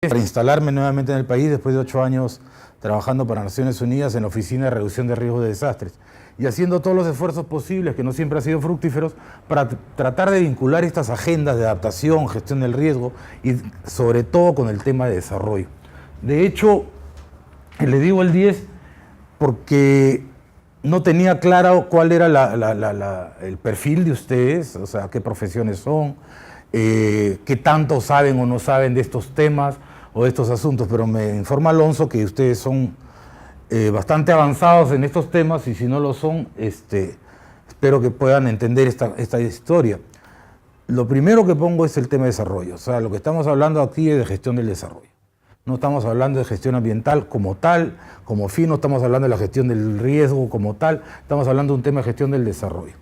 para instalarme nuevamente en el país después de 8 años trabajando para Naciones Unidas en la Oficina de Reducción de Riesgos de Desastres y haciendo todos los esfuerzos posibles, que no siempre han sido fructíferos, para tratar de vincular estas agendas de adaptación, gestión del riesgo y sobre todo con el tema de desarrollo. De hecho, le digo el 10 porque no tenía claro cuál era el perfil de ustedes, o sea, qué profesiones son, qué tanto saben o no saben de estos temas o de estos asuntos, pero me informa Alonso que ustedes son bastante avanzados en estos temas y si no lo son, espero que puedan entender esta historia. Lo primero que pongo es el tema de desarrollo, o sea, lo que estamos hablando aquí es de gestión del desarrollo. No estamos hablando de gestión ambiental como tal, como fin, no estamos hablando de la gestión del riesgo como tal, estamos hablando de un tema de gestión del desarrollo.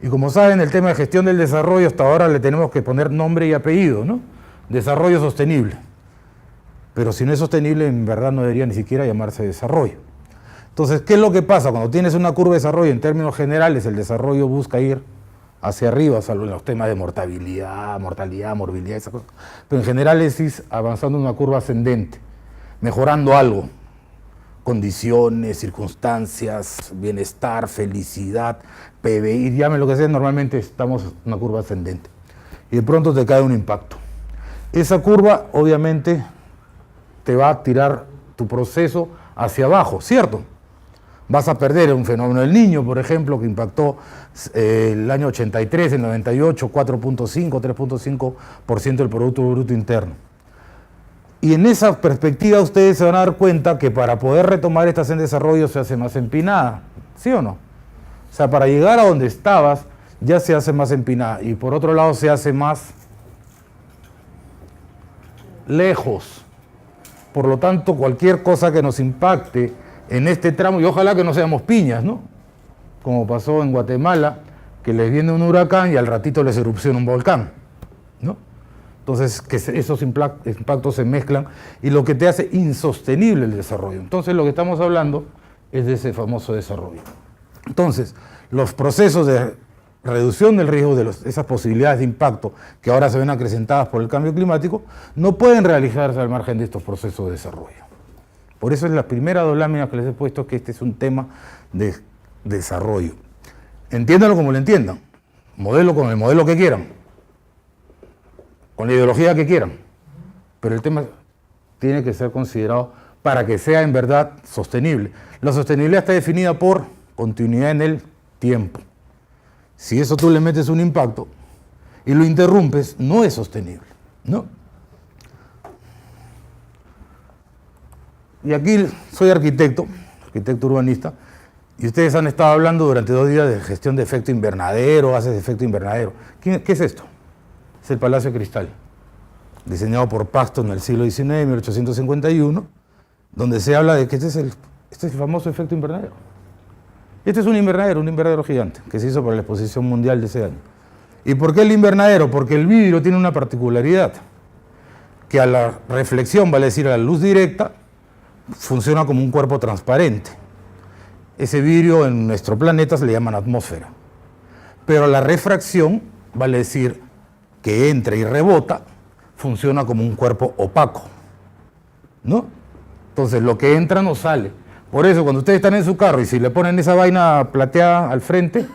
Y como saben, el tema de gestión del desarrollo hasta ahora le tenemos que poner nombre y apellido, ¿no? Desarrollo sostenible. Pero si no es sostenible, en verdad no debería ni siquiera llamarse desarrollo. Entonces, ¿qué es lo que pasa? Cuando tienes una curva de desarrollo, en términos generales, el desarrollo busca ir hacia arriba, salvo en los temas de morbilidad, esas cosas. Pero en general es ir avanzando en una curva ascendente, mejorando algo, condiciones, circunstancias, bienestar, felicidad, PBI, llame lo que sea, normalmente estamos en una curva ascendente. Y de pronto te cae un impacto. Esa curva, obviamente, te va a tirar tu proceso hacia abajo, ¿cierto? Vas a perder un fenómeno del Niño, por ejemplo, que impactó el año 83, el 98, 4.5, 3.5% del Producto Bruto Interno. Y en esa perspectiva ustedes se van a dar cuenta que para poder retomar esta senda de desarrollo se hace más empinada, ¿sí o no? O sea, para llegar a donde estabas ya se hace más empinada y por otro lado se hace más lejos. Por lo tanto, cualquier cosa que nos impacte en este tramo, y ojalá que no seamos piñas, ¿no? Como pasó en Guatemala, que les viene un huracán y al ratito les erupciona un volcán, ¿no? Entonces, que esos impactos se mezclan y lo que te hace insostenible el desarrollo. Entonces, lo que estamos hablando es de ese famoso desarrollo. Entonces, los procesos de reducción del riesgo de esas posibilidades de impacto que ahora se ven acrecentadas por el cambio climático, no pueden realizarse al margen de estos procesos de desarrollo. Por eso es la primera dos láminas que les he puesto, que este es un tema de desarrollo. Entiéndanlo como lo entiendan, modelo con el modelo que quieran, con la ideología que quieran, pero el tema tiene que ser considerado para que sea en verdad sostenible. La sostenibilidad está definida por continuidad en el tiempo. Si eso tú le metes un impacto y lo interrumpes, no es sostenible, ¿no? Y aquí soy arquitecto urbanista, y ustedes han estado hablando durante 2 días de gestión de efecto invernadero, gases de efecto invernadero. ¿Qué es esto? Es el Palacio de Cristal, diseñado por Paxton en el siglo XIX, 1851, donde se habla de que este es el famoso efecto invernadero. Este es un invernadero gigante, que se hizo para la exposición mundial de ese año. ¿Y por qué el invernadero? Porque el vidrio tiene una particularidad, que a la reflexión, vale decir a la luz directa, funciona como un cuerpo transparente. Ese vidrio en nuestro planeta se le llaman atmósfera. Pero la refracción, vale decir que entra y rebota, funciona como un cuerpo opaco, ¿no? Entonces lo que entra no sale. Por eso cuando ustedes están en su carro y si le ponen esa vaina plateada al frente,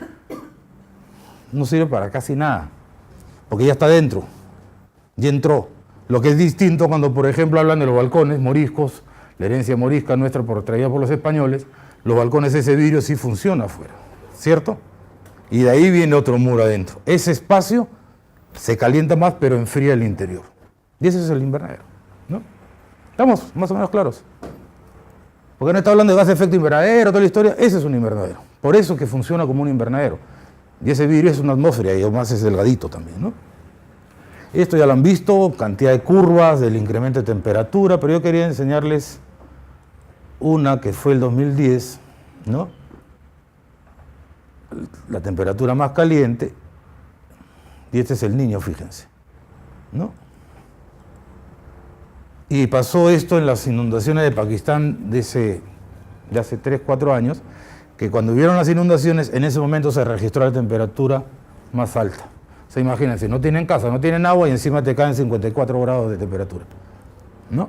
no sirve para casi nada, porque ya está dentro, ya entró. Lo que es distinto cuando, por ejemplo, hablan de los balcones moriscos, la herencia morisca nuestra traída por los españoles, los balcones, ese vidrio sí funciona afuera, ¿cierto? Y de ahí viene otro muro adentro. Ese espacio se calienta más, pero enfría el interior. Y ese es el invernadero, ¿no? ¿Estamos más o menos claros? Porque no está hablando de gas de efecto invernadero, toda la historia, ese es un invernadero. Por eso es que funciona como un invernadero. Y ese vidrio es una atmósfera y además es delgadito también, ¿no? Esto ya lo han visto, cantidad de curvas, del incremento de temperatura, pero yo quería enseñarles una que fue el 2010, ¿no? La temperatura más caliente, y este es el Niño, fíjense, ¿no? Y pasó esto en las inundaciones de Pakistán de hace 3, 4 años, que cuando hubieron las inundaciones, en ese momento se registró la temperatura más alta. O sea, imagínense, no tienen casa, no tienen agua y encima te caen 54 grados de temperatura. ¿no?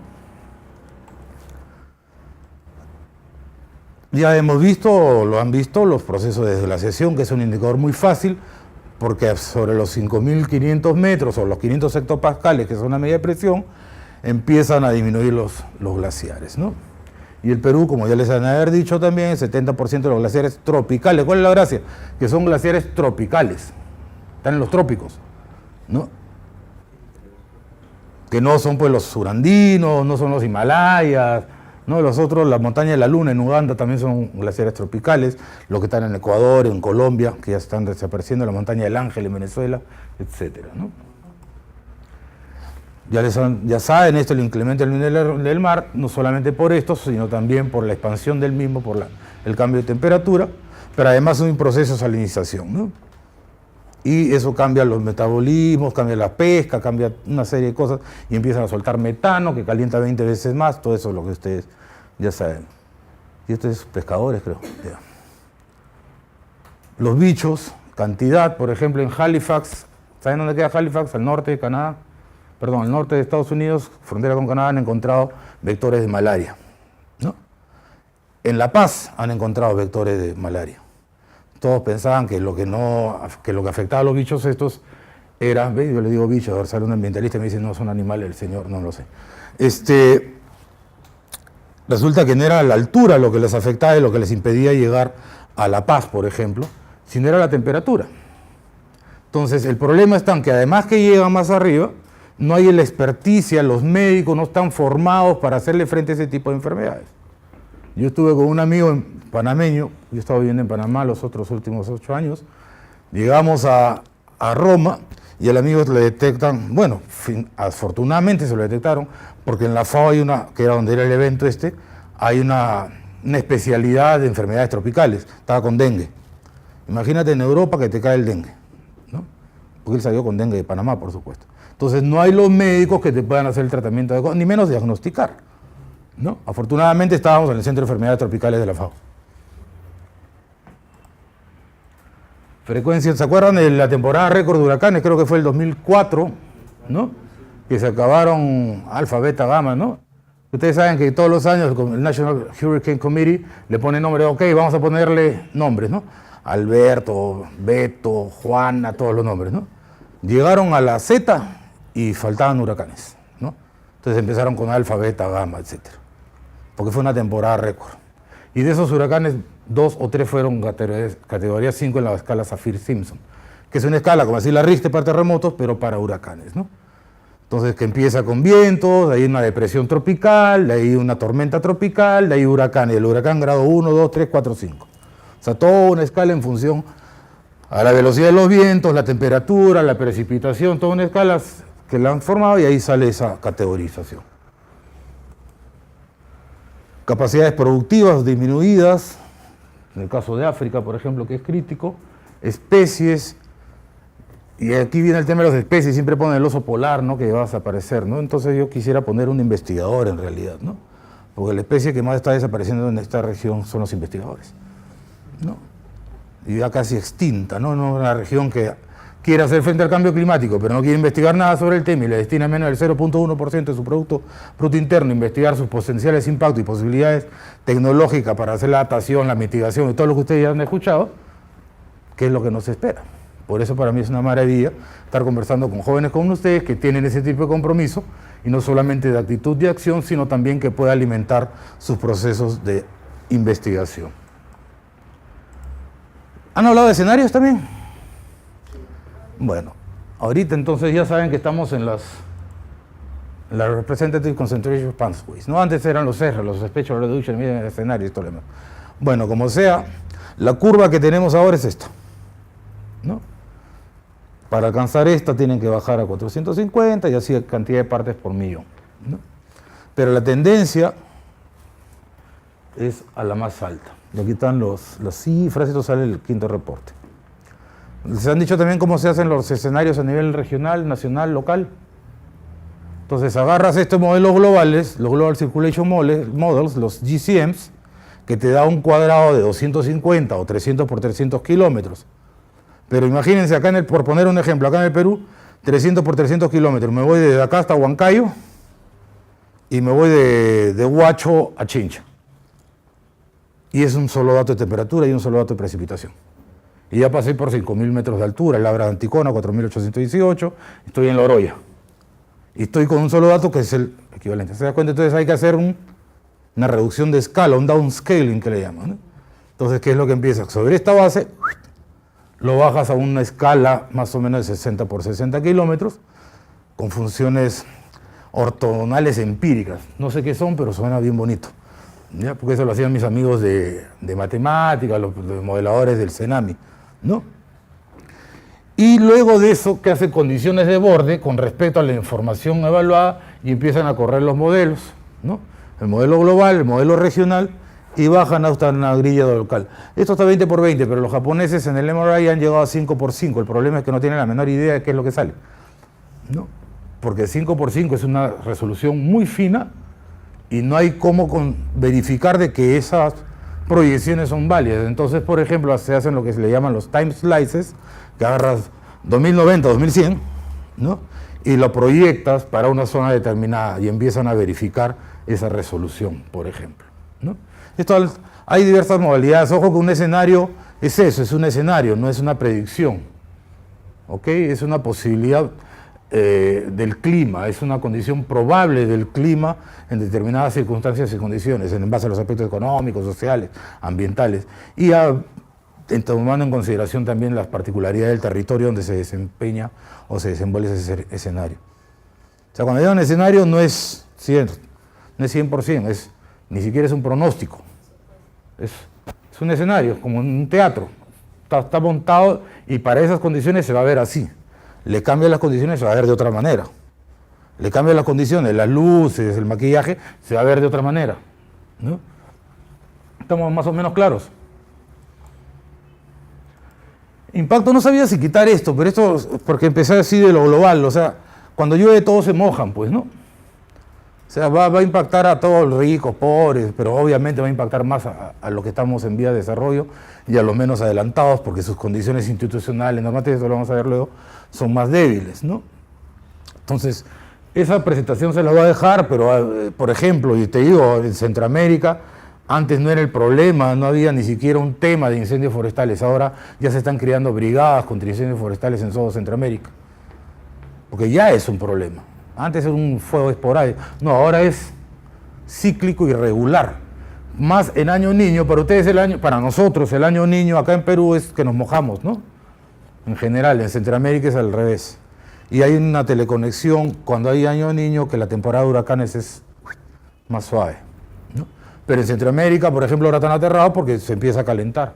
Ya hemos visto, lo han visto, los procesos de desglaciación, que es un indicador muy fácil, porque sobre los 5.500 metros o los 500 hectopascales, que es una media de presión, empiezan a disminuir los glaciares, ¿no? Y el Perú, como ya les han de haber dicho también, el 70% de los glaciares tropicales. ¿Cuál es la gracia? Que son glaciares tropicales, están en los trópicos, ¿no? Que no son pues los surandinos, no son los Himalayas, ¿no? Los otros, la montaña de la Luna en Uganda también son glaciares tropicales, los que están en Ecuador, en Colombia, que ya están desapareciendo, la montaña del Ángel en Venezuela, etcétera, ¿no? Ya saben esto, el incremento del nivel del mar, no solamente por esto, sino también por la expansión del mismo, por el cambio de temperatura, pero además es un proceso de salinización, ¿no? Y eso cambia los metabolismos, cambia la pesca, cambia una serie de cosas y empiezan a soltar metano que calienta 20 veces más, todo eso es lo que ustedes ya saben. Y esto es pescadores, creo. Ya. Los bichos, cantidad, por ejemplo, en Halifax, ¿saben dónde queda Halifax? Al norte de Canadá, perdón, al norte de Estados Unidos, frontera con Canadá, han encontrado vectores de malaria, ¿no? En La Paz han encontrado vectores de malaria. Todos pensaban que lo que afectaba a los bichos estos era, ¿ve? Yo le digo bichos, ahora sale un ambientalista y me dice, no, son animales, el señor, no lo sé. Resulta que no era la altura lo que les afectaba y lo que les impedía llegar a La Paz, por ejemplo, sino era la temperatura. Entonces, el problema está en que además que llegan más arriba, no hay la experticia, los médicos no están formados para hacerle frente a ese tipo de enfermedades. Yo estuve con un amigo panameño, yo estaba viviendo en Panamá los otros últimos 8 años, llegamos a Roma y al amigo le detectan, bueno, afortunadamente se lo detectaron, porque en la FAO hay que era donde era el evento hay una especialidad de enfermedades tropicales, estaba con dengue. Imagínate en Europa que te cae el dengue, ¿no? Porque él salió con dengue de Panamá, por supuesto. Entonces no hay los médicos que te puedan hacer el tratamiento adecuado, ni menos diagnosticar, ¿no? Afortunadamente estábamos en el Centro de Enfermedades Tropicales de la FAO. Frecuencia, ¿se acuerdan de la temporada récord de huracanes? Creo que fue el 2004, ¿no? Que se acabaron alfa, beta, gamma, ¿no? Ustedes saben que todos los años el National Hurricane Committee le pone nombre, ok, vamos a ponerle nombres, ¿no? Alberto, Beto, Juana, todos los nombres, ¿no? Llegaron a la Z y faltaban huracanes, ¿no? Entonces empezaron con alfa, beta, gamma, etcétera. Porque fue una temporada récord. Y de esos huracanes, 2 o 3 fueron categoría 5 en la escala Saffir-Simpson, que es una escala, como decir la Richter para terremotos, pero para huracanes, ¿no? Entonces, que empieza con vientos, de ahí una depresión tropical, de ahí una tormenta tropical, de ahí huracán, y el huracán grado 1, 2, 3, 4, 5. O sea, toda una escala en función a la velocidad de los vientos, la temperatura, la precipitación, toda una escala que la han formado y ahí sale esa categorización. Capacidades productivas disminuidas, en el caso de África, por ejemplo, que es crítico, especies, y aquí viene el tema de las especies, siempre ponen el oso polar, ¿no? Que va a desaparecer, ¿no? Entonces yo quisiera poner un investigador en realidad, ¿no? Porque la especie que más está desapareciendo en esta región son los investigadores, ¿no? Y ya casi extinta, ¿no? No una región que quiere hacer frente al cambio climático, pero no quiere investigar nada sobre el tema y le destina menos del 0.1% de su Producto Interno a investigar sus potenciales impactos y posibilidades tecnológicas para hacer la adaptación, la mitigación y todo lo que ustedes ya han escuchado, ¿qué es lo que nos espera? Por eso para mí es una maravilla estar conversando con jóvenes como ustedes que tienen ese tipo de compromiso y no solamente de actitud de acción, sino también que pueda alimentar sus procesos de investigación. ¿Han hablado de escenarios también? Bueno, ahorita entonces ya saben que estamos en las Representative Concentration Pathways, ¿no? Antes eran los R, los Spatial Reduction, miren el escenario y todo lo demás. Bueno, como sea, la curva que tenemos ahora es esta, ¿no? Para alcanzar esta tienen que bajar a 450 y así cantidad de partes por millón, ¿no? Pero la tendencia es a la más alta. Y aquí están las cifras, esto sale el quinto reporte. Les han dicho también cómo se hacen los escenarios a nivel regional, nacional, local. Entonces agarras estos modelos globales, los Global Circulation Models, los GCMs, que te da un cuadrado de 250 o 300 por 300 kilómetros. Pero imagínense acá, por poner un ejemplo, acá en el Perú, 300 por 300 kilómetros. Me voy desde acá hasta Huancayo y me voy de Huacho a Chincha. Y es un solo dato de temperatura y un solo dato de precipitación. Y ya pasé por 5.000 metros de altura, el Labra de Anticona, 4.818, estoy en Loroya. Y estoy con un solo dato que es el equivalente. ¿Se da cuenta? Entonces hay que hacer una reducción de escala, un downscaling que le llaman, ¿no? Entonces, ¿qué es lo que empieza? Sobre esta base, lo bajas a una escala más o menos de 60 por 60 kilómetros, con funciones ortogonales empíricas. No sé qué son, pero suena bien bonito. ¿Ya? Porque eso lo hacían mis amigos de matemáticas, los modeladores del CENAMI, ¿no? Y luego de eso, que hace condiciones de borde con respecto a la información evaluada y empiezan a correr los modelos, ¿no? El modelo global, el modelo regional, y bajan hasta una grilla local. Esto está 20 por 20, pero los japoneses en el MRI han llegado a 5 por 5. El problema es que no tienen la menor idea de qué es lo que sale, ¿no? Porque 5 por 5 es una resolución muy fina y no hay cómo verificar de que esas proyecciones son válidas. Entonces, por ejemplo, se hacen lo que se le llaman los time slices, que agarras 2090, 2100, ¿no? Y lo proyectas para una zona determinada y empiezan a verificar esa resolución, por ejemplo, ¿no? Hay diversas modalidades. Ojo que un escenario es eso, es un escenario, no es una predicción, ¿ok? Es una posibilidad del clima, es una condición probable del clima en determinadas circunstancias y condiciones, en base a los aspectos económicos, sociales, ambientales, y tomando en consideración también las particularidades del territorio donde se desempeña o se desenvuelve ese escenario. O sea, cuando digo un escenario no es 100%, ni siquiera es un pronóstico, es un escenario, es como un teatro, está montado y para esas condiciones se va a ver así. Le cambian las condiciones, se va a ver de otra manera. Le cambian las condiciones, las luces, el maquillaje, se va a ver de otra manera, ¿no? ¿Estamos más o menos claros? Impacto, no sabía si quitar esto, pero esto, porque empecé así de lo global, o sea, cuando llueve todos se mojan, pues, ¿no? O sea, va a impactar a todos los ricos, pobres, pero obviamente va a impactar más a los que estamos en vía de desarrollo y a los menos adelantados, porque sus condiciones institucionales, normativas, eso lo vamos a ver luego, son más débiles, ¿no? Entonces, esa presentación se la voy a dejar, pero, por ejemplo, y te digo, en Centroamérica, antes no era el problema, no había ni siquiera un tema de incendios forestales, ahora ya se están creando brigadas contra incendios forestales en todo Centroamérica, porque ya es un problema. Antes era un fuego esporádico, no, ahora es cíclico y regular. Más en año niño, para ustedes para nosotros el año niño acá en Perú es que nos mojamos, ¿no? En general, en Centroamérica es al revés. Y hay una teleconexión cuando hay año niño que la temporada de huracanes es más suave, ¿no? Pero en Centroamérica, por ejemplo, ahora están aterrados porque se empieza a calentar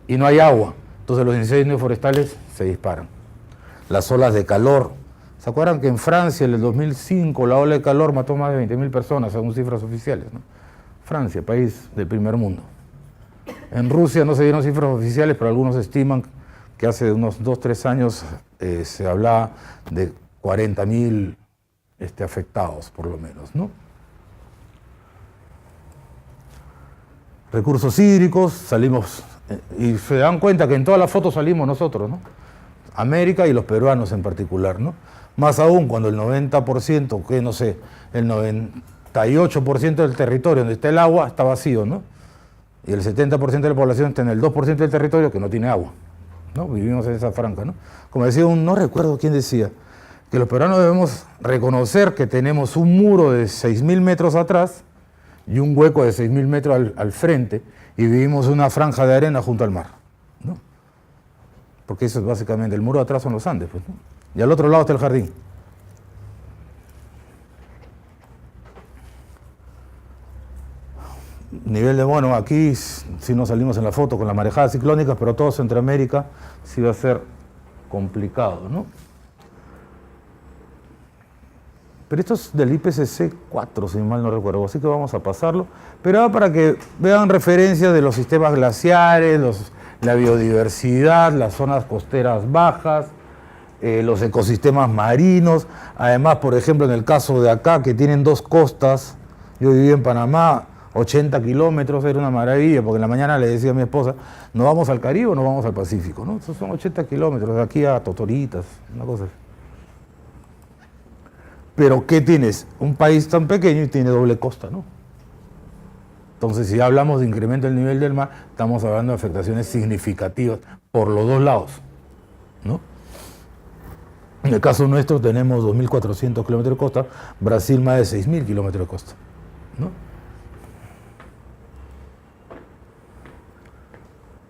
y no hay agua. Entonces los incendios forestales se disparan. Las olas de calor. ¿Se acuerdan que en Francia, en el 2005, la ola de calor mató más de 20.000 personas, según cifras oficiales, ¿no? Francia, país del primer mundo. En Rusia no se dieron cifras oficiales, pero algunos estiman que hace unos 2-3 años se hablaba de 40.000 afectados, por lo menos, ¿no? Recursos hídricos, salimos, y se dan cuenta que en todas las fotos salimos nosotros, ¿no? América y los peruanos en particular, ¿no? Más aún cuando el 90%, que no sé, el 98% del territorio donde está el agua está vacío, ¿no? Y el 70% de la población está en el 2% del territorio que no tiene agua, ¿no? Vivimos en esa franja, ¿no? Como decía no recuerdo quién decía, que los peruanos debemos reconocer que tenemos un muro de 6.000 metros atrás y un hueco de 6.000 metros al frente y vivimos una franja de arena junto al mar, ¿no? Porque eso es básicamente, el muro de atrás son los Andes, pues, ¿no? Y al otro lado está el jardín. Nivel de, bueno, aquí sí nos salimos en la foto con las marejadas ciclónicas, pero todo Centroamérica sí va a ser complicado, ¿no? Pero esto es del IPCC 4, si mal no recuerdo, así que vamos a pasarlo. Pero para que vean referencias de los sistemas glaciares, la biodiversidad, las zonas costeras bajas, los ecosistemas marinos. Además, por ejemplo, en el caso de acá, que tienen dos costas, yo viví en Panamá, 80 kilómetros, era una maravilla, porque en la mañana le decía a mi esposa, ¿nos vamos al Caribe o nos vamos al Pacífico? ¿No? Esos son 80 kilómetros, de aquí a Totoritas, una cosa así. Pero ¿qué tienes? Un país tan pequeño y tiene doble costa, ¿no? Entonces, si hablamos de incremento del nivel del mar, estamos hablando de afectaciones significativas por los dos lados, ¿no? En el caso nuestro tenemos 2.400 kilómetros de costa, Brasil más de 6.000 kilómetros de costa, ¿no?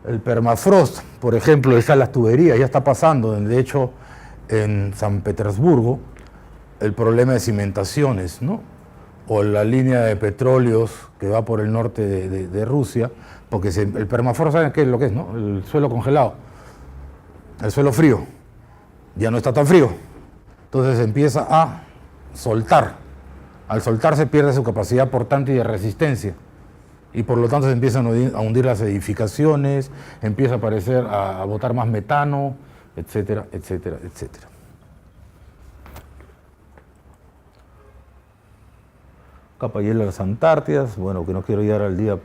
El permafrost, por ejemplo, están las tuberías, ya está pasando. De hecho, en San Petersburgo, el problema de cimentaciones, ¿no? O la línea de petróleos que va por el norte de Rusia, porque el permafrost, ¿saben qué es lo que es, no? El suelo congelado, el suelo frío, ya no está tan frío. Entonces empieza a soltar. Al soltar se pierde su capacidad portante y de resistencia. Y por lo tanto se empiezan a hundir las edificaciones, empieza a aparecer, a botar más metano, etcétera, etcétera, etcétera. Capa de hielo de las Antártidas, bueno, que no quiero llegar al día,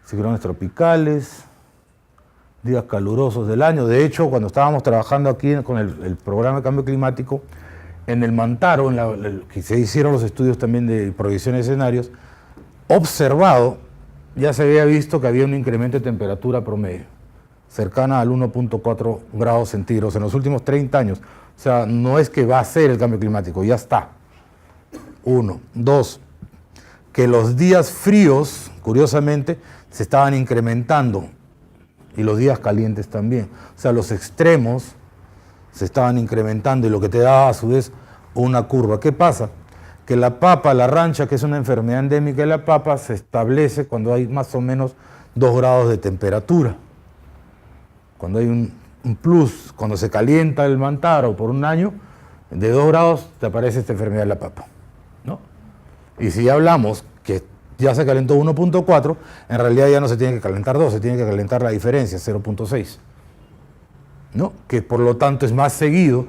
ciclones tropicales, días calurosos del año. De hecho, cuando estábamos trabajando aquí con el programa de cambio climático, en el Mantaro, que se hicieron los estudios también de proyección de escenarios, observado, ya se había visto que había un incremento de temperatura promedio, cercana al 1.4 grados centígrados en los últimos 30 años. O sea, no es que va a ser el cambio climático, ya está. Uno. Dos, que los días fríos, curiosamente, se estaban incrementando y los días calientes también. O sea, los extremos se estaban incrementando y lo que te daba a su vez una curva. ¿Qué pasa? Que la papa, la rancha, que es una enfermedad endémica de la papa, se establece cuando hay más o menos 2 grados de temperatura. Cuando hay un plus, cuando se calienta el Mantaro por un año, de 2 grados te aparece esta enfermedad de la papa, ¿no? Y si ya hablamos que ya se calentó 1.4, en realidad ya no se tiene que calentar 2, se tiene que calentar la diferencia, 0.6, ¿no? Que por lo tanto es más seguido.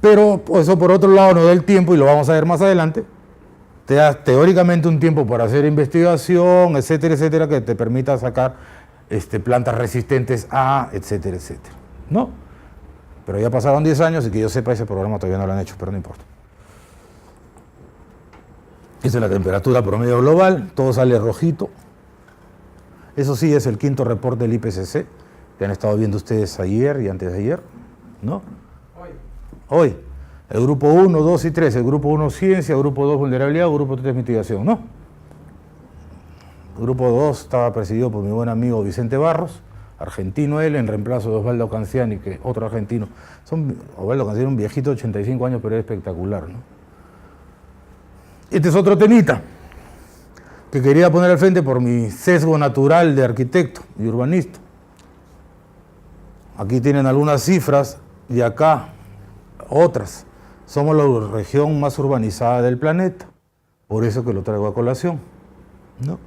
Pero eso por otro lado nos da el tiempo, y lo vamos a ver más adelante, te da teóricamente un tiempo para hacer investigación, etcétera, etcétera, que te permita sacar plantas resistentes a, etcétera, etcétera, ¿no? Pero ya pasaron 10 años y que yo sepa ese programa todavía no lo han hecho, pero no importa. Esa es la temperatura promedio global, todo sale rojito. Eso sí es el quinto reporte del IPCC, que han estado viendo ustedes ayer y antes de ayer, ¿no? Hoy, el grupo 1, 2 y 3, el grupo 1 ciencia, el grupo 2 vulnerabilidad, el grupo 3 mitigación, ¿no? El grupo 2 estaba presidido por mi buen amigo Vicente Barros, argentino él, en reemplazo de Osvaldo Canciani, que otro argentino. Osvaldo Canciani, un viejito de 85 años, pero es espectacular, ¿no? Este es otro temita que quería poner al frente por mi sesgo natural de arquitecto y urbanista. Aquí tienen algunas cifras y acá otras. Somos la región más urbanizada del planeta, por eso que lo traigo a colación, ¿no?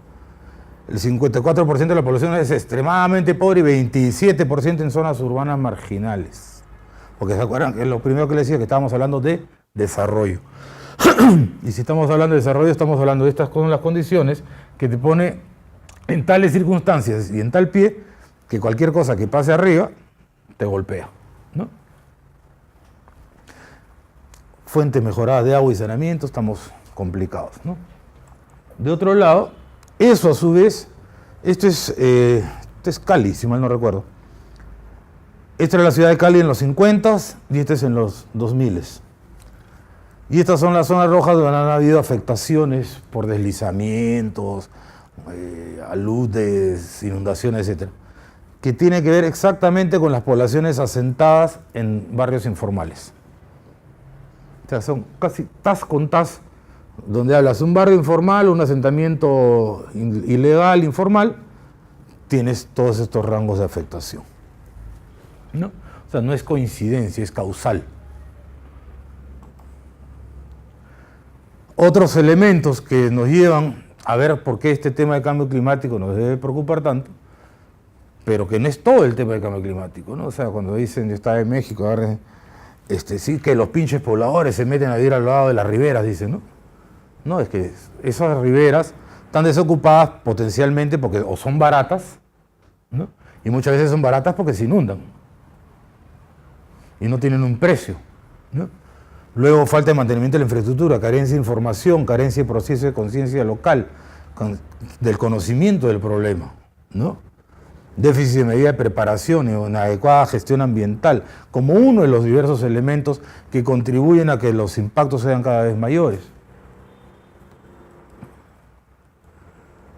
El 54% de la población es extremadamente pobre y 27% en zonas urbanas marginales. Porque se acuerdan que lo primero que les decía que estábamos hablando de desarrollo. Y si estamos hablando de desarrollo, estamos hablando de estas las condiciones que te pone en tales circunstancias y en tal pie que cualquier cosa que pase arriba te golpea, ¿no? Fuentes mejoradas de agua y saneamiento, estamos complicados, ¿no? De otro lado, eso a su vez, esto es Cali, si mal no recuerdo. Esta es la ciudad de Cali en los 50s y esta es en los 2000s. Y estas son las zonas rojas donde han habido afectaciones por deslizamientos, aludes, inundaciones, etc. Que tiene que ver exactamente con las poblaciones asentadas en barrios informales. O sea, son casi tas con tas, donde hablas un barrio informal, un asentamiento ilegal, informal, tienes todos estos rangos de afectación, ¿no? O sea, no es coincidencia, es causal. Otros elementos que nos llevan a ver por qué este tema de cambio climático nos debe preocupar tanto, pero que no es todo el tema del cambio climático, ¿no? O sea, cuando dicen, yo estaba en México, ahora, sí que los pinches pobladores se meten a vivir al lado de las riberas, dicen, ¿no? No, es que esas riberas están desocupadas potencialmente porque o son baratas, ¿no? Y muchas veces son baratas porque se inundan y no tienen un precio, ¿no? Luego, falta de mantenimiento de la infraestructura, carencia de información, carencia de proceso de conciencia local, del conocimiento del problema, ¿no? Déficit de medida de preparación y una adecuada gestión ambiental, como uno de los diversos elementos que contribuyen a que los impactos sean cada vez mayores.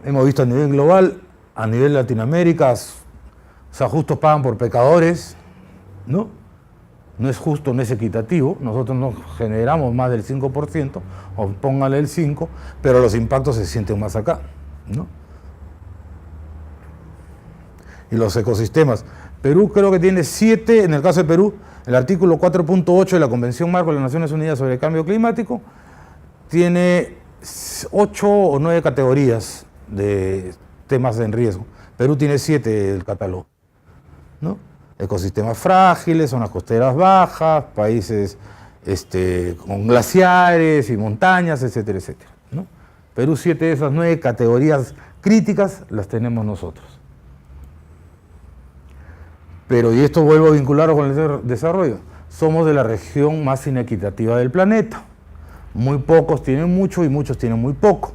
Hemos visto a nivel global, a nivel Latinoamérica, los justos pagan por pecadores, ¿no? No es justo, no es equitativo, nosotros no generamos más del 5%, o póngale el 5%, pero los impactos se sienten más acá, ¿no? Y los ecosistemas. Perú creo que tiene 7, en el caso de Perú, el artículo 4.8 de la Convención Marco de las Naciones Unidas sobre el Cambio Climático, tiene 8 o 9 categorías de temas en riesgo. Perú tiene 7 del catálogo, ¿no? Ecosistemas frágiles, zonas costeras bajas, países con glaciares y montañas, etcétera, etcétera, ¿no? Perú 7 de esas 9 categorías críticas las tenemos nosotros. Pero, y esto vuelvo a vincularlo con el desarrollo, somos de la región más inequitativa del planeta. Muy pocos tienen mucho y muchos tienen muy poco.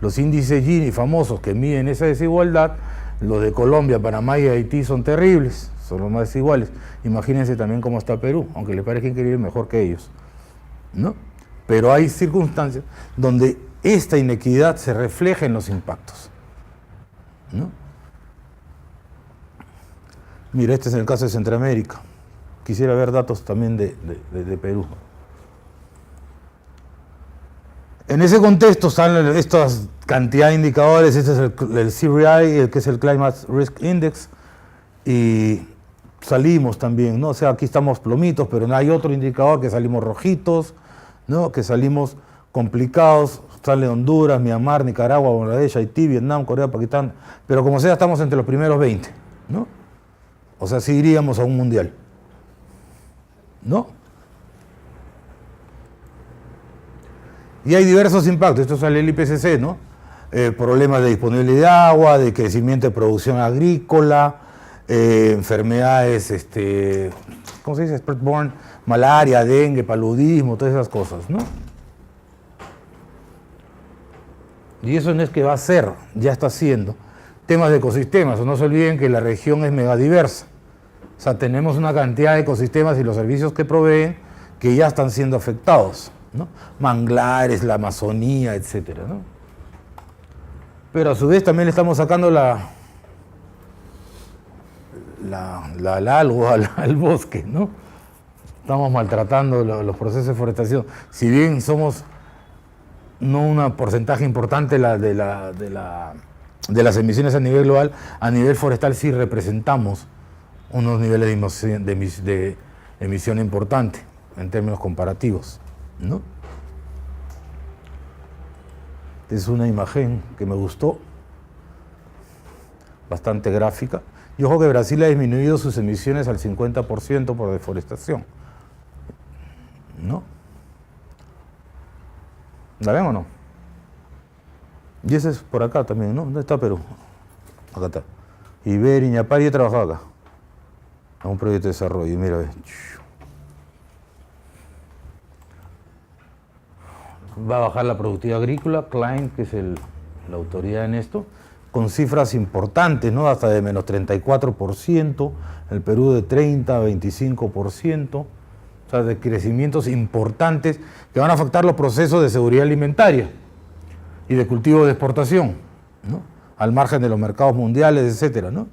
Los índices Gini famosos que miden esa desigualdad, los de Colombia, Panamá y Haití son terribles, son los más desiguales. Imagínense también cómo está Perú, aunque le parezca increíble, mejor que ellos, ¿no? Pero hay circunstancias donde esta inequidad se refleja en los impactos, ¿no? Mira, este es el caso de Centroamérica. Quisiera ver datos también de Perú. En ese contexto están estas cantidad de indicadores. Este es el CRI, que es el Climate Risk Index, y salimos también, ¿no? O sea, aquí estamos plomitos, pero no hay otro indicador que salimos rojitos, ¿no? Que salimos complicados. Sale Honduras, Myanmar, Nicaragua, Bangladesh, Haití, Vietnam, Corea, Pakistán, pero como sea estamos entre los primeros 20, ¿no? O sea, sí iríamos a un mundial, ¿no? Y hay diversos impactos, esto sale el IPCC, ¿no? Problemas de disponibilidad de agua, de crecimiento de producción agrícola, enfermedades, ¿cómo se dice? Spreadborne, malaria, dengue, paludismo, todas esas cosas, ¿no? Y eso no es que va a ser, ya está haciendo. Temas de ecosistemas, no se olviden que la región es megadiversa. O sea, tenemos una cantidad de ecosistemas y los servicios que proveen que ya están siendo afectados, ¿no? Manglares, la Amazonía, etcétera, ¿no? Pero a su vez también le estamos sacando algo al bosque, ¿no? Estamos maltratando los procesos de forestación. Si bien somos no un porcentaje importante de las emisiones a nivel global, a nivel forestal sí representamos unos niveles de emisión importante en términos comparativos, ¿no? Es una imagen que me gustó, bastante gráfica. Y ojo que Brasil ha disminuido sus emisiones al 50% por deforestación, ¿no? ¿La ven o no? Y ese es por acá también, ¿no? ¿Dónde está Perú? Acá está. Iberia, Iñapari, he trabajado acá. A un proyecto de desarrollo, mira, ve. Va a bajar la productividad agrícola, Klein, que es la autoridad en esto, con cifras importantes, ¿no? Hasta de menos 34%, el Perú de 30 a 25%, o sea, de crecimientos importantes que van a afectar los procesos de seguridad alimentaria y de cultivo de exportación, ¿no? Al margen de los mercados mundiales, etcétera, ¿no?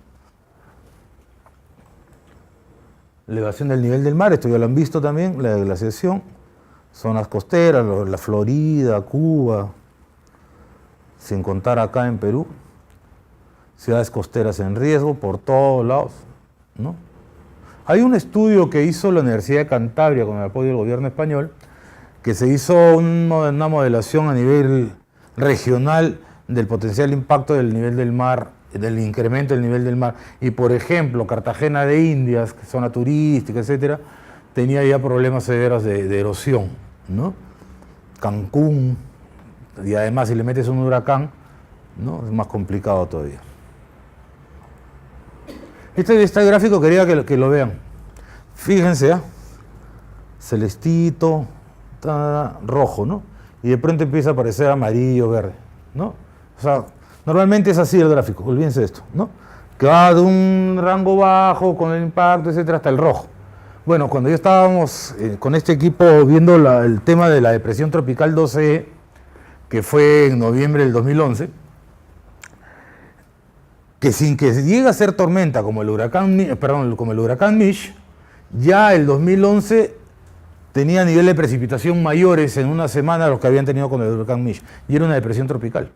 Elevación del nivel del mar, esto ya lo han visto también, la glaciación, zonas costeras, la Florida, Cuba, sin contar acá en Perú, ciudades costeras en riesgo por todos lados, ¿no? Hay un estudio que hizo la Universidad de Cantabria con el apoyo del gobierno español, que se hizo una modelación a nivel regional del potencial impacto del nivel del mar, del incremento del nivel del mar. Y por ejemplo, Cartagena de Indias, zona turística, etcétera, tenía ya problemas severos de erosión, ¿no? Cancún, y además si le metes un huracán, ¿no? Es más complicado todavía. Este gráfico quería que lo vean. Fíjense, celestito, rojo, ¿no? Y de pronto empieza a aparecer amarillo, verde, ¿no? O sea, normalmente es así el gráfico, olvídense de esto, ¿no? Que va de un rango bajo con el impacto, etcétera, hasta el rojo. Bueno, cuando ya estábamos con este equipo viendo el tema de la depresión tropical 12E, que fue en noviembre del 2011, que sin que llegue a ser tormenta como el huracán Mitch, ya el 2011 tenía nivel de precipitación mayores en una semana a los que habían tenido con el huracán Mitch, y era una depresión tropical.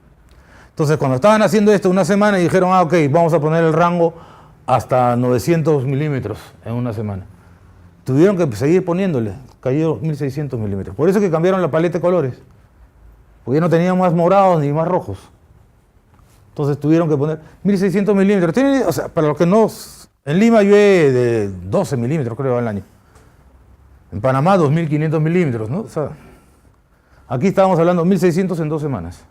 Entonces, cuando estaban haciendo esto una semana, dijeron, ok, vamos a poner el rango hasta 900 milímetros en una semana. Tuvieron que seguir poniéndole, cayó 1600 milímetros. Por eso que cambiaron la paleta de colores, porque ya no tenían más morados ni más rojos. Entonces tuvieron que poner 1600 milímetros. O sea, para los que no... En Lima llueve de 12 milímetros, creo, al año. En Panamá, 2500 milímetros, ¿no? O sea, aquí estábamos hablando de 1600 en 2 semanas.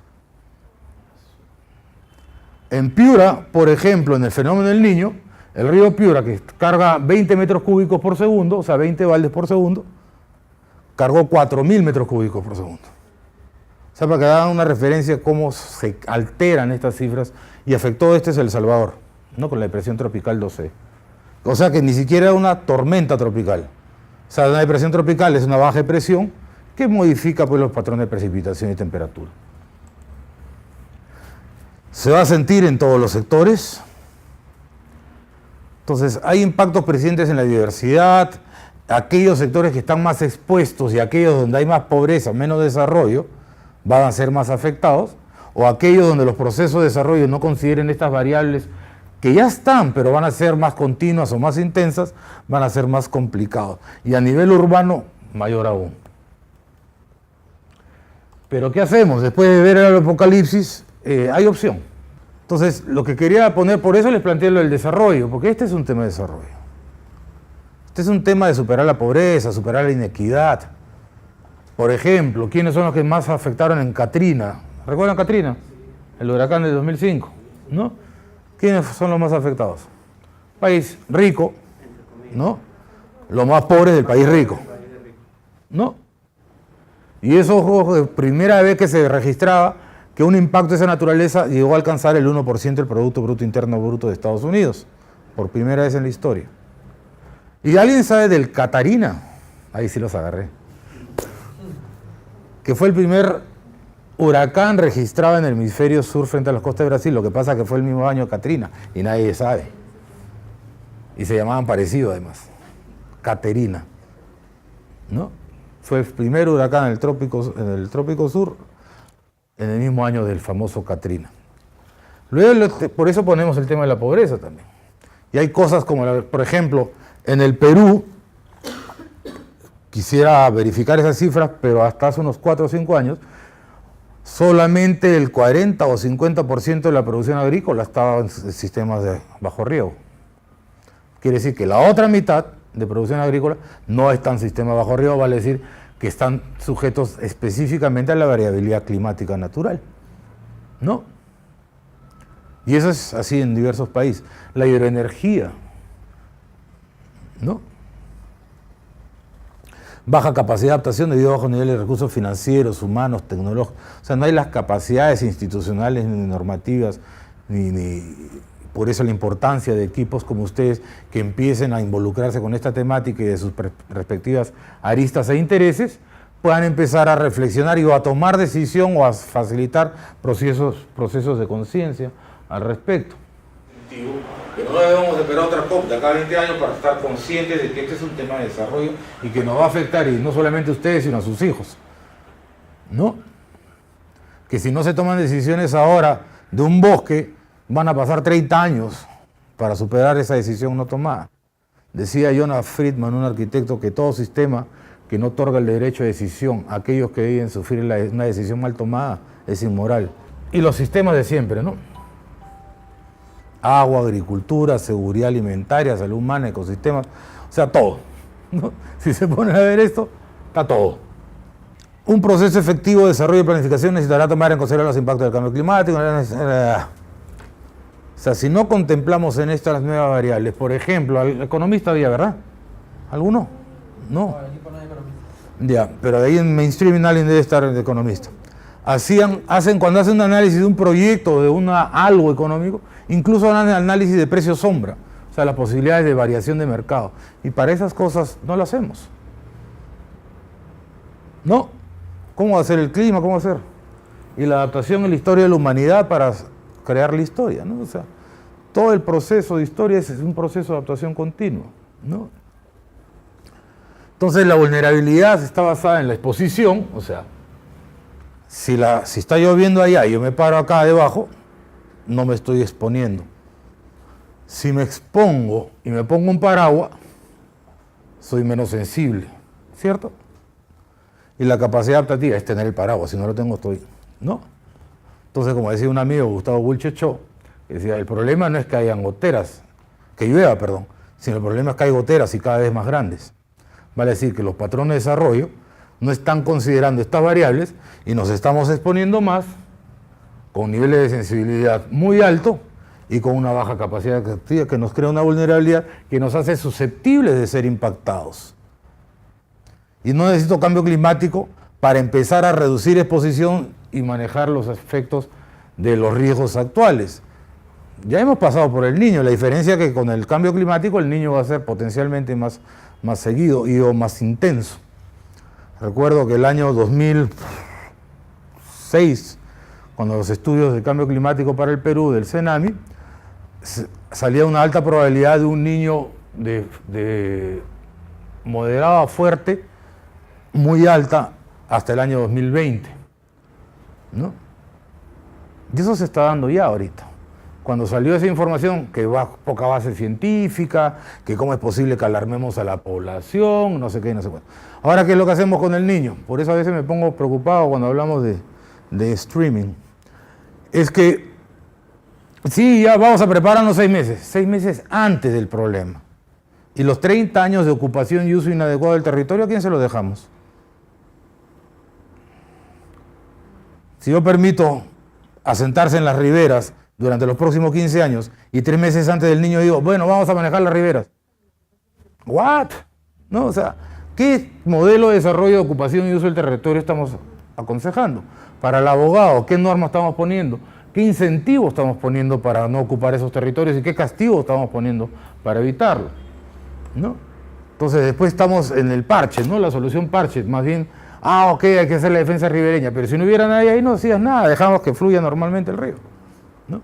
En Piura, por ejemplo, en el fenómeno del Niño, el río Piura, que carga 20 metros cúbicos por segundo, o sea, 20 baldes por segundo, cargó 4000 metros cúbicos por segundo. O sea, para que hagan una referencia a cómo se alteran estas cifras, y afectó este es El Salvador, ¿no? Con la depresión tropical 12. O sea que ni siquiera una tormenta tropical. O sea, una depresión tropical es una baja presión que modifica pues, los patrones de precipitación y temperatura. Se va a sentir en todos los sectores. Entonces, hay impactos presentes en la biodiversidad, aquellos sectores que están más expuestos y aquellos donde hay más pobreza, menos desarrollo, van a ser más afectados, o aquellos donde los procesos de desarrollo no consideren estas variables que ya están, pero van a ser más continuas o más intensas, van a ser más complicados. Y a nivel urbano, mayor aún. Pero ¿qué hacemos? Después de ver el apocalipsis, hay opción. Entonces, lo que quería poner, por eso les planteé lo del desarrollo, porque este es un tema de desarrollo. Este es un tema de superar la pobreza, superar la inequidad. Por ejemplo, ¿quiénes son los que más afectaron en Katrina? ¿Recuerdan Katrina? El huracán del 2005, ¿no? ¿Quiénes son los más afectados? País rico, ¿no? Los más pobres del país rico, ¿no? Y eso es primera vez que se registraba que un impacto de esa naturaleza llegó a alcanzar el 1% del Producto Bruto Interno Bruto de Estados Unidos, por primera vez en la historia. ¿Y alguien sabe del Catarina? Ahí sí los agarré. Que fue el primer huracán registrado en el hemisferio sur frente a las costas de Brasil. Lo que pasa es que fue el mismo año Katrina y nadie sabe. Y se llamaban parecido además. Caterina, ¿no? Fue el primer huracán en el trópico sur en el mismo año del famoso Katrina. Luego, por eso ponemos el tema de la pobreza también. Y hay cosas como, por ejemplo, en el Perú, quisiera verificar esas cifras, pero hasta hace unos 4 o 5 años, solamente el 40 o 50% de la producción agrícola estaba en sistemas de bajo riego. Quiere decir que la otra mitad de producción agrícola no está en sistema bajo riego, vale decir que están sujetos específicamente a la variabilidad climática natural, ¿no? Y eso es así en diversos países. La hidroenergía, ¿no? Baja capacidad de adaptación debido a bajos niveles de recursos financieros, humanos, tecnológicos. O sea, no hay las capacidades institucionales ni normativas, ni por eso la importancia de equipos como ustedes que empiecen a involucrarse con esta temática y de sus respectivas aristas e intereses, puedan empezar a reflexionar y o a tomar decisión o a facilitar procesos de conciencia al respecto. Que no debemos esperar otra COP de acá a 20 años para estar conscientes de que este es un tema de desarrollo y que nos va a afectar, y no solamente a ustedes, sino a sus hijos, ¿no? Que si no se toman decisiones ahora de un bosque, van a pasar 30 años para superar esa decisión no tomada. Decía Jonah Friedman, un arquitecto, que todo sistema que no otorga el derecho de decisión a aquellos que deben sufrir una decisión mal tomada es inmoral. Y los sistemas de siempre, ¿no? Agua, agricultura, seguridad alimentaria, salud humana, ecosistemas, o sea, todo, ¿no? Si se ponen a ver esto, está todo. Un proceso efectivo de desarrollo y planificación necesitará tomar en consideración los impactos del cambio climático. O sea, si no contemplamos en estas nuevas variables, por ejemplo, al economista había, ¿verdad? ¿Alguno? No. Ya, pero ahí en mainstream alguien debe estar de economista. Cuando hacen un análisis de un proyecto, de algo económico, incluso hacen análisis de precio sombra, o sea, las posibilidades de variación de mercado. Y para esas cosas no lo hacemos. ¿No? ¿Cómo va a ser el clima? ¿Cómo va a ser? Y la adaptación en la historia de la humanidad para crear la historia, ¿no? O sea, todo el proceso de historia es un proceso de adaptación continua, ¿no? Entonces la vulnerabilidad está basada en la exposición, o sea, si está lloviendo allá y yo me paro acá debajo, no me estoy exponiendo. Si me expongo y me pongo un paraguas, soy menos sensible, ¿cierto? Y la capacidad adaptativa es tener el paraguas, si no lo tengo estoy, ¿no? Entonces, como decía un amigo, Gustavo Bulchechó, decía, el problema no es que hayan goteras, que llueva, perdón, sino el problema es que hay goteras y cada vez más grandes. Vale decir que los patrones de desarrollo no están considerando estas variables y nos estamos exponiendo más con niveles de sensibilidad muy altos y con una baja capacidad adaptativa que nos crea una vulnerabilidad que nos hace susceptibles de ser impactados. Y no necesito cambio climático para empezar a reducir exposición y manejar los efectos de los riesgos actuales. Ya hemos pasado por el Niño, la diferencia es que con el cambio climático el Niño va a ser potencialmente más seguido y o más intenso. Recuerdo que el año 2006, cuando los estudios de cambio climático para el Perú del CENAMI, salía una alta probabilidad de un niño de moderado a fuerte, muy alta, hasta el año 2020, ¿no? Y eso se está dando ya ahorita. Cuando salió esa información, que va poca base científica, que cómo es posible que alarmemos a la población, no sé qué, no sé cuánto. Ahora, ¿qué es lo que hacemos con el niño? Por eso a veces me pongo preocupado cuando hablamos de streaming. Es que, sí, ya vamos a prepararnos 6 meses antes del problema. Y los 30 años de ocupación y uso inadecuado del territorio, ¿a quién se los dejamos? Si yo permito asentarse en las riberas durante los próximos 15 años y 3 meses antes del niño digo, bueno, vamos a manejar las riberas. ¿What? ¿No? O sea, ¿qué modelo de desarrollo de ocupación y uso del territorio estamos aconsejando? Para el abogado, ¿qué normas estamos poniendo? ¿Qué incentivos estamos poniendo para no ocupar esos territorios y qué castigos estamos poniendo para evitarlo? ¿No? Entonces después estamos en el parche, ¿no? La solución parche, más bien, ok, hay que hacer la defensa ribereña, pero si no hubiera nadie ahí no hacías nada, dejamos que fluya normalmente el río, ¿no?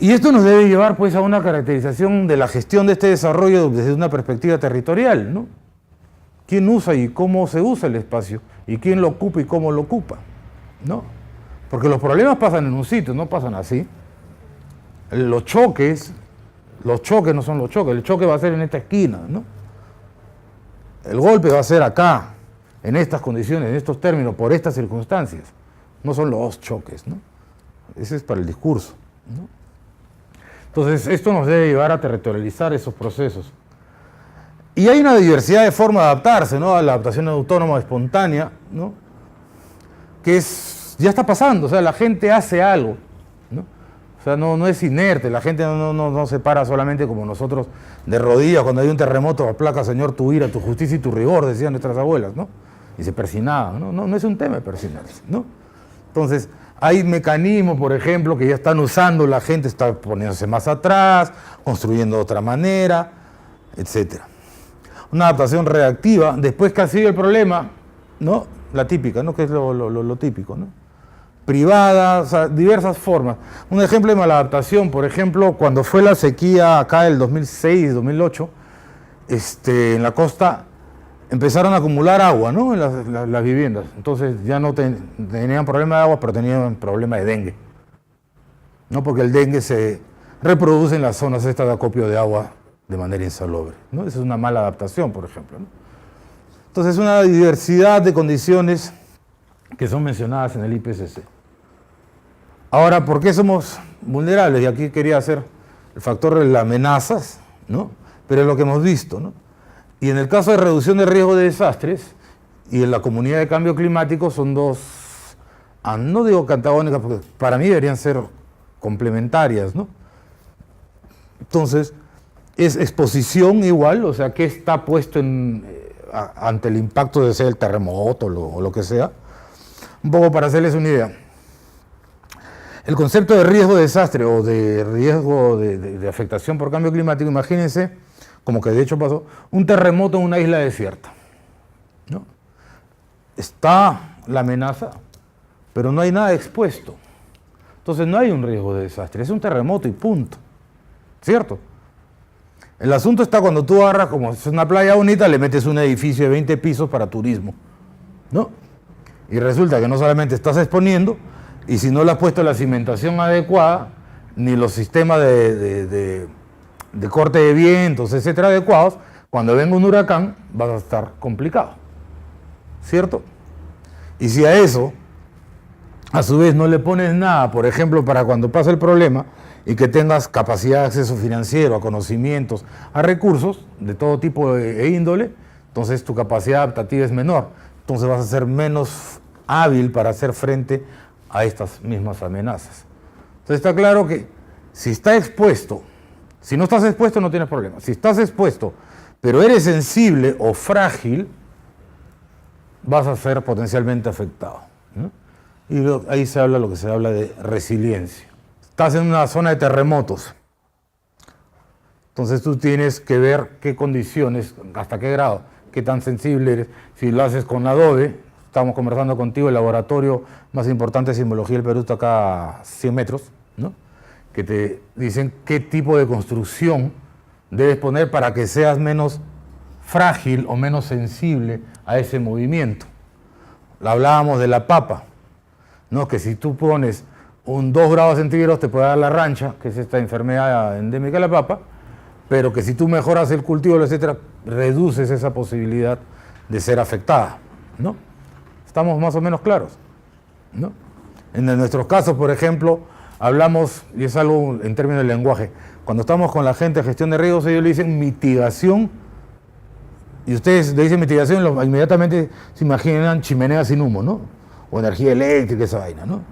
Y esto nos debe llevar pues a una caracterización de la gestión de este desarrollo desde una perspectiva territorial, ¿no? ¿Quién usa y cómo se usa el espacio? ¿Y quién lo ocupa y cómo lo ocupa? ¿No? Porque los problemas pasan en un sitio, no pasan así. Los choques no son los choques, el choque va a ser en esta esquina, ¿no? El golpe va a ser acá, en estas condiciones, en estos términos, por estas circunstancias. No son los dos choques, ¿no? Ese es para el discurso, ¿no? Entonces, esto nos debe llevar a territorializar esos procesos. Y hay una diversidad de formas de adaptarse, ¿no? A la adaptación autónoma espontánea, ¿no? Que ya está pasando, o sea, la gente hace algo, ¿no? O sea, no es inerte, la gente no se para solamente como nosotros de rodillas cuando hay un terremoto, aplaca, Señor, tu ira, tu justicia y tu rigor, decían nuestras abuelas, ¿no? Y se persinaban, ¿no? No es un tema de persinarse, ¿no? Entonces, hay mecanismos, por ejemplo, que ya están usando, la gente está poniéndose más atrás, construyendo de otra manera, etc. Una adaptación reactiva, después que ha sido el problema, ¿no? La típica, ¿no? Que es lo típico, ¿no? Privada, o sea, diversas formas. Un ejemplo de maladaptación, por ejemplo, cuando fue la sequía acá del 2006, 2008, en la costa empezaron a acumular agua, ¿no? En las viviendas. Entonces ya no tenían problema de agua, pero tenían problema de dengue, ¿no? Porque el dengue se reproduce en las zonas estas de acopio de agua de manera insalubre, ¿no? Esa es una mala adaptación, por ejemplo, ¿no? Entonces, una diversidad de condiciones que son mencionadas en el IPCC. Ahora, ¿por qué somos vulnerables? Y aquí quería hacer el factor de las amenazas, ¿no? Pero es lo que hemos visto, ¿no? Y en el caso de reducción de riesgo de desastres y en la comunidad de cambio climático son dos, no digo antagónicas, porque para mí deberían ser complementarias, ¿no? Entonces, es exposición igual, o sea, ¿qué está puesto ante el impacto de ser el terremoto o lo que sea. Un poco para hacerles una idea. El concepto de riesgo de desastre o de riesgo de afectación por cambio climático, imagínense, como que de hecho pasó, un terremoto en una isla desierta, ¿no? Está la amenaza, pero no hay nada expuesto. Entonces no hay un riesgo de desastre, es un terremoto y punto. ¿Cierto? El asunto está cuando tú agarras, como es una playa bonita, le metes un edificio de 20 pisos para turismo, ¿no? Y resulta que no solamente estás exponiendo, y si no le has puesto la cimentación adecuada, ni los sistemas de corte de vientos, etcétera, adecuados, cuando venga un huracán vas a estar complicado, ¿cierto? Y si a eso, a su vez, no le pones nada, por ejemplo, para cuando pasa el problema y que tengas capacidad de acceso financiero, a conocimientos, a recursos de todo tipo e índole, entonces tu capacidad adaptativa es menor. Entonces vas a ser menos hábil para hacer frente a estas mismas amenazas. Entonces está claro que si está expuesto, si no estás expuesto no tienes problema. Si estás expuesto, pero eres sensible o frágil, vas a ser potencialmente afectado, ¿no? Y ahí se habla lo que se habla de resiliencia. Estás en una zona de terremotos. Entonces tú tienes que ver qué condiciones, hasta qué grado, qué tan sensible eres. Si lo haces con Adobe, estamos conversando contigo, el laboratorio más importante de sismología del Perú está acá a 100 metros, ¿no? Que te dicen qué tipo de construcción debes poner para que seas menos frágil o menos sensible a ese movimiento. Hablábamos de la papa, ¿no? Que si tú pones un 2 grados centígrados te puede dar la rancha, que es esta enfermedad endémica de la papa, pero que si tú mejoras el cultivo, etcétera, reduces esa posibilidad de ser afectada, ¿no? Estamos más o menos claros, ¿no? En nuestros casos, por ejemplo, hablamos, y es algo en términos de lenguaje, cuando estamos con la gente de gestión de riesgos, ellos le dicen mitigación, y ustedes le dicen mitigación, inmediatamente se imaginan chimeneas sin humo, ¿no? O energía eléctrica, esa vaina, ¿no?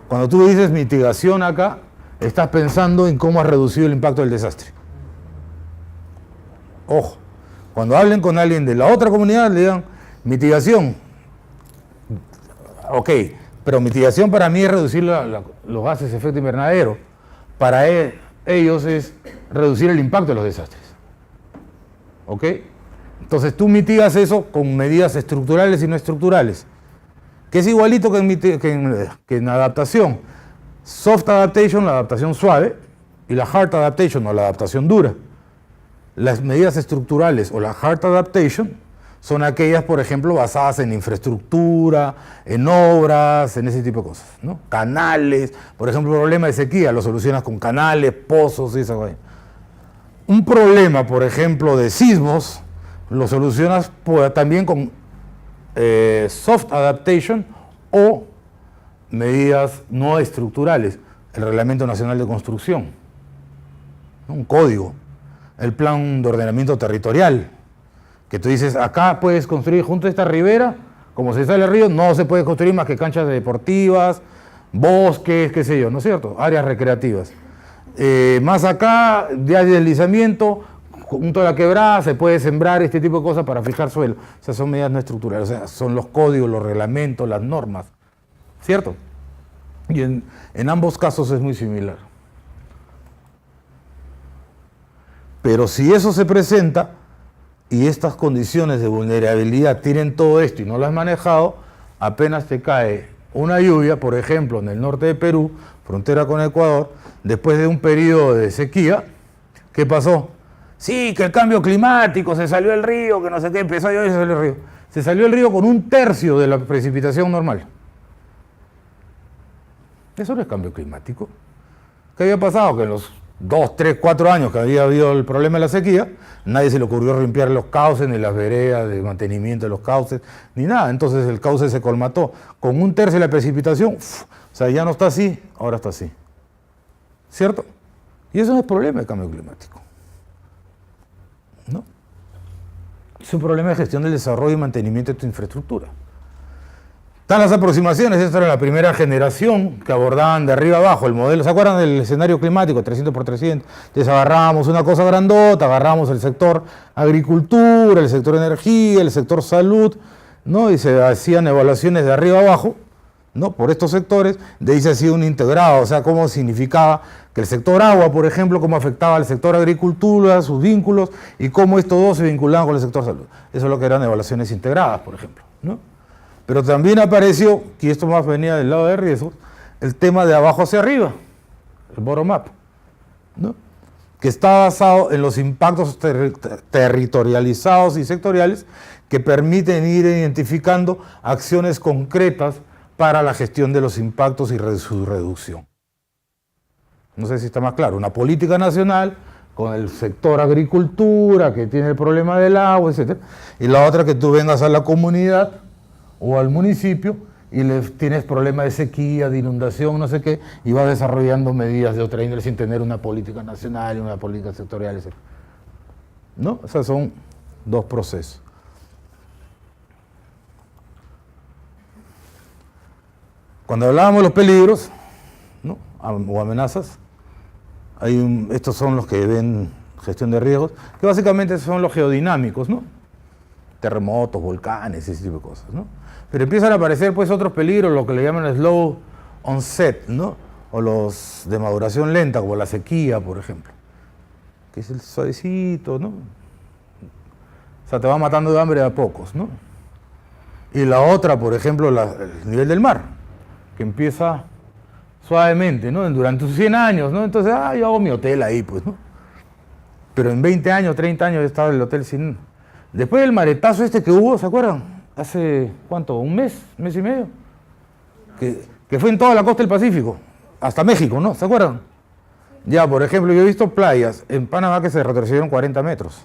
Cuando tú dices mitigación acá, estás pensando en cómo has reducido el impacto del desastre. Ojo, cuando hablen con alguien de la otra comunidad, le digan mitigación. Ok, pero mitigación para mí es reducir los gases de efecto invernadero. Para ellos es reducir el impacto de los desastres. ¿Ok? Entonces tú mitigas eso con medidas estructurales y no estructurales, que es igualito que en adaptación. Soft adaptation, la adaptación suave, y la hard adaptation, o la adaptación dura. Las medidas estructurales o la hard adaptation son aquellas, por ejemplo, basadas en infraestructura, en obras, en ese tipo de cosas, ¿no? Canales, por ejemplo, el problema de sequía lo solucionas con canales, pozos y esa cosa. Un problema, por ejemplo, de sismos, lo solucionas también con soft adaptation o medidas no estructurales. El Reglamento Nacional de Construcción, ¿no? Un código. El Plan de Ordenamiento Territorial, que tú dices, acá puedes construir junto a esta ribera, como se sale el río, no se puede construir más que canchas deportivas, bosques, qué sé yo, ¿no es cierto? Áreas recreativas. Más acá, de deslizamiento, junto a la quebrada, se puede sembrar este tipo de cosas para fijar suelo. O sea, son medidas no estructurales, o sea, son los códigos, los reglamentos, las normas, ¿cierto? Y en ambos casos es muy similar. Pero si eso se presenta y estas condiciones de vulnerabilidad tienen todo esto y no lo has manejado, apenas te cae una lluvia, por ejemplo, en el norte de Perú, frontera con Ecuador, después de un periodo de sequía, ¿qué pasó? Sí, que el cambio climático, se salió el río, que no sé qué, empezó a llover y se salió el río. Se salió el río con 1/3 de la precipitación normal. Eso no es cambio climático. ¿Qué había pasado? Que en los 2, 3, 4 años que había habido el problema de la sequía, nadie se le ocurrió limpiar los cauces, ni las veredas de mantenimiento de los cauces, ni nada. Entonces el cauce se colmató. Con 1/3 de la precipitación, o sea, ya no está así, ahora está así. ¿Cierto? Y eso no es problema de cambio climático, ¿no? Es un problema de gestión del desarrollo y mantenimiento de tu infraestructura. Están las aproximaciones, esta era la primera generación que abordaban de arriba abajo el modelo. ¿Se acuerdan del escenario climático, 300 por 300? Entonces agarrábamos una cosa grandota, agarramos el sector agricultura, el sector energía, el sector salud, ¿no? Y se hacían evaluaciones de arriba abajo, ¿no? Por estos sectores, de ahí se hacía un integrado, o sea, cómo significaba que el sector agua, por ejemplo, cómo afectaba al sector agricultura, sus vínculos, y cómo estos dos se vinculaban con el sector salud. Eso es lo que eran evaluaciones integradas, por ejemplo, ¿no? Pero también apareció, y esto más venía del lado de riesgos, el tema de abajo hacia arriba, el bottom-up, ¿no? Que está basado en los impactos territorializados y sectoriales que permiten ir identificando acciones concretas para la gestión de los impactos y su reducción. No sé si está más claro, una política nacional con el sector agricultura, que tiene el problema del agua, etc. Y la otra que tú vengas a la comunidad o al municipio y tienes problemas de sequía, de inundación, no sé qué, y vas desarrollando medidas de otra índole sin tener una política nacional y una política sectorial, etc. ¿No? Esos son dos procesos. Cuando hablábamos de los peligros, ¿no? O amenazas, estos son los que ven gestión de riesgos, que básicamente son los geodinámicos, ¿no? Terremotos, volcanes, ese tipo de cosas, ¿no? Pero empiezan a aparecer pues otros peligros, lo que le llaman slow onset, ¿no? O los de maduración lenta, como la sequía, por ejemplo, que es el suavecito, ¿no? O sea, te va matando de hambre a pocos, ¿no? Y la otra, por ejemplo, el nivel del mar, que empieza suavemente, ¿no? Durante sus 100 años, ¿no? Entonces, yo hago mi hotel ahí, pues, ¿no? Pero en 20 años, 30 años estaba el hotel sin... Después del maretazo que hubo, ¿se acuerdan? Hace, ¿cuánto? ¿Un mes y medio? Que fue en toda la costa del Pacífico, hasta México, ¿no? ¿Se acuerdan? Ya, por ejemplo, yo he visto playas en Panamá que se retrocedieron 40 metros.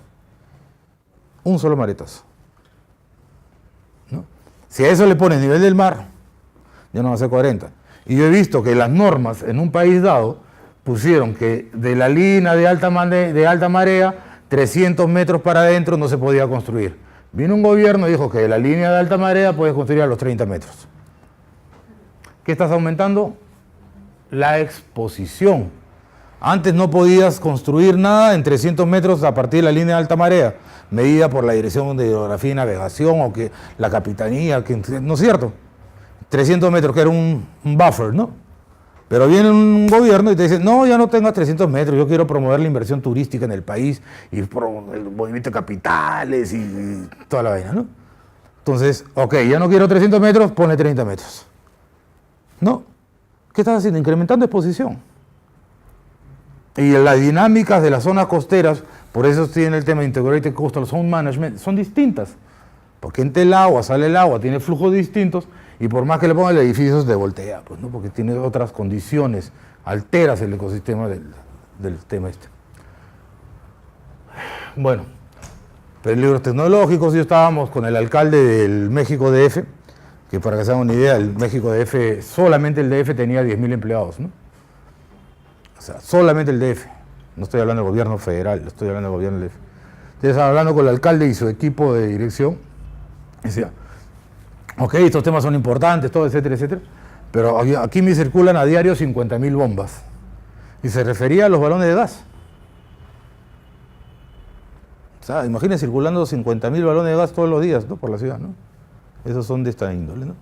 Un solo maretazo, ¿no? Si a eso le pones nivel del mar, ya no va a ser 40. Y yo he visto que las normas en un país dado pusieron que de la línea de alta marea, 300 metros para adentro no se podía construir. Vino un gobierno y dijo que de la línea de alta marea puedes construir a los 30 metros. ¿Qué estás aumentando? La exposición. Antes no podías construir nada en 300 metros a partir de la línea de alta marea, medida por la Dirección de Hidrografía y Navegación o que la Capitanía, ¿no es cierto? 300 metros, que era un buffer, ¿no? Pero viene un gobierno y te dice, no, ya no tengas 300 metros, yo quiero promover la inversión turística en el país y el movimiento de capitales y toda la vaina, ¿no? Entonces, ok, ya no quiero 300 metros, pone 30 metros. ¿No? ¿Qué estás haciendo? Incrementando exposición. Y las dinámicas de las zonas costeras, por eso tiene el tema de Integrated Coastal Zone Management, son distintas. Porque entra el agua, sale el agua, tiene flujos distintos, y por más que le ponga el edificio se voltea, pues, ¿no? Porque tiene otras condiciones, alteras el ecosistema del tema este. Bueno, peligros tecnológicos, yo estábamos con el alcalde del México DF, que para que se hagan una idea, el México DF, solamente el DF tenía 10.000 empleados, ¿no? O sea, solamente el DF, no estoy hablando del gobierno federal, estoy hablando del gobierno DF. Entonces, hablando con el alcalde y su equipo de dirección, decía, ok, estos temas son importantes, todo, etcétera, etcétera, pero aquí me circulan a diario 50.000 bombas. Y se refería a los balones de gas. O sea, imagínense circulando 50.000 balones de gas todos los días, ¿no? Por la ciudad, ¿no? Esos son de esta índole, ¿no?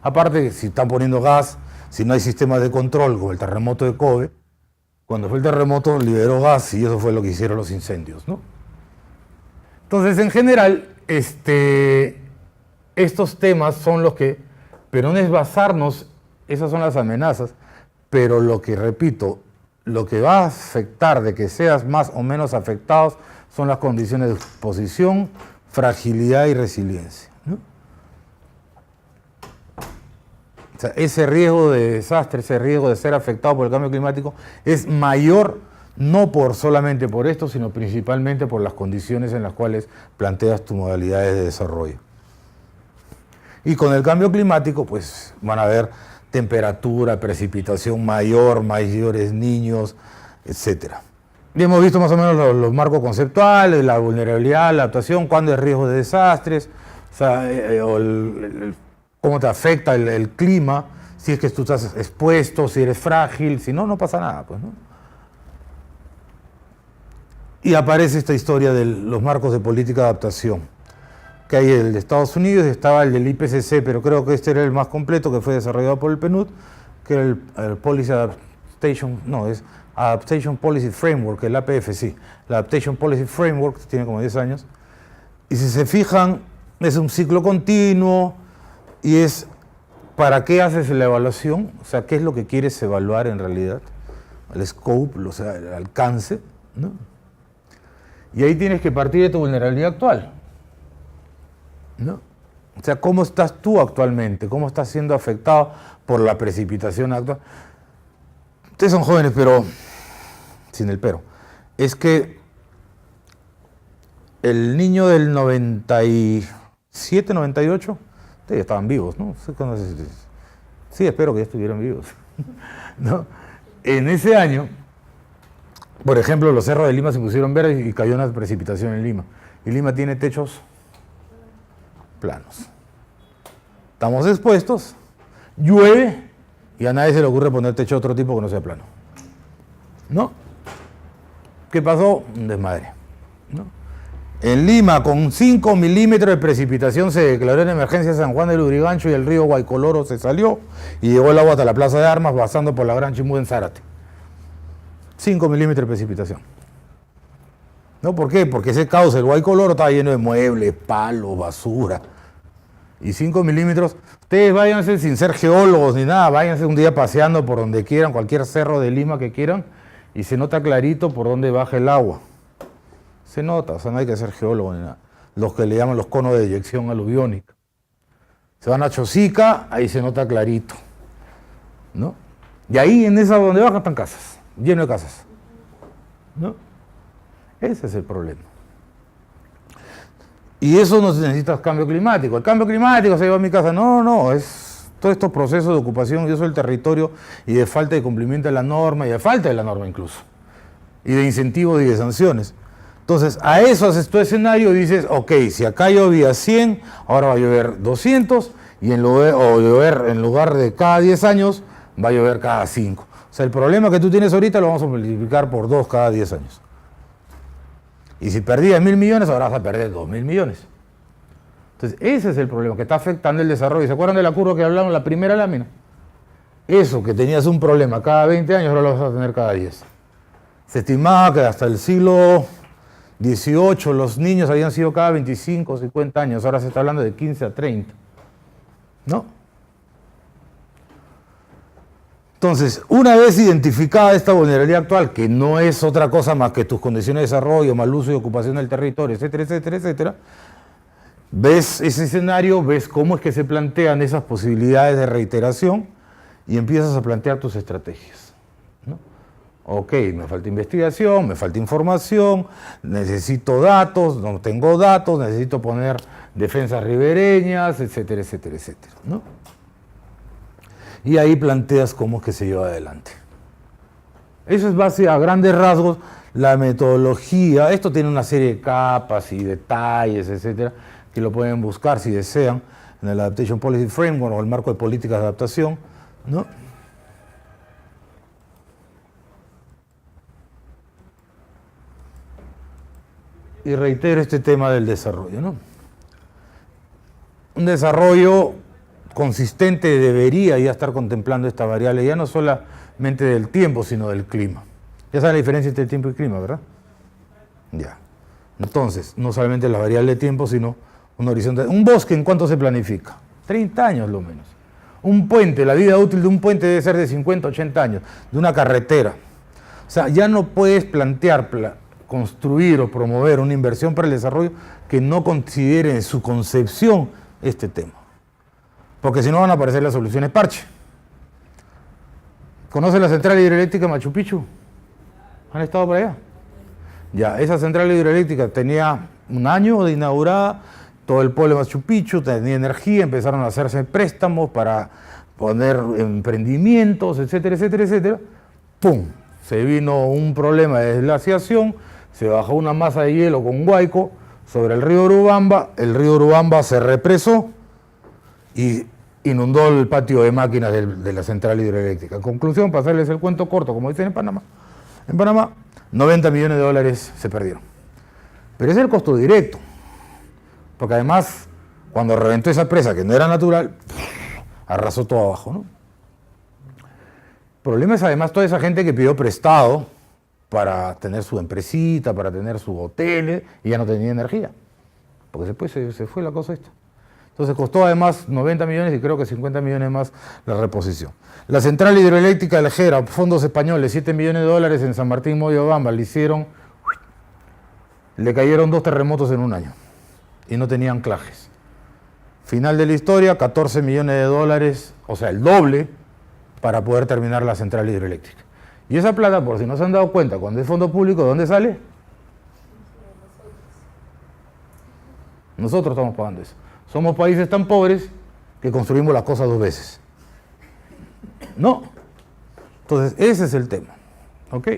Aparte, si están poniendo gas, si no hay sistemas de control, como el terremoto de Kobe, cuando fue el terremoto liberó gas y eso fue lo que hicieron los incendios, ¿no? Entonces, en general, estos temas son los que, pero no es basarnos, esas son las amenazas, pero lo que, repito, lo que va a afectar de que seas más o menos afectados son las condiciones de exposición, fragilidad y resiliencia, ¿no? O sea, ese riesgo de desastre, ese riesgo de ser afectado por el cambio climático es mayor no solamente por esto, sino principalmente por las condiciones en las cuales planteas tus modalidades de desarrollo. Y con el cambio climático, pues van a haber temperatura, precipitación mayor, mayores niños, etc. Y hemos visto más o menos los marcos conceptuales, la vulnerabilidad, la adaptación, cuándo es riesgo de desastres, o sea, cómo te afecta el clima, si es que tú estás expuesto, si eres frágil, si no, no pasa nada, pues, ¿no? Y aparece esta historia de los marcos de política de adaptación, que hay el de Estados Unidos y estaba el del IPCC, pero creo que este era el más completo, que fue desarrollado por el PNUD, que era el Policy Adaptation, no, es Adaptation Policy Framework, el APFC, la Adaptation Policy Framework, que tiene como 10 años, y si se fijan, es un ciclo continuo y es ¿para qué haces la evaluación? O sea, ¿qué es lo que quieres evaluar en realidad? El scope, o sea, el alcance, ¿no? Y ahí tienes que partir de tu vulnerabilidad actual, ¿no? O sea, ¿cómo estás tú actualmente? ¿Cómo estás siendo afectado por la precipitación actual? Ustedes son jóvenes, pero sin el pero. Es que el niño del 97, 98, ustedes estaban vivos, ¿no? Sí, espero que ya estuvieran vivos, ¿no? En ese año, por ejemplo, los cerros de Lima se pusieron verdes y cayó una precipitación en Lima. Y Lima tiene techos planos. Estamos expuestos, llueve y a nadie se le ocurre poner techo de otro tipo que no sea plano, ¿no? ¿Qué pasó? Un desmadre, ¿no? En Lima, con 5 milímetros de precipitación, se declaró en emergencia San Juan del Lurigancho y el río Guaycoloro se salió y llegó el agua hasta la Plaza de Armas, pasando por la Gran Chimú en Zárate. 5 milímetros de precipitación. ¿No? ¿Por qué? Porque ese cauce, el Guaycoloro, estaba lleno de muebles, palos, basura. Y 5 milímetros, ustedes váyanse sin ser geólogos ni nada, váyanse un día paseando por donde quieran, cualquier cerro de Lima que quieran, y se nota clarito por dónde baja el agua. Se nota, o sea, no hay que ser geólogo ni nada. Los que le llaman los conos de deyección aluviónica. Se van a Chosica, ahí se nota clarito, ¿no? Y ahí en esa donde baja están casas, lleno de casas, ¿no? Ese es el problema. Y eso no se necesita cambio climático. El cambio climático se lleva a mi casa. No, no, es todos estos procesos de ocupación y uso del territorio y de falta de cumplimiento de la norma y de falta de la norma incluso. Y de incentivos y de sanciones. Entonces, a eso haces tu escenario y dices, ok, si acá llovía 100, ahora va a llover 200 y en lugar de cada 10 años, va a llover cada 5. O sea, el problema que tú tienes ahorita lo vamos a multiplicar por 2 cada 10 años. Y si perdías 1.000 millones, ahora vas a perder 2.000 millones. Entonces, ese es el problema que está afectando el desarrollo. ¿Se acuerdan de la curva que hablamos en la primera lámina? Eso, que tenías un problema cada 20 años, ahora lo vas a tener cada 10. Se estimaba que hasta el siglo XVIII los niños habían sido cada 25 o 50 años, ahora se está hablando de 15 a 30. ¿No? Entonces, una vez identificada esta vulnerabilidad actual, que no es otra cosa más que tus condiciones de desarrollo, mal uso y ocupación del territorio, etcétera, etcétera, etcétera, ves ese escenario, ves cómo es que se plantean esas posibilidades de reiteración y empiezas a plantear tus estrategias, ¿no? Ok, me falta investigación, me falta información, necesito datos, no tengo datos, necesito poner defensas ribereñas, etcétera, etcétera, etcétera, ¿no? Y ahí planteas cómo es que se lleva adelante. Eso es base a grandes rasgos la metodología. Esto tiene una serie de capas y detalles, etcétera, que lo pueden buscar si desean en el Adaptation Policy Framework o el marco de políticas de adaptación, ¿no? Y reitero este tema del desarrollo, ¿no? Un desarrollo consistente debería ya estar contemplando esta variable, ya no solamente del tiempo, sino del clima. Ya saben la diferencia entre tiempo y clima, ¿verdad? Ya. Entonces, no solamente la variable de tiempo, sino un horizonte. Un bosque, ¿en cuánto se planifica? 30 años lo menos. Un puente, la vida útil de un puente debe ser de 50, 80 años, de una carretera. O sea, ya no puedes plantear, construir o promover una inversión para el desarrollo que no considere en su concepción este tema. Porque si no van a aparecer las soluciones parche. ¿Conocen la central hidroeléctrica Machu Picchu? ¿Han estado por allá? Ya, esa central hidroeléctrica tenía un año de inaugurada, todo el pueblo de Machu Picchu tenía energía, empezaron a hacerse préstamos para poner emprendimientos, etcétera, etcétera, etcétera. ¡Pum! Se vino un problema de glaciación, se bajó una masa de hielo con huaico sobre el río Urubamba se represó y inundó el patio de máquinas de la central hidroeléctrica. En conclusión, para hacerles el cuento corto, como dicen en Panamá, 90 millones de dólares se perdieron. Pero ese es el costo directo, porque además, cuando reventó esa presa, que no era natural, arrasó todo abajo, ¿no? El problema es además toda esa gente que pidió prestado para tener su empresita, para tener sus hoteles, y ya no tenía energía, porque después se fue la cosa esta. Entonces costó además 90 millones y creo que 50 millones más la reposición. La central hidroeléctrica de Lejera, fondos españoles, 7 millones de dólares en San Martín, Moyobamba, le cayeron 2 terremotos en un año y no tenía anclajes. Final de la historia, 14 millones de dólares, o sea, el doble, para poder terminar la central hidroeléctrica. Y esa plata, por si no se han dado cuenta, cuando es fondo público, ¿de dónde sale? Nosotros estamos pagando eso. Somos países tan pobres que construimos las cosas 2 veces. ¿No? Entonces, ese es el tema. ¿Ok?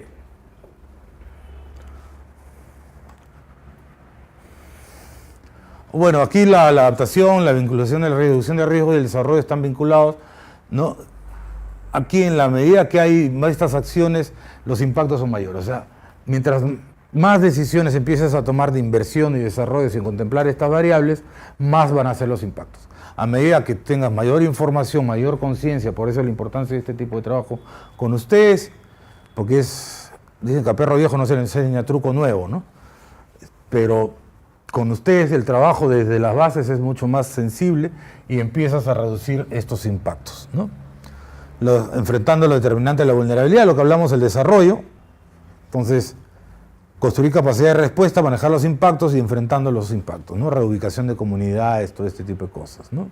Bueno, aquí la adaptación, la vinculación, la reducción de riesgos y el desarrollo están vinculados, ¿no? Aquí, en la medida que hay más estas acciones, los impactos son mayores. O sea, mientras más decisiones empieces a tomar de inversión y desarrollo sin contemplar estas variables, más van a ser los impactos. A medida que tengas mayor información, mayor conciencia, por eso la importancia de este tipo de trabajo con ustedes, porque dicen que a perro viejo no se le enseña truco nuevo, ¿no? Pero con ustedes el trabajo desde las bases es mucho más sensible y empiezas a reducir estos impactos, ¿no? Enfrentando los determinantes de la vulnerabilidad, lo que hablamos del desarrollo. Entonces, construir capacidad de respuesta, manejar los impactos y enfrentando los impactos, ¿no? Reubicación de comunidades, todo este tipo de cosas, ¿no?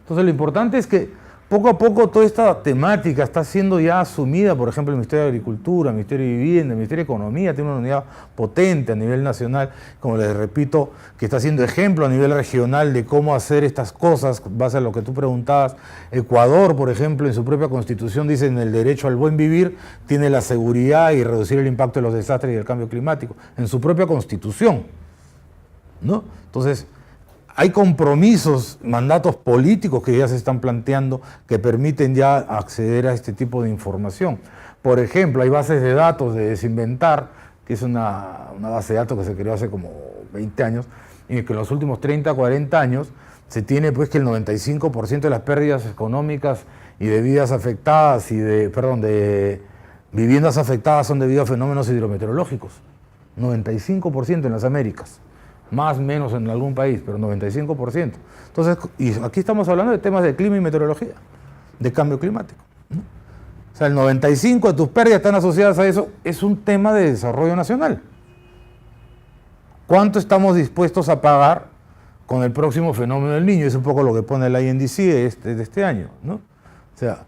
Entonces lo importante es que poco a poco toda esta temática está siendo ya asumida, por ejemplo, el Ministerio de Agricultura, el Ministerio de Vivienda, el Ministerio de Economía, tiene una unidad potente a nivel nacional, como les repito, que está siendo ejemplo a nivel regional de cómo hacer estas cosas, base a lo que tú preguntabas. Ecuador, por ejemplo, en su propia constitución dice en el derecho al buen vivir, tiene la seguridad y reducir el impacto de los desastres y el cambio climático, en su propia constitución, ¿no? Entonces, hay compromisos, mandatos políticos que ya se están planteando que permiten ya acceder a este tipo de información. Por ejemplo, hay bases de datos de Desinventar, que es una base de datos que se creó hace como 20 años, y que en los últimos 30, 40 años se tiene pues que el 95% de las pérdidas económicas y de vidas afectadas y de viviendas afectadas son debido a fenómenos hidrometeorológicos. 95% en las Américas. Más o menos en algún país, pero 95%. Entonces, y aquí estamos hablando de temas de clima y meteorología, de cambio climático, ¿no? O sea, el 95% de tus pérdidas están asociadas a eso, es un tema de desarrollo nacional. ¿Cuánto estamos dispuestos a pagar con el próximo fenómeno del Niño? Es un poco lo que pone el INDC de este año, ¿no? O sea,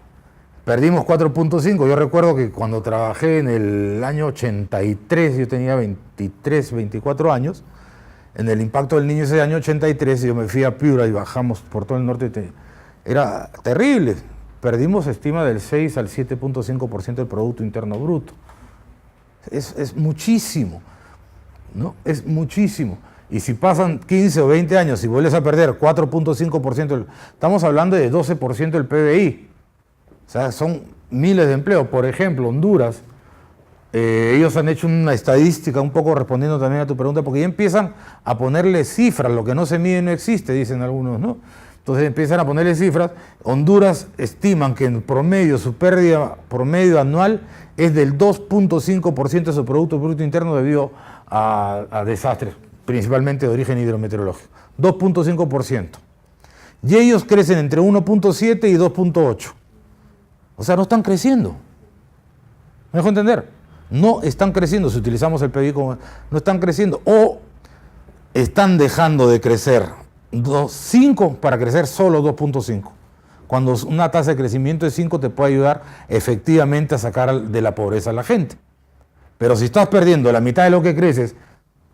perdimos 4.5. Yo recuerdo que cuando trabajé en el año 83, yo tenía 23, 24 años, en el impacto del Niño ese año 83, yo me fui a Piura y bajamos por todo el norte. Era terrible. Perdimos, estima, del 6 al 7.5% del Producto Interno Bruto. Es muchísimo, ¿no? Es muchísimo. Y si pasan 15 o 20 años y vuelves a perder 4.5%, estamos hablando de 12% del PBI. O sea, son miles de empleos. Por ejemplo, Honduras, ellos han hecho una estadística, un poco respondiendo también a tu pregunta, porque ya empiezan a ponerle cifras, lo que no se mide no existe, dicen algunos, ¿no? Entonces empiezan a ponerle cifras. Honduras estiman que en promedio su pérdida promedio anual es del 2.5% de su Producto Bruto Interno debido a desastres, principalmente de origen hidrometeorológico. 2.5%. Y ellos crecen entre 1.7 y 2.8. O sea, no están creciendo. ¿Me dejo entender? No están creciendo, si utilizamos el PIB como... No están creciendo, o están dejando de crecer 5 para crecer solo 2.5. Cuando una tasa de crecimiento de 5 te puede ayudar efectivamente a sacar de la pobreza a la gente. Pero si estás perdiendo la mitad de lo que creces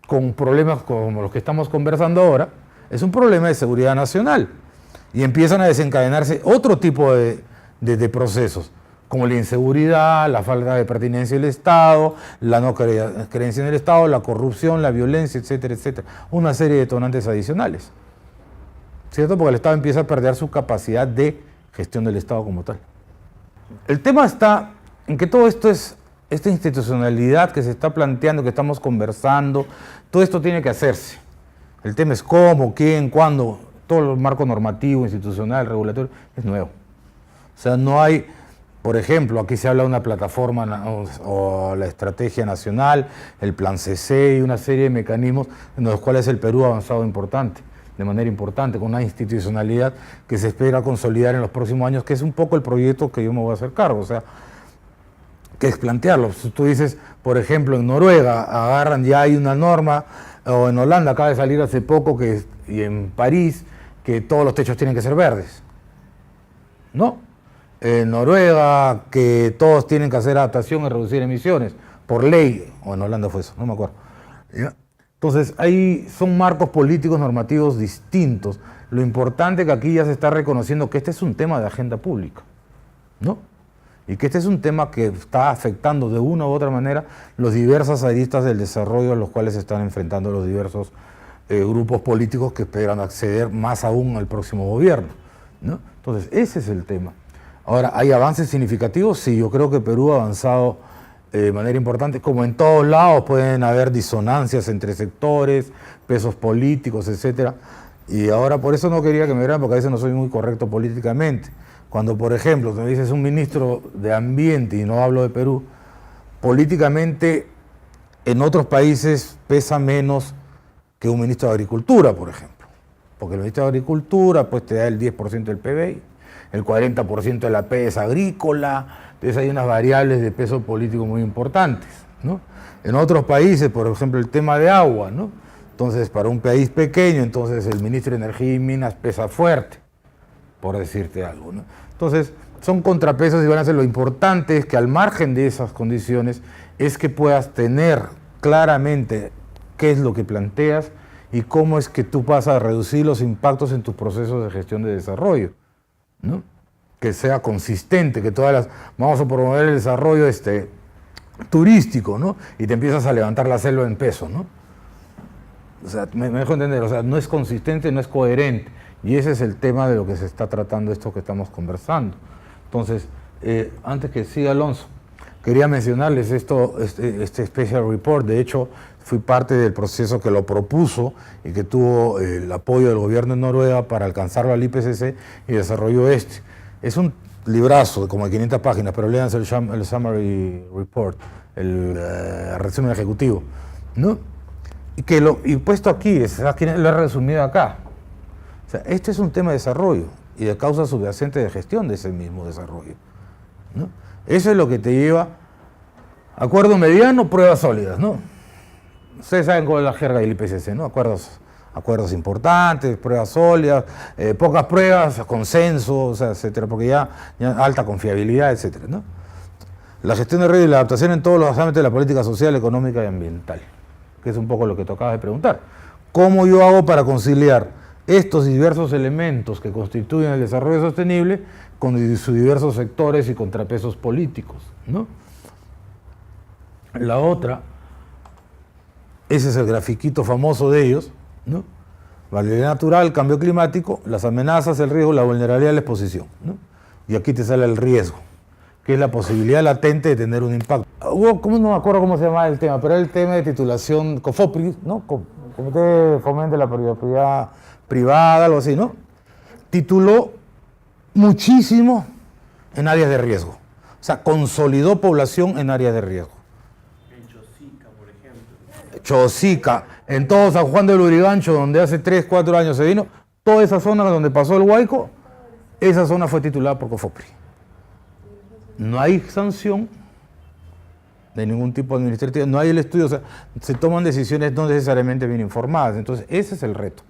con problemas como los que estamos conversando ahora, es un problema de seguridad nacional. Y empiezan a desencadenarse otro tipo de procesos, como la inseguridad, la falta de pertinencia del Estado, la no creencia en el Estado, la corrupción, la violencia, etcétera, etcétera. Una serie de detonantes adicionales. ¿cierto? Porque el Estado empieza a perder su capacidad de gestión del Estado como tal. El tema está en que todo esto es, esta institucionalidad que se está planteando, que estamos conversando, todo esto tiene que hacerse. El tema es cómo, quién, cuándo, todo el marco normativo, institucional, regulatorio, es nuevo. O sea, no hay, por ejemplo, aquí se habla de una plataforma o la estrategia nacional, el plan CC y una serie de mecanismos en los cuales el Perú ha avanzado de manera importante, con una institucionalidad que se espera consolidar en los próximos años, que es un poco el proyecto que yo me voy a hacer cargo. O sea, que es plantearlo. Si tú dices, por ejemplo, en Noruega agarran, ya hay una norma, o en Holanda acaba de salir hace poco, y en París, que todos los techos tienen que ser verdes. ¿No? En Noruega, que todos tienen que hacer adaptación y reducir emisiones, por ley, o en Holanda fue eso, no me acuerdo. ¿Ya? Entonces, ahí son marcos políticos normativos distintos. Lo importante es que aquí ya se está reconociendo que este es un tema de agenda pública, ¿no? Y que este es un tema que está afectando de una u otra manera las diversas aristas del desarrollo a los cuales se están enfrentando los diversos grupos políticos que esperan acceder más aún al próximo gobierno, ¿no? Entonces, ese es el tema. Ahora, ¿hay avances significativos? Sí, yo creo que Perú ha avanzado de manera importante. Como en todos lados pueden haber disonancias entre sectores, pesos políticos, etcétera. Y ahora por eso no quería que me vieran, porque a veces no soy muy correcto políticamente. Cuando, por ejemplo, te dices un ministro de Ambiente, y no hablo de Perú, políticamente en otros países pesa menos que un ministro de Agricultura, por ejemplo. Porque el ministro de Agricultura pues te da el 10% del PBI, el 40% de la P es agrícola, entonces hay unas variables de peso político muy importantes, ¿no? En otros países, por ejemplo, el tema de agua, ¿no? Entonces, para un país pequeño, entonces el ministro de Energía y Minas pesa fuerte, por decirte algo, ¿no? Entonces, son contrapesos y van a ser. Lo importante es que al margen de esas condiciones es que puedas tener claramente qué es lo que planteas y cómo es que tú vas a reducir los impactos en tus procesos de gestión de desarrollo, ¿no? Que sea consistente, que vamos a promover el desarrollo turístico, ¿no? Y te empiezas a levantar la selva en peso, ¿no? O sea, me dejo entender, o sea, no es consistente, no es coherente. Y ese es el tema de lo que se está tratando, esto que estamos conversando. Entonces, antes que siga Alonso, quería mencionarles este Special Report. De hecho, fui parte del proceso que lo propuso y que tuvo el apoyo del gobierno de Noruega para alcanzarlo al IPCC y desarrolló este. Es un librazo de como de 500 páginas, pero léanse el Summary Report, el resumen ejecutivo, ¿no? Y puesto aquí, lo he resumido acá. O sea, este es un tema de desarrollo y de causa subyacente de gestión de ese mismo desarrollo, ¿no? Eso es lo que te lleva a acuerdo mediano, pruebas sólidas, ¿no? Ustedes saben cuál es la jerga del IPCC, ¿no? Acuerdos importantes, pruebas sólidas, pocas pruebas, consenso, o sea, etcétera, porque ya alta confiabilidad, etcétera, ¿no? La gestión de riesgo y la adaptación en todos los ámbitos de la política social, económica y ambiental, que es un poco lo que te acabas de preguntar. ¿Cómo yo hago para conciliar estos diversos elementos que constituyen el desarrollo sostenible con sus diversos sectores y contrapesos políticos, ¿no? La otra, ese es el grafiquito famoso de ellos, ¿no? Variabilidad natural, cambio climático, las amenazas, el riesgo, la vulnerabilidad, la exposición, ¿no? Y aquí te sale el riesgo, que es la posibilidad latente de tener un impacto. No me acuerdo cómo se llamaba el tema, pero era el tema de titulación COFOPRI, ¿no? Comité de Fomento de la Propiedad Privada, algo así, ¿no? Tituló muchísimo en áreas de riesgo. O sea, consolidó población en áreas de riesgo. En Chosica, por ejemplo. Chosica, en todo San Juan del Lurigancho, donde hace 3, 4 años se vino, toda esa zona donde pasó el Huayco, esa zona fue titulada por COFOPRI. No hay sanción de ningún tipo administrativo, no hay el estudio, o sea, se toman decisiones no necesariamente bien informadas. Entonces, ese es el reto.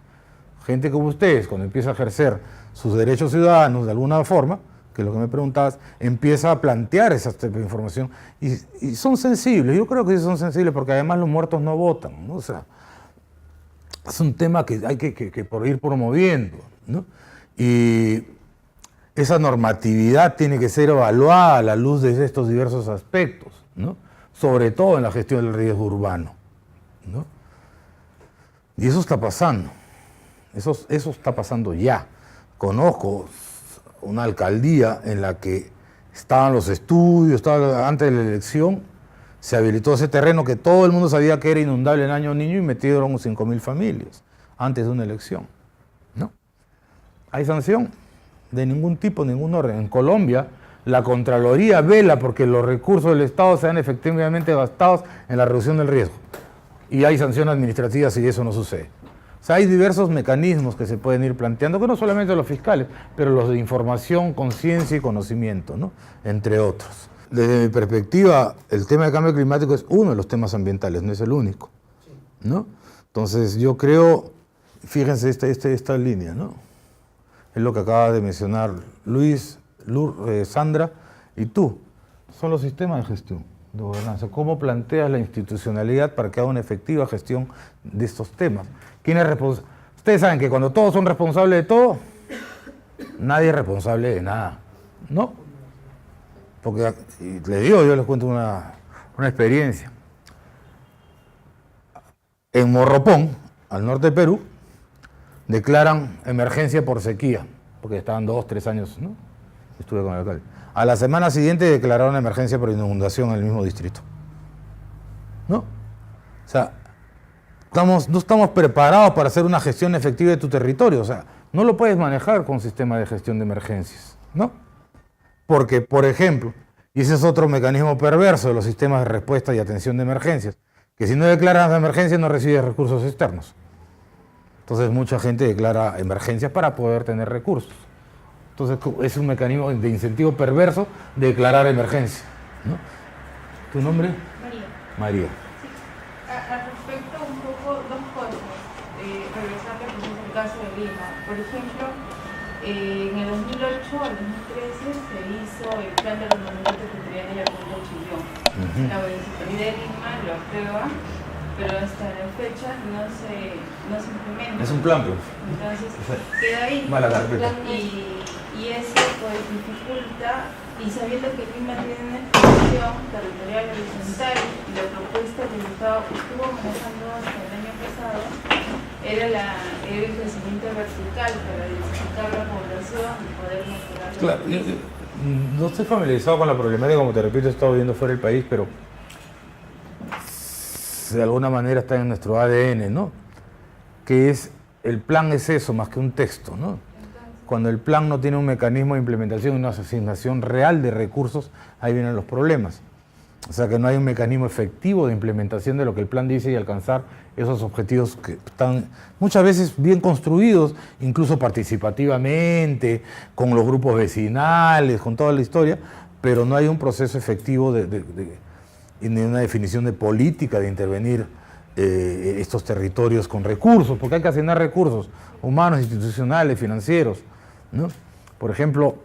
Gente como ustedes, cuando empieza a ejercer sus derechos ciudadanos de alguna forma, que es lo que me preguntabas, empieza a plantear esa tipo de información y son sensibles. Yo creo que sí son sensibles porque además los muertos no votan, ¿no? O sea, es un tema que hay que ir promoviendo, ¿no? Y esa normatividad tiene que ser evaluada a la luz de estos diversos aspectos, ¿no? Sobre todo en la gestión del riesgo urbano, ¿no? Y eso está pasando. Eso está pasando ya. Conozco una alcaldía en la que estaban los estudios, antes de la elección, se habilitó ese terreno que todo el mundo sabía que era inundable en Año Niño y metieron 5.000 familias antes de una elección, ¿no? ¿Hay sanción? De ningún tipo, ningún orden. En Colombia, la Contraloría vela porque los recursos del Estado sean efectivamente gastados en la reducción del riesgo. Y hay sanciones administrativas si eso no sucede. O sea, hay diversos mecanismos que se pueden ir planteando, que no solamente los fiscales, pero los de información, conciencia y conocimiento, ¿no? Entre otros. Desde mi perspectiva, el tema de cambio climático es uno de los temas ambientales, no es el único, ¿no? Entonces yo creo, fíjense esta línea, ¿no? Es lo que acaba de mencionar Luis, Sandra y tú. Son los sistemas de gestión, de gobernanza. ¿Cómo planteas la institucionalidad para que haga una efectiva gestión de estos temas? ¿Quién es responsable? Ustedes saben que cuando todos son responsables de todo, nadie es responsable de nada, ¿no? Porque, yo les cuento una experiencia. En Morropón, al norte de Perú, declaran emergencia por sequía, porque estaban 2, 3 años, ¿no? Estuve con el alcalde. A la semana siguiente declararon emergencia por inundación en el mismo distrito, ¿no? O sea, no estamos preparados para hacer una gestión efectiva de tu territorio. O sea, no lo puedes manejar con un sistema de gestión de emergencias, ¿no? Porque, por ejemplo, y ese es otro mecanismo perverso de los sistemas de respuesta y atención de emergencias, que si no declaras la emergencia no recibes recursos externos. Entonces mucha gente declara emergencias para poder tener recursos. Entonces es un mecanismo de incentivo perverso de declarar emergencia, ¿no? ¿Tu nombre? María. María. Sí. Al respecto, un poco dos cosas. Regresando al caso de Lima. Por ejemplo, en el 2008 al 2013 se hizo el plan de ordenamiento territorial de Yacundo Chillón. La municipalidad de Lima lo aprueba, pero hasta la fecha no se implementa. Es un plan, pues. Entonces queda ahí. Mala carpeta. Y eso pues dificulta, y sabiendo que Lima tiene una expansión territorial horizontal y la propuesta que el Estado estuvo manejando hasta el año pasado era el crecimiento vertical para diversificar la población y poder mejorar. Claro, no estoy familiarizado con la problemática, como te repito, he estado viviendo fuera del país, pero de alguna manera está en nuestro ADN, ¿no? Que el plan es eso, más que un texto, ¿no? Cuando el plan no tiene un mecanismo de implementación y una asignación real de recursos, ahí vienen los problemas. O sea, que no hay un mecanismo efectivo de implementación de lo que el plan dice y alcanzar esos objetivos que están muchas veces bien construidos, incluso participativamente, con los grupos vecinales, con toda la historia, pero no hay un proceso efectivo ni una definición de política de intervenir estos territorios con recursos, porque hay que asignar recursos humanos, institucionales, financieros, ¿no? Por ejemplo,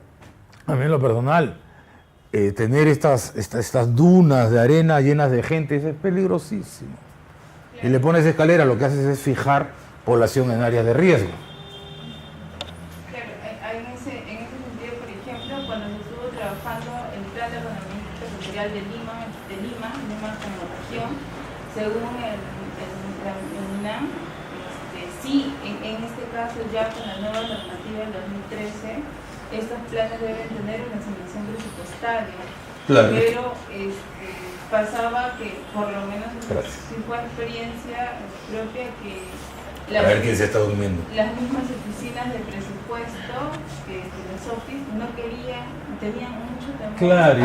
a mí en lo personal, tener estas dunas de arena llenas de gente es peligrosísimo. Y le pones escalera, lo que haces es fijar población en áreas de riesgo. Claro, en ese sentido, por ejemplo, cuando se estuvo trabajando el plan de ordenamiento territorial de Lima como región, según el UNAM, sí, en este caso ya con la nueva normativa del 2013, estos planes deben tener una asignación presupuestaria. Claro. Pero pasaba que, por lo menos si fue experiencia propia, que a ver quién se está durmiendo. Las mismas oficinas de presupuesto, los OFIS, no querían, tenían mucho temor. Claro,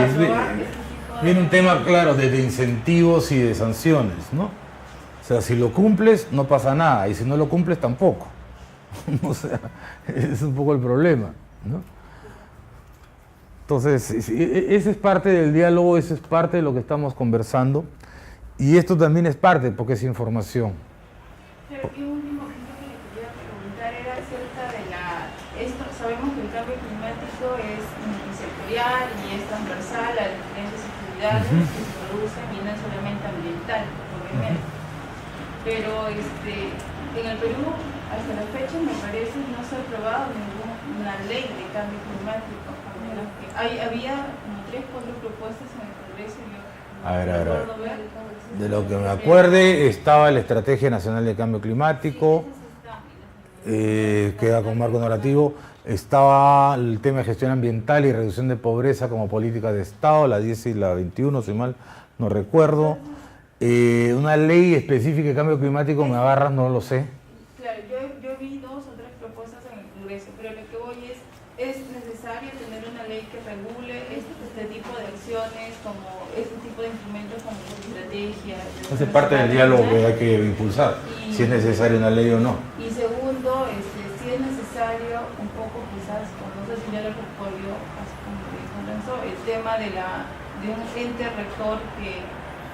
viene un tema, claro, de incentivos y de sanciones, ¿no? O sea, si lo cumples, no pasa nada, y si no lo cumples, tampoco. O sea, es un poco el problema, ¿no? Entonces, ese es parte del diálogo, eso es parte de lo que estamos conversando, y esto también es parte, porque es información. Pero y último punto que le quería preguntar era acerca de sabemos que el cambio climático es multisectorial y es transversal a diferentes actividades que se producen y no es solamente ambiental, obviamente. Pero en el Perú, hasta la fecha, me parece, no se ha aprobado ninguna ley de cambio climático. Había como 3 o 4 propuestas en el Congreso. A ver. De lo que me acuerde, estaba la Estrategia Nacional de Cambio Climático, queda con marco normativo. Estaba el tema de gestión ambiental y reducción de pobreza como política de Estado, la 10 y la 21, si mal no recuerdo. Una ley específica de cambio climático, me agarras, no lo sé. Claro, yo vi 2 o 3 propuestas en el Congreso, pero lo que voy es necesario tener una ley que regule este tipo de acciones, como este tipo de instrumentos como estrategias. Esa es parte del diálogo que hay que impulsar, si es necesaria una ley o no. Y segundo, si es necesario un poco quizás, no sé si ya lo recorrió, así como dijo Lorenzo, el tema de un ente rector que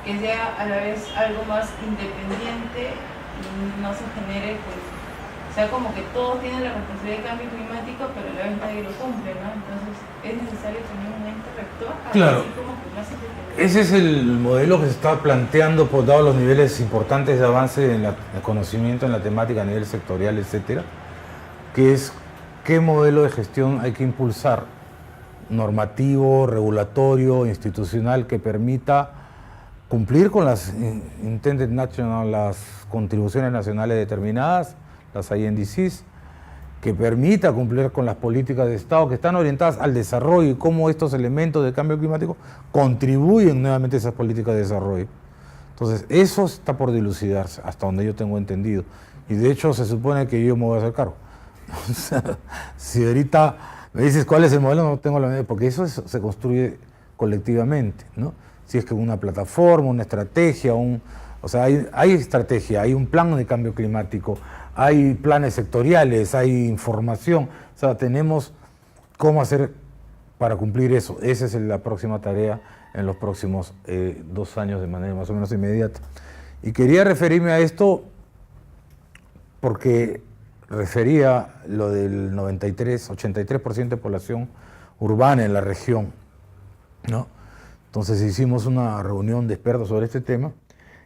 sea a la vez algo más independiente y no se genere, pues, o sea, como que todos tienen la responsabilidad de cambio climático, pero a la vez nadie lo cumple, ¿no? Entonces es necesario tener un ente rector, claro, así como que más independiente. Ese es el modelo que se está planteando, por dados los niveles importantes de avance en el conocimiento en la temática a nivel sectorial, etcétera, que es qué modelo de gestión hay que impulsar, normativo, regulatorio, institucional, que permita cumplir con las intended national, las contribuciones nacionales determinadas, las INDCs, que permita cumplir con las políticas de Estado que están orientadas al desarrollo y cómo estos elementos de cambio climático contribuyen nuevamente a esas políticas de desarrollo. Entonces, eso está por dilucidarse, hasta donde yo tengo entendido. Y de hecho, se supone que yo me voy a hacer cargo. O sea, si ahorita me dices cuál es el modelo, no tengo la medida, porque eso se construye colectivamente, ¿no? Si es que una plataforma, una estrategia, o sea, hay estrategia, hay un plan de cambio climático, hay planes sectoriales, hay información, o sea, tenemos cómo hacer para cumplir eso. Esa es la próxima tarea en los próximos 2 años de manera más o menos inmediata. Y quería referirme a esto porque refería lo del 83% de población urbana en la región, ¿no? Entonces hicimos una reunión de expertos sobre este tema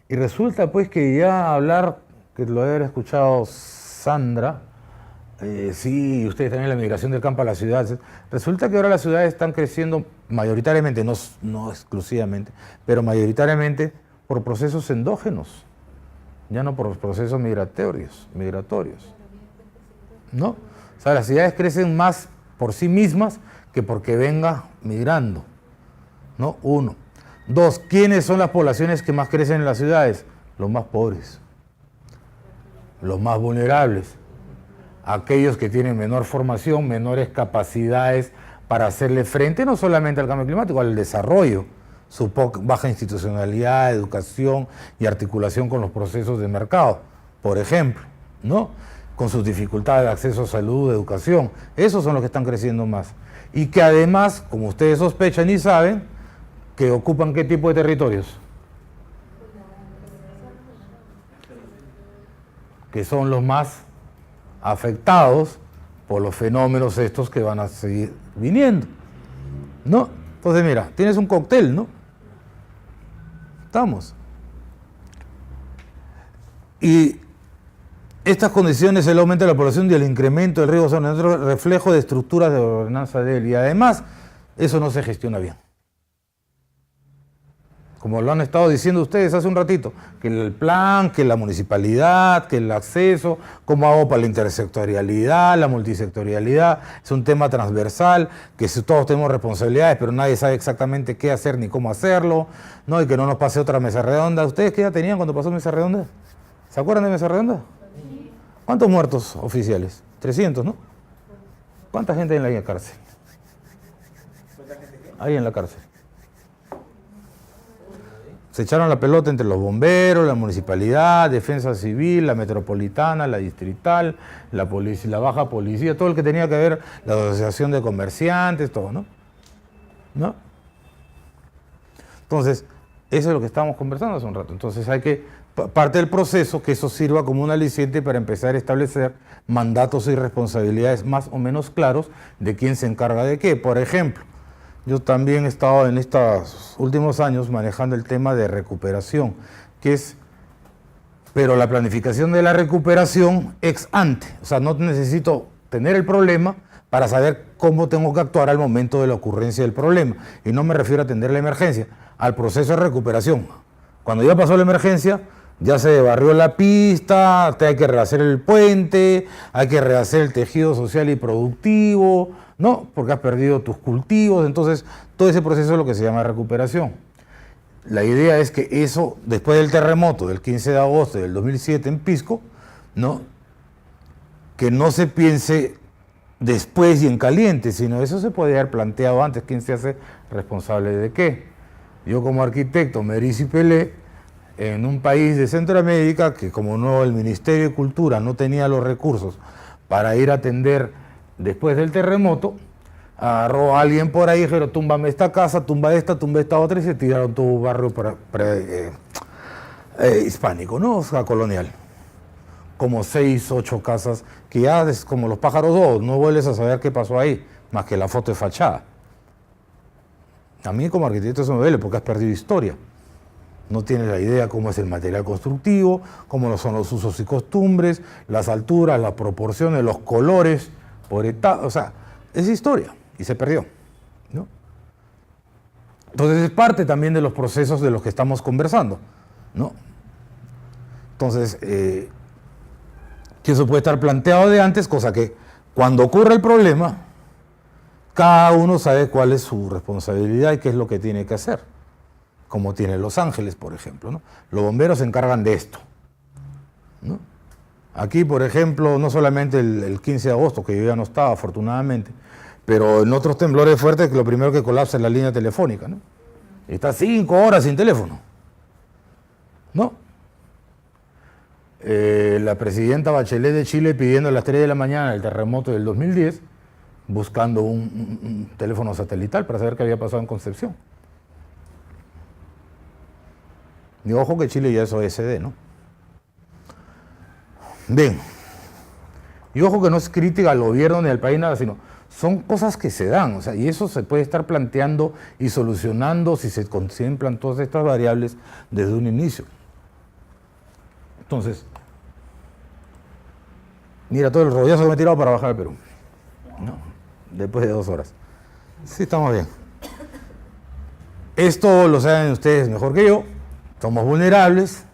y resulta pues que ya hablar, que lo debe haber escuchado Sandra, sí, ustedes también la migración del campo a la ciudad, resulta que ahora las ciudades están creciendo mayoritariamente, no exclusivamente, pero mayoritariamente por procesos endógenos, ya no por procesos migratorios, ¿no? O sea, las ciudades crecen más por sí mismas que porque venga migrando, ¿no? 1. 2, ¿quiénes son las poblaciones que más crecen en las ciudades? Los más pobres, los más vulnerables, aquellos que tienen menor formación, menores capacidades para hacerle frente no solamente al cambio climático, al desarrollo, su baja institucionalidad, educación y articulación con los procesos de mercado, por ejemplo, ¿no? Con sus dificultades de acceso a salud, educación, esos son los que están creciendo más. Y que además, como ustedes sospechan y saben, que ocupan ¿qué tipo de territorios? Que son los más afectados por los fenómenos estos que van a seguir viniendo, ¿no? Entonces mira, tienes un cóctel, ¿no? Estamos. Y estas condiciones, el aumento de la población y el incremento del riesgo son otro reflejo de estructuras de gobernanza débil y además eso no se gestiona bien. Como lo han estado diciendo ustedes hace un ratito, que el plan, que la municipalidad, que el acceso, cómo hago para la intersectorialidad, la multisectorialidad, es un tema transversal, que todos tenemos responsabilidades, pero nadie sabe exactamente qué hacer ni cómo hacerlo, ¿no? Y que no nos pase otra mesa redonda. ¿Ustedes qué edad tenían cuando pasó mesa redonda? ¿Se acuerdan de mesa redonda? ¿Cuántos muertos oficiales? 300, ¿no? ¿Cuánta gente hay en la cárcel? Ahí en la cárcel. Se echaron la pelota entre los bomberos, la municipalidad, defensa civil, la metropolitana, la distrital, la policía, la baja policía, todo el que tenía que ver, la asociación de comerciantes, todo, ¿no? ¿No? Entonces, eso es lo que estábamos conversando hace un rato. Entonces hay que, parte del proceso, que eso sirva como un aliciente para empezar a establecer mandatos y responsabilidades más o menos claros de quién se encarga de qué. Por ejemplo, yo también he estado en estos últimos años manejando el tema de recuperación, que es, pero la planificación de la recuperación ex ante, o sea, no necesito tener el problema para saber cómo tengo que actuar al momento de la ocurrencia del problema. Y no me refiero a atender la emergencia, al proceso de recuperación. Cuando ya pasó la emergencia, Ya se barrió la pista, hay que rehacer el puente, hay que rehacer el tejido social y productivo, ¿no? Porque has perdido tus cultivos, entonces todo ese proceso es lo que se llama recuperación. La idea es que eso, después del terremoto del 15 de agosto del 2007 en Pisco, ¿no? Que no se piense después y en caliente, sino eso se podía haber planteado antes, quién se hace responsable de qué. Yo como arquitecto me erisipelé en un país de Centroamérica que como no el Ministerio de Cultura no tenía los recursos para ir a atender después del terremoto, agarró a alguien por ahí y dijeron, túmbame esta casa, tumba esta otra, y se tiraron todo un barrio hispánico, ¿no? O sea, colonial. Como 6, 8 casas, que ya es como los pájaros dos, no vuelves a saber qué pasó ahí, más que la foto de fachada. A mí como arquitecto eso me duele porque has perdido historia. No tienes la idea cómo es el material constructivo, cómo son los usos y costumbres, las alturas, las proporciones, los colores, por etapa, o sea, es historia. Y se perdió, ¿no? Entonces es parte también de los procesos de los que estamos conversando, ¿no? Entonces, que eso puede estar planteado de antes, cosa que cuando ocurre el problema, cada uno sabe cuál es su responsabilidad y qué es lo que tiene que hacer, como tiene Los Ángeles, por ejemplo, ¿no? Los bomberos se encargan de esto, ¿no? Aquí, por ejemplo, no solamente el 15 de agosto, que yo ya no estaba, afortunadamente, pero en otros temblores fuertes lo primero que colapsa es la línea telefónica, ¿no? Y está 5 horas sin teléfono, ¿no? La presidenta Bachelet de Chile pidiendo a las 3 de la mañana el terremoto del 2010, buscando un teléfono satelital para saber qué había pasado en Concepción. Y ojo que Chile ya es OSD, ¿no? Bien. Y ojo que no es crítica al gobierno ni al país, nada, sino son cosas que se dan, o sea, y eso se puede estar planteando y solucionando si se contemplan todas estas variables desde un inicio. Entonces, mira todo el rollazo que me he tirado para bajar al Perú, ¿no? Después de 2 horas. Sí, estamos bien. Esto lo saben ustedes mejor que yo, somos vulnerables,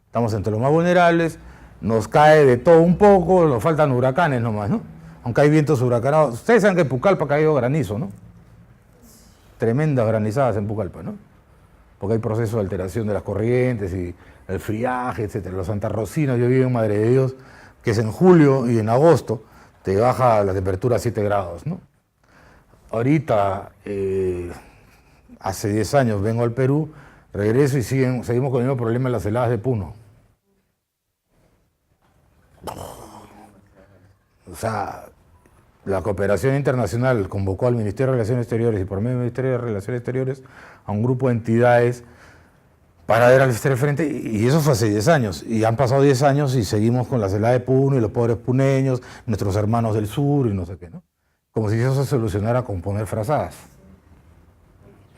estamos entre los más vulnerables, nos cae de todo un poco, nos faltan huracanes nomás, ¿no? Aunque hay vientos huracanados. Ustedes saben que en Pucallpa ha caído granizo, ¿no? Tremendas granizadas en Pucallpa, ¿no? Porque hay proceso de alteración de las corrientes y el friaje, etcétera. Los santarrocinos, yo vivo en Madre de Dios, que es en julio y en agosto, te baja la temperatura a 7 grados, ¿no? Ahorita, hace 10 años vengo al Perú, regreso y seguimos con el mismo problema en las heladas de Puno. O sea, la cooperación internacional convocó al Ministerio de Relaciones Exteriores y por medio del Ministerio de Relaciones Exteriores a un grupo de entidades para ver al hacer frente, y eso fue hace 10 años, y han pasado 10 años y seguimos con la celada de Puno y los pobres puneños, nuestros hermanos del sur y no sé qué, ¿no? Como si eso se solucionara con poner frazadas,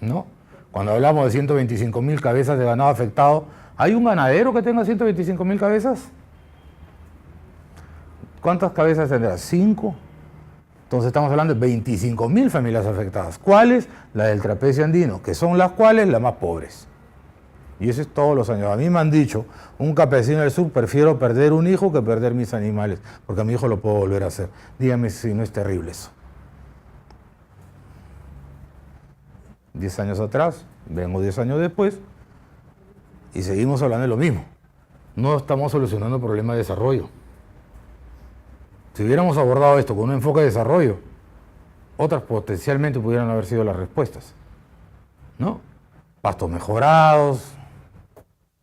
¿no? Cuando hablamos de 125.000 cabezas de ganado afectado, ¿hay un ganadero que tenga 125.000 cabezas? ¿Cuántas cabezas tendrá? 5. Entonces estamos hablando de 25.000 familias afectadas. ¿Cuáles? Las del trapecio andino, que son las cuales las más pobres. Y eso es todos los años. A mí me han dicho, un campesino del sur, prefiero perder un hijo que perder mis animales, porque a mi hijo lo puedo volver a hacer. Dígame si no es terrible eso. 10 años atrás, vengo 10 años después, y seguimos hablando de lo mismo. No estamos solucionando problemas de desarrollo. Si hubiéramos abordado esto con un enfoque de desarrollo, otras potencialmente pudieran haber sido las respuestas, ¿no? Pastos mejorados.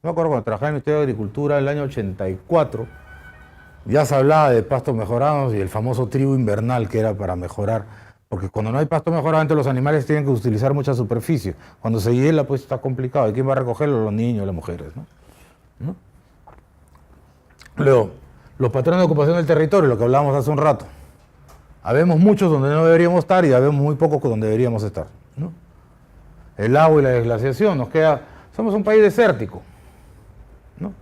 Me acuerdo cuando trabajaba en el Ministerio de Agricultura en el año 84, ya se hablaba de pastos mejorados y el famoso trigo invernal que era para mejorar, porque cuando no hay pasto mejorado, entonces los animales tienen que utilizar mucha superficie. Cuando se hiela, pues está complicado. ¿Y quién va a recogerlo? Los niños, las mujeres, ¿no? Luego, los patrones de ocupación del territorio, lo que hablábamos hace un rato. Habemos muchos donde no deberíamos estar y habemos muy pocos donde deberíamos estar, ¿no? El agua y la desglaciación, nos queda, somos un país desértico, ¿no?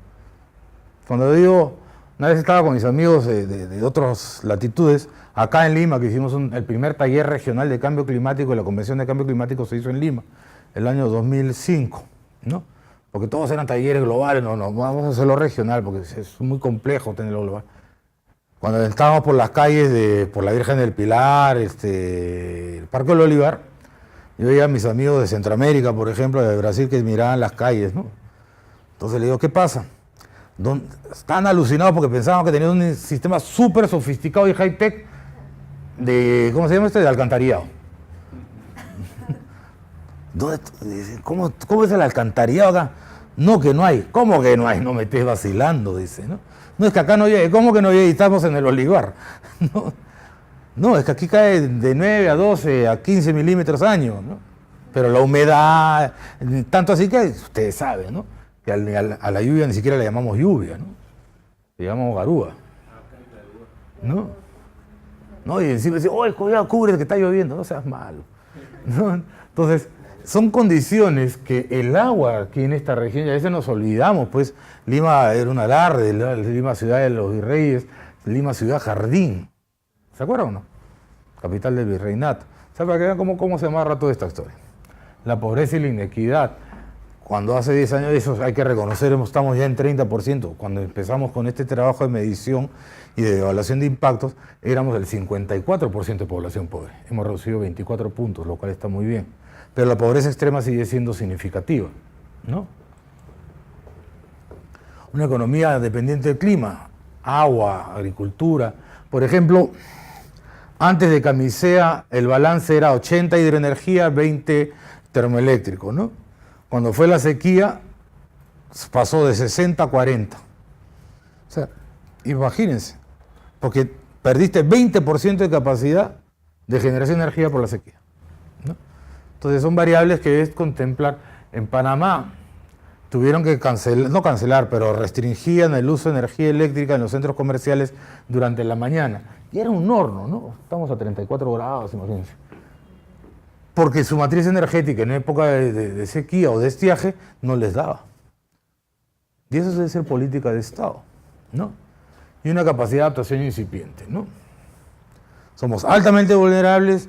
Cuando digo, una vez estaba con mis amigos de otras latitudes, acá en Lima, que hicimos el primer taller regional de cambio climático, y la Convención de Cambio Climático se hizo en Lima, el año 2005, ¿no? porque todos eran talleres globales, no, vamos a hacerlo regional, porque es muy complejo tenerlo global. Cuando estábamos por las calles, por la Virgen del Pilar, el Parque del Olivar, yo veía a mis amigos de Centroamérica, por ejemplo, de Brasil, que miraban las calles, ¿no? Entonces le digo, ¿qué pasa? Están alucinados porque pensaban que tenían un sistema súper sofisticado y high-tech de, ¿cómo se llama de alcantarillado. ¿Cómo es el alcantarillado acá? No, que no hay. ¿Cómo que no hay? No me estés vacilando, dice, ¿no? No, es que acá no llegue. ¿Cómo que no llegue? Estamos en el olivar. No, es que aquí cae de 9 a 12 a 15 milímetros año, ¿no? Pero la humedad, tanto así que ustedes saben, ¿no? Que a la lluvia ni siquiera le llamamos lluvia, ¿no? Le llamamos garúa. ¿No? ¿No? Y encima dice, oye, cuidado, cúbrete que está lloviendo, no seas malo. ¿No? Entonces, son condiciones que el agua aquí en esta región, y a veces nos olvidamos, pues Lima era un alarde, Lima ciudad de los virreyes, Lima ciudad jardín. ¿Se acuerdan o no? Capital del virreinato. ¿Saben para que vean cómo se amarra toda esta historia? La pobreza y la inequidad. Cuando hace 10 años, eso hay que reconocer, estamos ya en 30%. Cuando empezamos con este trabajo de medición y de evaluación de impactos, éramos el 54% de población pobre. Hemos reducido 24 puntos, lo cual está muy bien. Pero la pobreza extrema sigue siendo significativa, ¿no? Una economía dependiente del clima, agua, agricultura. Por ejemplo, antes de Camisea, el balance era 80 hidroenergía, 20 termoeléctrico, ¿no? Cuando fue la sequía, pasó de 60 a 40. O sea, imagínense, porque perdiste 20% de capacidad de generación de energía por la sequía, ¿no? Entonces son variables que es contemplar. En Panamá tuvieron que no cancelar, pero restringían el uso de energía eléctrica en los centros comerciales durante la mañana. Y era un horno, ¿no? Estamos a 34 grados, imagínense. Porque su matriz energética en época de sequía o de estiaje no les daba. Y eso debe ser política de Estado, ¿no? Y una capacidad de adaptación incipiente, ¿no? Somos altamente vulnerables,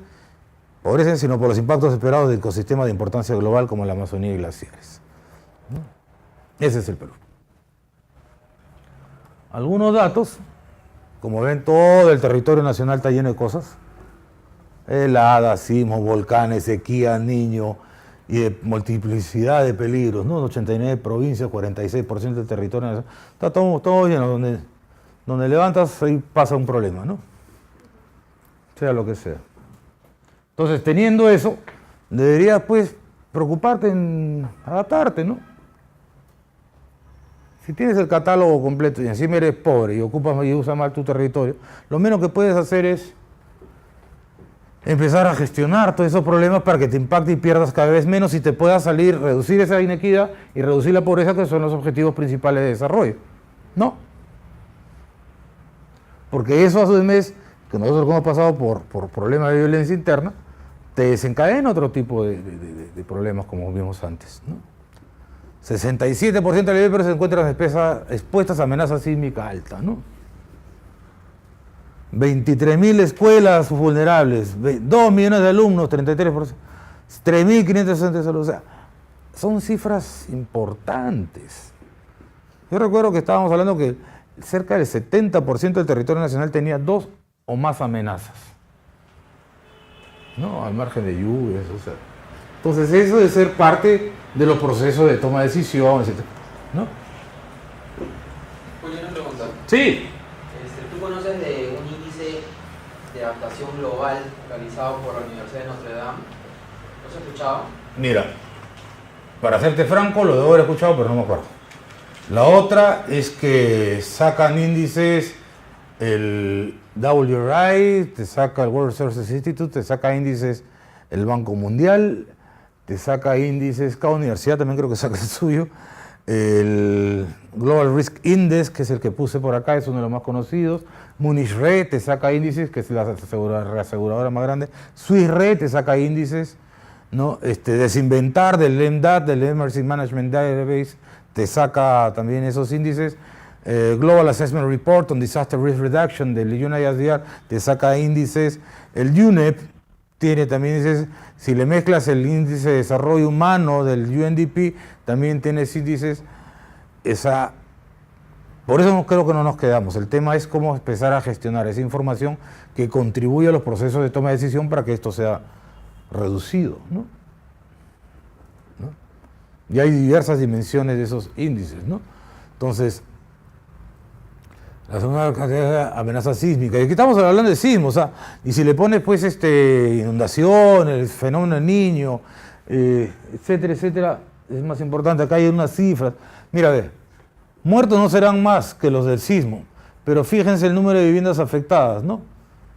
pobreza, sino por los impactos esperados de ecosistemas de importancia global como la Amazonía y glaciares, ¿no? Ese es el Perú. Algunos datos, como ven, todo el territorio nacional está lleno de cosas. Heladas, sismos, volcanes, sequía, niño y de multiplicidad de peligros, ¿no? 89 provincias, 46% del territorio nacional. Está todo lleno, donde levantas, ahí pasa un problema, ¿no? Sea lo que sea. Entonces, teniendo eso, deberías, pues, preocuparte en adaptarte, ¿no? Si tienes el catálogo completo y encima eres pobre y ocupas y usas mal tu territorio, lo menos que puedes hacer es empezar a gestionar todos esos problemas para que te impacte y pierdas cada vez menos y te puedas salir, reducir esa inequidad y reducir la pobreza, que son los objetivos principales de desarrollo, ¿no? Porque eso a su vez, que nosotros hemos pasado por problemas de violencia interna, te desencadena otro tipo de problemas como vimos antes, ¿no? 67% de los se encuentran expuestas a amenaza sísmica alta, ¿no? 23.000 escuelas vulnerables, 2 millones de alumnos, 33%, 3.500 centros de salud, o sea, son cifras importantes. Yo recuerdo que estábamos hablando que cerca del 70% del territorio nacional tenía 2 o más amenazas, ¿no? Al margen de lluvias, o sea. Entonces eso debe ser parte de los procesos de toma de decisiones, etc., ¿no? ¿Puedo una pregunta? Sí. ¿Tú conoces de un índice de adaptación global realizado por la Universidad de Notre Dame? ¿Lo has escuchado? Mira, para serte franco, lo debo haber escuchado, pero no me acuerdo. La otra es que sacan índices, el WRI, te saca el World Resources Institute, te saca índices el Banco Mundial, te saca índices, cada universidad también creo que saca el suyo, el Global Risk Index, que es el que puse por acá, es uno de los más conocidos, Munich Re te saca índices, que es la reaseguradora más grande, Swiss Re te saca índices, ¿no? Desinventar del EMDAT, del Emergency Management Database, te saca también esos índices, Global Assessment Report on Disaster Risk Reduction del UNISDR te saca índices, el UNEP tiene también índices, si le mezclas el índice de desarrollo humano del UNDP, también tienes índices, por eso creo que no nos quedamos. El tema es cómo empezar a gestionar esa información que contribuye a los procesos de toma de decisión para que esto sea reducido, ¿no? Y hay diversas dimensiones de esos índices, ¿no? Entonces, la segunda amenaza sísmica. Y aquí estamos hablando de sismos, y si le pones pues inundaciones, el fenómeno del Niño, etcétera, etcétera, es más importante. Acá hay unas cifras. Mira, a ver, muertos no serán más que los del sismo, pero fíjense el número de viviendas afectadas, ¿no?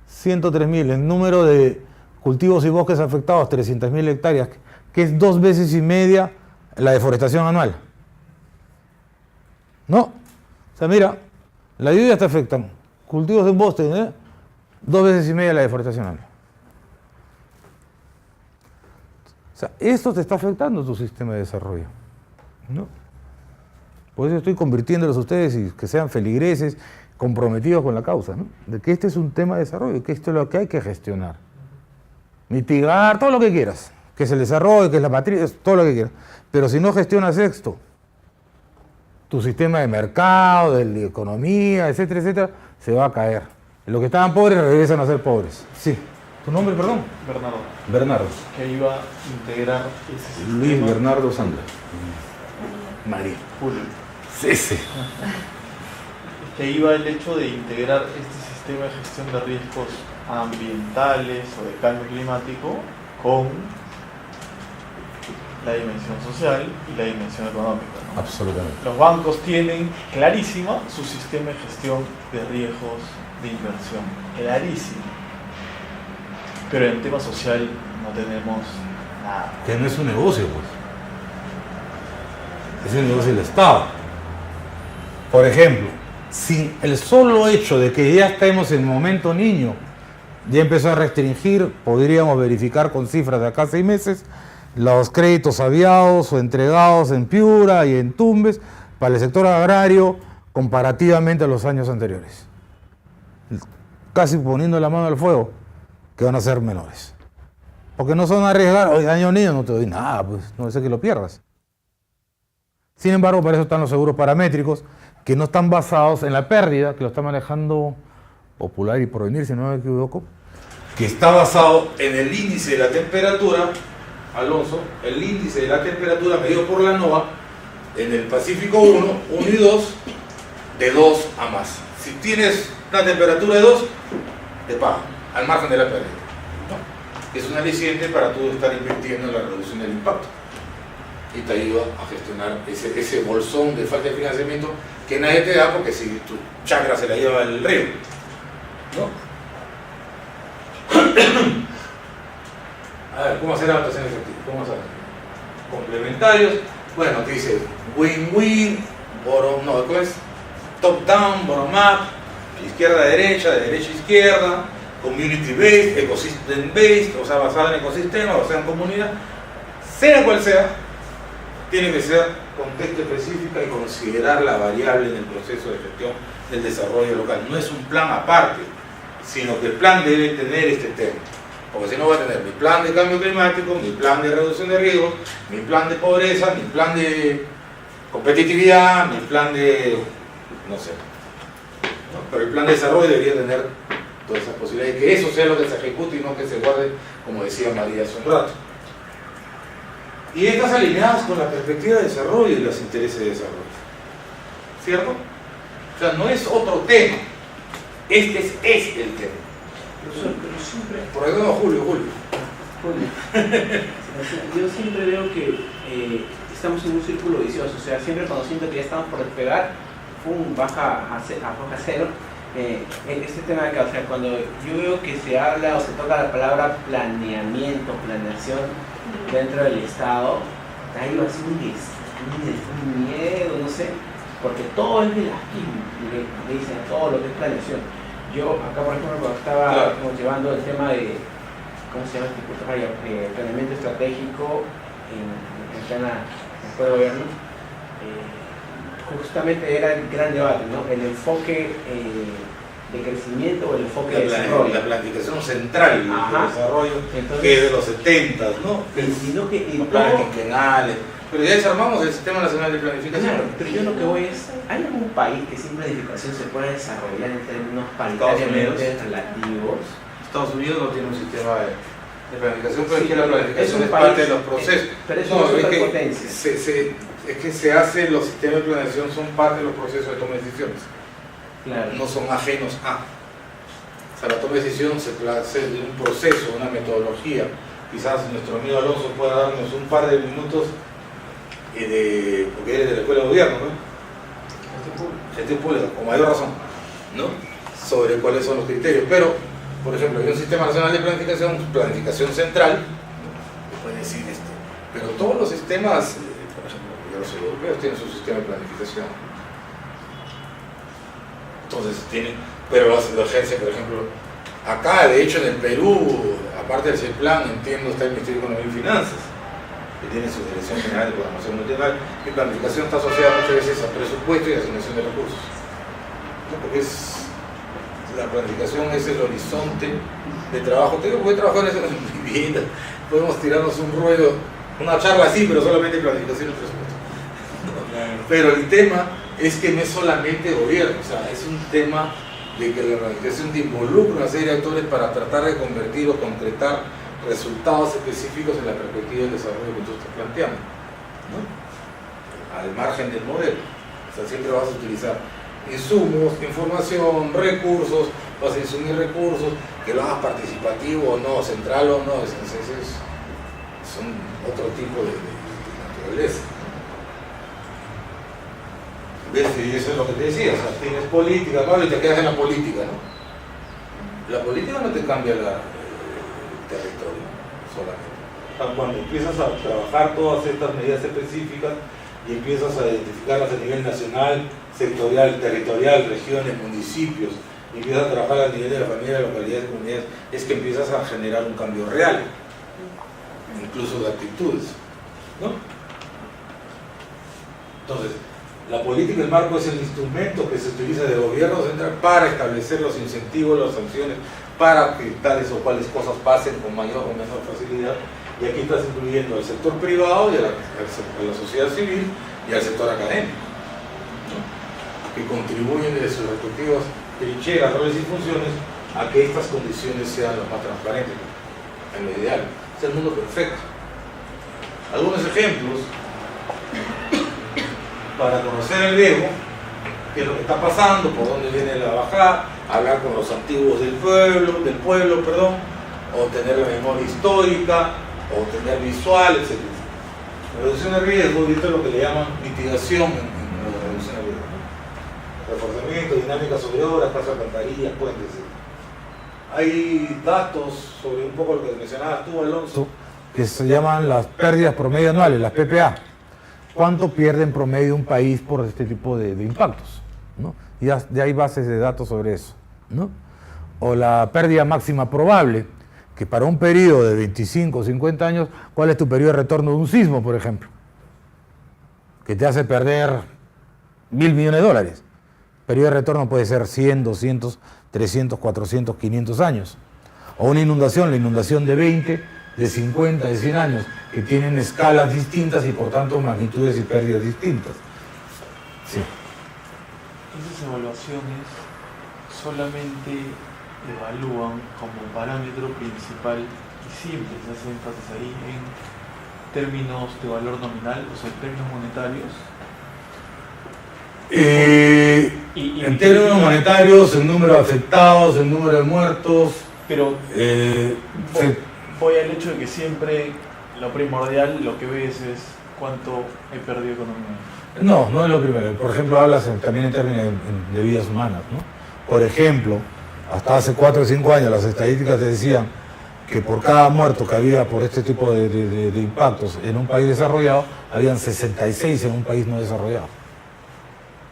103.000, el número de cultivos y bosques afectados, 300.000 hectáreas, que es 2 veces y media la deforestación anual. ¿No? O sea, mira, las lluvias te afectan, cultivos de bosque, 2 veces y media la deforestación anual. O sea, esto te está afectando tu sistema de desarrollo, ¿no? Por eso estoy convirtiéndolos a ustedes y que sean feligreses, comprometidos con la causa, ¿no? De que este es un tema de desarrollo, que esto es lo que hay que gestionar. Mitigar, todo lo que quieras, que es el desarrollo, que es la matriz, todo lo que quieras. Pero si no gestionas esto, tu sistema de mercado, de economía, etcétera, etcétera, se va a caer. Los que estaban pobres regresan a ser pobres. Sí. ¿Tu nombre, perdón? Bernardo. Bernardo. Que iba a integrar ese sistema. Luis Bernardo Sandra. María. Julio. Sí, sí. Que iba el hecho de integrar este sistema de gestión de riesgos ambientales o de cambio climático con la dimensión social y la dimensión económica, ¿no? Absolutamente. Los bancos tienen clarísima su sistema de gestión de riesgos de inversión, clarísimo. Pero en tema social no tenemos nada. Que no es un negocio, pues. Es el negocio del Estado. Por ejemplo, sin el solo hecho de que ya estemos en el momento niño, ya empezó a restringir, podríamos verificar con cifras de acá a 6 meses, los créditos aviados o entregados en Piura y en Tumbes para el sector agrario comparativamente a los años anteriores. Casi poniendo la mano al fuego, que van a ser menores. Porque no son arriesgar, oye, año niño no te doy nada, pues no sé que lo pierdas. Sin embargo, para eso están los seguros paramétricos, que no están basados en la pérdida, que lo está manejando Popular y Porvenir, si no me equivoco, que está basado en el índice de la temperatura, Alonso, el índice de la temperatura medido por la NOAA en el Pacífico 1 y 2, de 2 a más. Si tienes una temperatura de 2, te pagan, al margen de la pérdida, ¿no? Es un aliciente para tú estar invirtiendo en la reducción del impacto y te ayuda a gestionar ese bolsón de falta de financiamiento que nadie te da porque si tu chakra se la lleva el río, ¿no? A ver, ¿cómo hacer adaptación efectiva? ¿Cómo hacer? Complementarios. Bueno, te dice win-win, bottom, no, ¿cómo es? Top-down, bottom-up, izquierda-derecha, de derecha-izquierda, community-based, ecosystem-based, o sea, basada en ecosistema, basada en comunidad. Sea cual sea, tiene que ser contexto específico y considerar la variable en el proceso de gestión del desarrollo local. No es un plan aparte, sino que el plan debe tener este tema. Porque si no va a tener mi plan de cambio climático, mi plan de reducción de riesgos, mi plan de pobreza, mi plan de competitividad, mi plan de, no sé. ¿No? Pero el plan de desarrollo debería tener todas esas posibilidades, que eso sea lo que se ejecute y no que se guarde, como decía María hace un rato. Y estas alineadas con la perspectiva de desarrollo y los intereses de desarrollo. ¿Cierto? O sea, no es otro tema. Este es el tema. Pero siempre... Por ahí no, Julio. Yo siempre veo que estamos en un círculo vicioso. O sea, siempre cuando siento que ya estamos por despegar, baja a cero. Este tema de acá, o sea, cuando yo veo que se habla o se toca la palabra planeamiento, planeación dentro del Estado, hay así un miedo, no sé, porque todo es relativo, le dicen todo lo que es planeación. Yo acá, por ejemplo, cuando estaba llevando el tema de, ¿cómo se llama este curso? Planeamiento estratégico en plena de gobierno, justamente era el gran debate, ¿no? El enfoque de crecimiento o el enfoque de desarrollo. La planificación central del Ajá. desarrollo, Entonces, que es de los 70, ¿no? sino que en Los planes todo- quinquenales. Pero ya desarmamos el Sistema Nacional de Planificación. Claro, pero yo lo que voy es, ¿hay algún país que sin planificación se pueda desarrollar en términos paritariamente relativos? Estados Unidos no tiene un sistema de planificación, pero Sí, es que la planificación es un país, parte de los procesos. pero es No, una es que superpotencia. es que se hace, los sistemas de planeación son parte de los procesos de toma de decisiones, Claro. no son ajenos a. O sea, la toma de decisión se hace de un proceso, una metodología. Quizás nuestro amigo Alonso pueda darnos un par de minutos, porque él es de la Escuela de Gobierno, ¿no? Gestión pública, con mayor razón, ¿no? Sobre cuáles son los criterios. Pero, por ejemplo, hay un Sistema Nacional de planificación central, que puede decir pero todos los sistemas, por ejemplo, los europeos tienen su sistema de planificación. Entonces pero lo ejerce, por ejemplo, acá, de hecho, en el Perú, aparte del CEPLAN, entiendo, está el Ministerio de Economía y Finanzas, que tiene su Dirección General de Programación Multinacional, y planificación está asociada muchas veces a presupuesto y asignación de recursos. ¿No? Porque la planificación es el horizonte de trabajo. Te digo, voy a trabajar en eso en mi vida. Podemos tirarnos un rollo, una charla así, pero solamente planificación y presupuesto. Pero el tema es que no es solamente gobierno, o sea, es un tema de que la planificación te involucra una serie de actores para tratar de convertir o concretar resultados específicos en la perspectiva del desarrollo que tú estás planteando, ¿no? Al margen del modelo. O sea, siempre vas a utilizar insumos, información, recursos, vas a insumir recursos, que lo hagas participativo o no, central o no, son otro tipo de naturaleza. ¿Ves? Y eso es lo que te decía, o sea, tienes política, claro, y te quedas en la política, ¿no? La política no te cambia el territorio solamente. O sea, cuando empiezas a trabajar todas estas medidas específicas y empiezas a identificarlas a nivel nacional, sectorial, territorial, regiones, municipios, y empiezas a trabajar a nivel de la familia, localidades, comunidades, es que empiezas a generar un cambio real, incluso de actitudes, ¿no? Entonces, la política, el marco, es el instrumento que se utiliza de gobierno central para establecer los incentivos, las sanciones, para que tales o cuales cosas pasen con mayor o menor facilidad. Y aquí estás incluyendo al sector privado y a la sociedad civil y al sector académico, ¿no? Que contribuyen desde sus respectivas trincheras, roles y funciones a que estas condiciones sean lo más transparentes, en lo ideal. Es el mundo perfecto. Algunos ejemplos para conocer el riesgo, qué es lo que está pasando, por dónde viene la bajada, hablar con los antiguos del pueblo, o tener la memoria histórica, o tener visual, etc. Reducción de riesgo, y esto es lo que le llaman mitigación en la reducción de riesgo. Reforzamiento, dinámica sobre obras, paso de alcantarillas, puentes, etc. Hay datos sobre un poco lo que mencionabas tú, Alonso, que se llaman las pérdidas promedio anuales, las PPA. ¿Cuánto pierde en promedio un país por este tipo de impactos? ¿No? Y ya hay bases de datos sobre eso, ¿no? O la pérdida máxima probable, que para un periodo de 25 o 50 años, ¿cuál es tu periodo de retorno de un sismo, por ejemplo? Que te hace perder $1.000 millones. Periodo de retorno puede ser 100, 200, 300, 400, 500 años. O una inundación, la inundación de 20, de 50, de 100 años, que tienen escalas distintas y por tanto magnitudes y pérdidas distintas. Sí. Esas evaluaciones solamente evalúan como parámetro principal y siempre se hace énfasis ahí en términos de valor nominal, o sea, en términos monetarios. En términos monetarios, el número de afectados, el número de muertos, Pero sí. voy al hecho de que siempre lo primordial, lo que ves es cuánto he perdido económicamente. No es lo primero. Por ejemplo, hablas también en términos de vidas humanas, ¿no? Por ejemplo, hasta hace 4 o 5 años las estadísticas te decían que por cada muerto que había por este tipo de impactos en un país desarrollado, habían 66 en un país no desarrollado.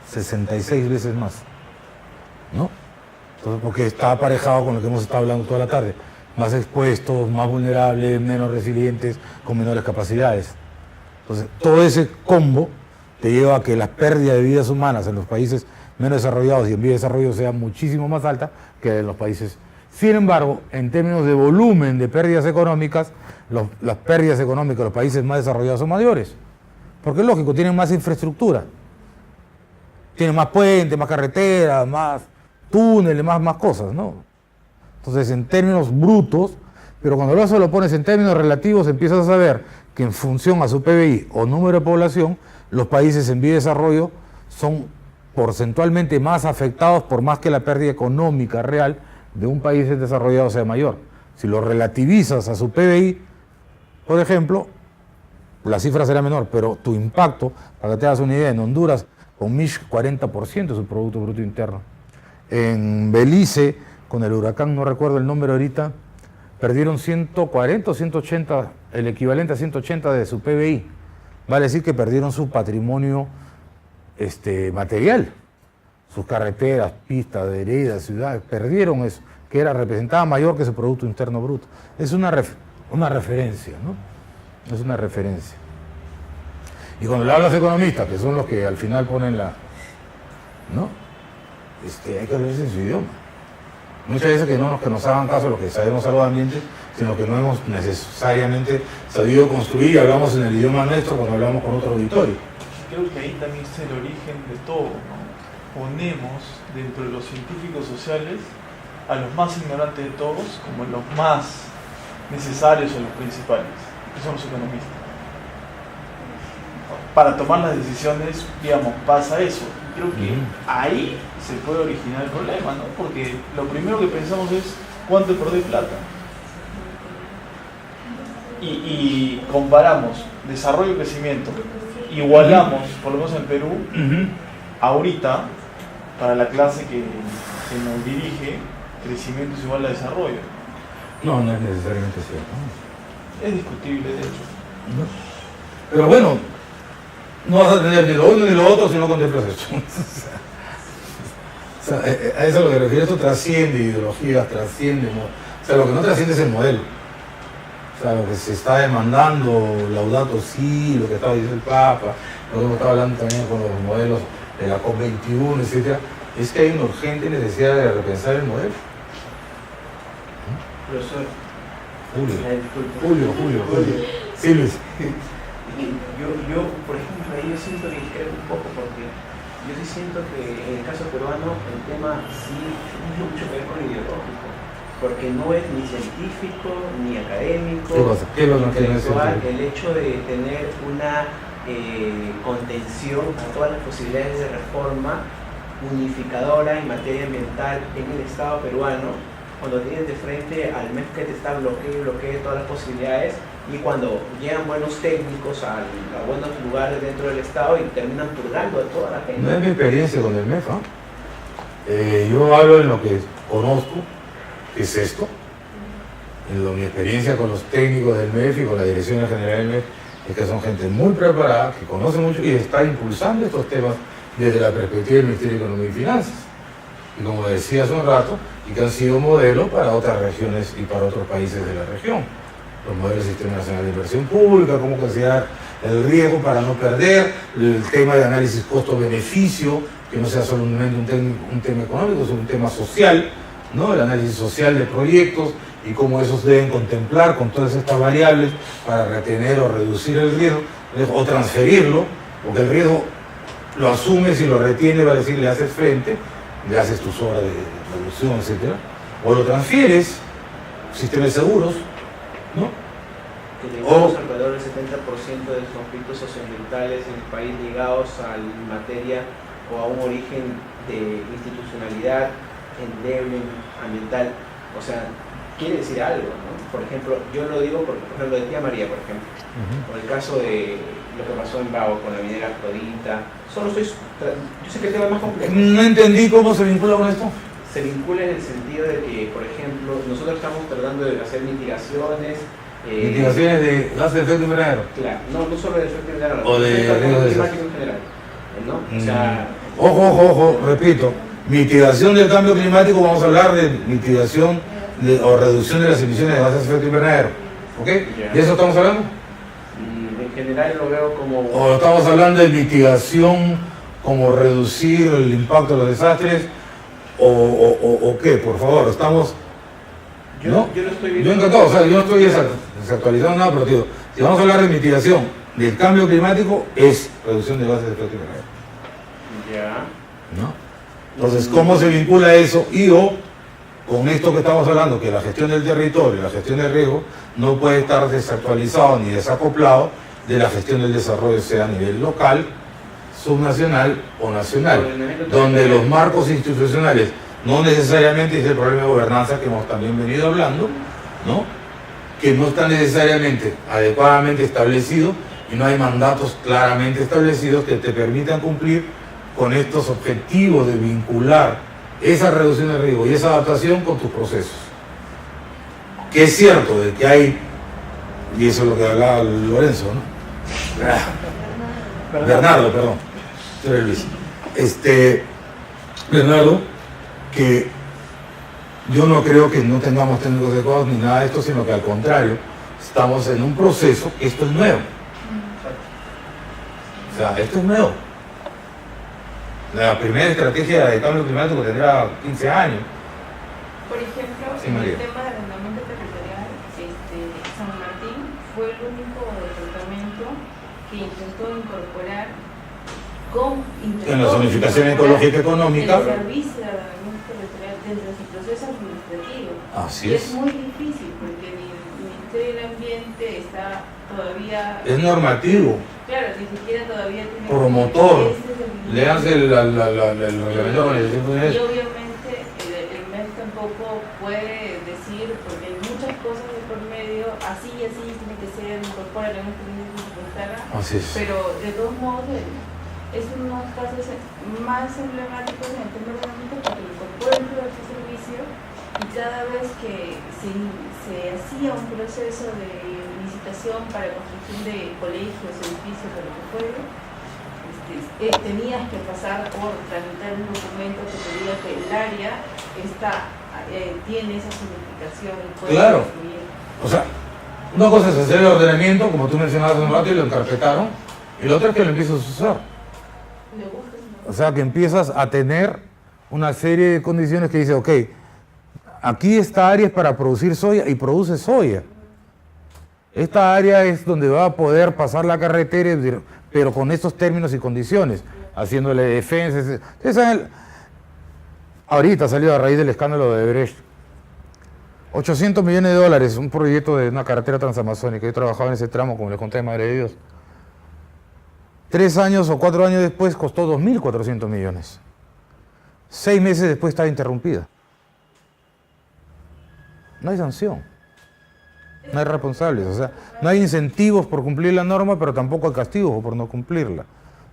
66 veces más, ¿no? Entonces, porque está aparejado con lo que hemos estado hablando toda la tarde. Más expuestos, más vulnerables, menos resilientes, con menores capacidades. Entonces, todo ese combo te lleva a que la pérdida de vidas humanas en los países menos desarrollados y en vías de desarrollo sea muchísimo más alta que en los países. Sin embargo, en términos de volumen de pérdidas económicas, las pérdidas económicas de los países más desarrollados son mayores. Porque es lógico, tienen más infraestructura. Tienen más puentes, más carreteras, más túneles, más cosas, ¿no? Entonces, en términos brutos, pero cuando eso lo pones en términos relativos, empiezas a saber que en función a su PBI o número de población, los países en vía de desarrollo son porcentualmente más afectados por más que la pérdida económica real de un país desarrollado sea mayor. Si lo relativizas a su PBI, por ejemplo, la cifra será menor, pero tu impacto, para que te hagas una idea, en Honduras, con Mish, 40% de su Producto Bruto Interno. En Belice, con el huracán, no recuerdo el número ahorita, perdieron 140 o 180, el equivalente a 180 de su PBI. Vale decir que perdieron su patrimonio material, sus carreteras, pistas, veredas, ciudades, perdieron eso, que representaba mayor que su Producto Interno Bruto. Es una referencia, ¿no? Es una referencia. Y cuando le hablas a economistas, que son los que al final ponen ¿no? Hay que hablarse en su idioma. Muchas veces que no nos hagan caso a lo que sabemos algo de ambiente, sino que no hemos necesariamente sabido construir y hablamos en el idioma nuestro cuando hablamos con otro auditorio. Creo que ahí también está el origen de todo, ¿no? Ponemos dentro de los científicos sociales a los más ignorantes de todos como los más necesarios o los principales, que son los economistas. Para tomar las decisiones, digamos, pasa eso. Creo que ahí se puede originar el problema, ¿no? Porque lo primero que pensamos es cuánto perder plata. Y comparamos desarrollo y crecimiento, igualamos, por lo menos en Perú, ahorita, para la clase que nos dirige, crecimiento es igual a desarrollo. No es necesariamente cierto. Es discutible, de hecho. ¿No? Pero bueno, no vas a tener ni lo uno ni lo otro si no contemplas eso. O sea, a eso a lo que refiero, esto trasciende ideologías, trasciende. O sea, lo que no trasciende es el modelo. O sea, lo que se está demandando, Laudato Si, lo que estaba diciendo el Papa, lo que hemos estado hablando también con los modelos de la COP21, etc., es que hay una urgente necesidad de repensar el modelo. Profesor, Julio. Sí, Luis. Yo, por ejemplo, ahí yo siento que discrepo un poco porque yo sí siento que en el caso peruano el tema sí tiene mucho que ver con lo ideológico, porque no es ni científico, ni académico, ¿Qué ni intelectual, el hecho de tener una contención a todas las posibilidades de reforma unificadora en materia ambiental en el Estado peruano, cuando tienes de frente al MEF que te está bloquee todas las posibilidades, y cuando llegan buenos técnicos a buenos lugares dentro del Estado y terminan purgando a toda la gente. No es mi experiencia con el MEF, yo hablo en lo que conozco, que es esto, mi experiencia con los técnicos del MEF y con la dirección general del MEF, es que son gente muy preparada, que conoce mucho y está impulsando estos temas desde la perspectiva del Ministerio de Economía y Finanzas. Y como decía hace un rato, y que han sido modelo para otras regiones y para otros países de la región. Los modelos del Sistema Nacional de Inversión Pública, cómo considerar el riesgo para no perder, el tema de análisis costo-beneficio, que no sea solamente un tema económico, sino un tema social, ¿no? El análisis social de proyectos y cómo esos deben contemplar con todas estas variables para retener o reducir el riesgo o transferirlo, porque el riesgo lo asumes y lo retienes, va a decir, le haces frente, le haces tus obras de reducción, etc. O lo transfieres, sistema de seguros, ¿no? Que tenemos alrededor del 70% de los conflictos socioambientales en el país ligados a materia o a un origen de institucionalidad endeble ambiental. O sea, quiere decir algo, ¿no? Por ejemplo, yo lo digo por ejemplo de Tía María, por ejemplo, por el caso de lo que pasó en Bao con la minera Afrodita. Yo sé que el tema es más complejo. No entendí cómo se vincula con esto. Se vincula en el sentido de que, por ejemplo, nosotros estamos tratando de hacer mitigaciones. Mitigaciones de gases de efecto invernadero. Claro, no solo de efecto invernadero, o de cambio climático en general, ¿no? O sea, ojo, repito, mitigación del cambio climático, vamos a hablar de mitigación o reducción de las emisiones de gases de efecto invernadero, ¿ok? ¿De eso estamos hablando? En general lo veo como... O estamos hablando de mitigación como reducir el impacto de los desastres o qué, por favor, estamos... ¿no? Yo lo estoy viendo. Yo encantado, o sea, yo no estoy desactualizando nada, pero digo, si vamos a hablar de mitigación del cambio climático, es reducción de gases de efecto invernadero. Ya. ¿No? Entonces, ¿cómo se vincula eso? Y con esto que estamos hablando, que la gestión del territorio, la gestión del riesgo, no puede estar desactualizado ni desacoplado de la gestión del desarrollo, sea a nivel local, subnacional o nacional, donde los marcos institucionales no necesariamente es el problema de gobernanza que hemos también venido hablando, ¿no? Que no está necesariamente adecuadamente establecido y no hay mandatos claramente establecidos que te permitan cumplir con estos objetivos de vincular esa reducción de riesgo y esa adaptación con tus procesos. Que es cierto de que hay, y eso es lo que hablaba Lorenzo, ¿no? Bernardo, perdón. Soy Luis. Bernardo, que yo no creo que no tengamos técnicos adecuados ni nada de esto, sino que al contrario, estamos en un proceso, esto es nuevo. O sea, esto es nuevo. La primera estrategia de cambio climático tendrá 15 años. Por ejemplo, Sí, en María. el tema del arrendamiento territorial, San Martín fue el único departamento que intentó incorporar En la zonificación ecológica económica. el servicio de arrendamiento territorial dentro de su proceso administrativo. Así Y es. es muy difícil porque el Ministerio del Ambiente está todavía... Es normativo. Claro, ni siquiera todavía tiene... Promotor. Ese es el Leanse el reglamento de organización de Y obviamente el MES tampoco puede decir, porque hay muchas cosas de por medio, así y así tiene que ser, incorporar en este límite presupuestaria, Así es. pero de todos modos es unos casos más emblemáticos en el tema de ordenamiento porque lo incorpora dentro de este servicio y cada vez que se hacía un proceso de licitación para construcción de colegios, edificios, o lo que fuera, tenías que pasar por tramitar un documento que te diga que el área tiene esa significación y puede Claro. construir. O sea, una cosa es hacer el ordenamiento, como tú mencionabas hace un rato, y lo encarpetaron, y la otra es que lo empiezas a usar. Le gusta, ¿no? O sea, que empiezas a tener una serie de condiciones que dice, ok, aquí esta área es para producir soya y produce soya. Esta área es donde va a poder pasar la carretera, pero con estos términos y condiciones, haciéndole defensas. Ustedes saben, ahorita ha salido a raíz del escándalo de Brecht. 800 millones de dólares, un proyecto de una carretera transamazónica. Yo trabajaba en ese tramo, como les conté, de Madre de Dios. 3 años o 4 años después costó 2.400 millones. 6 meses después estaba interrumpida. No hay sanción. No hay responsables. O sea, no hay incentivos por cumplir la norma, pero tampoco hay castigos por no cumplirla,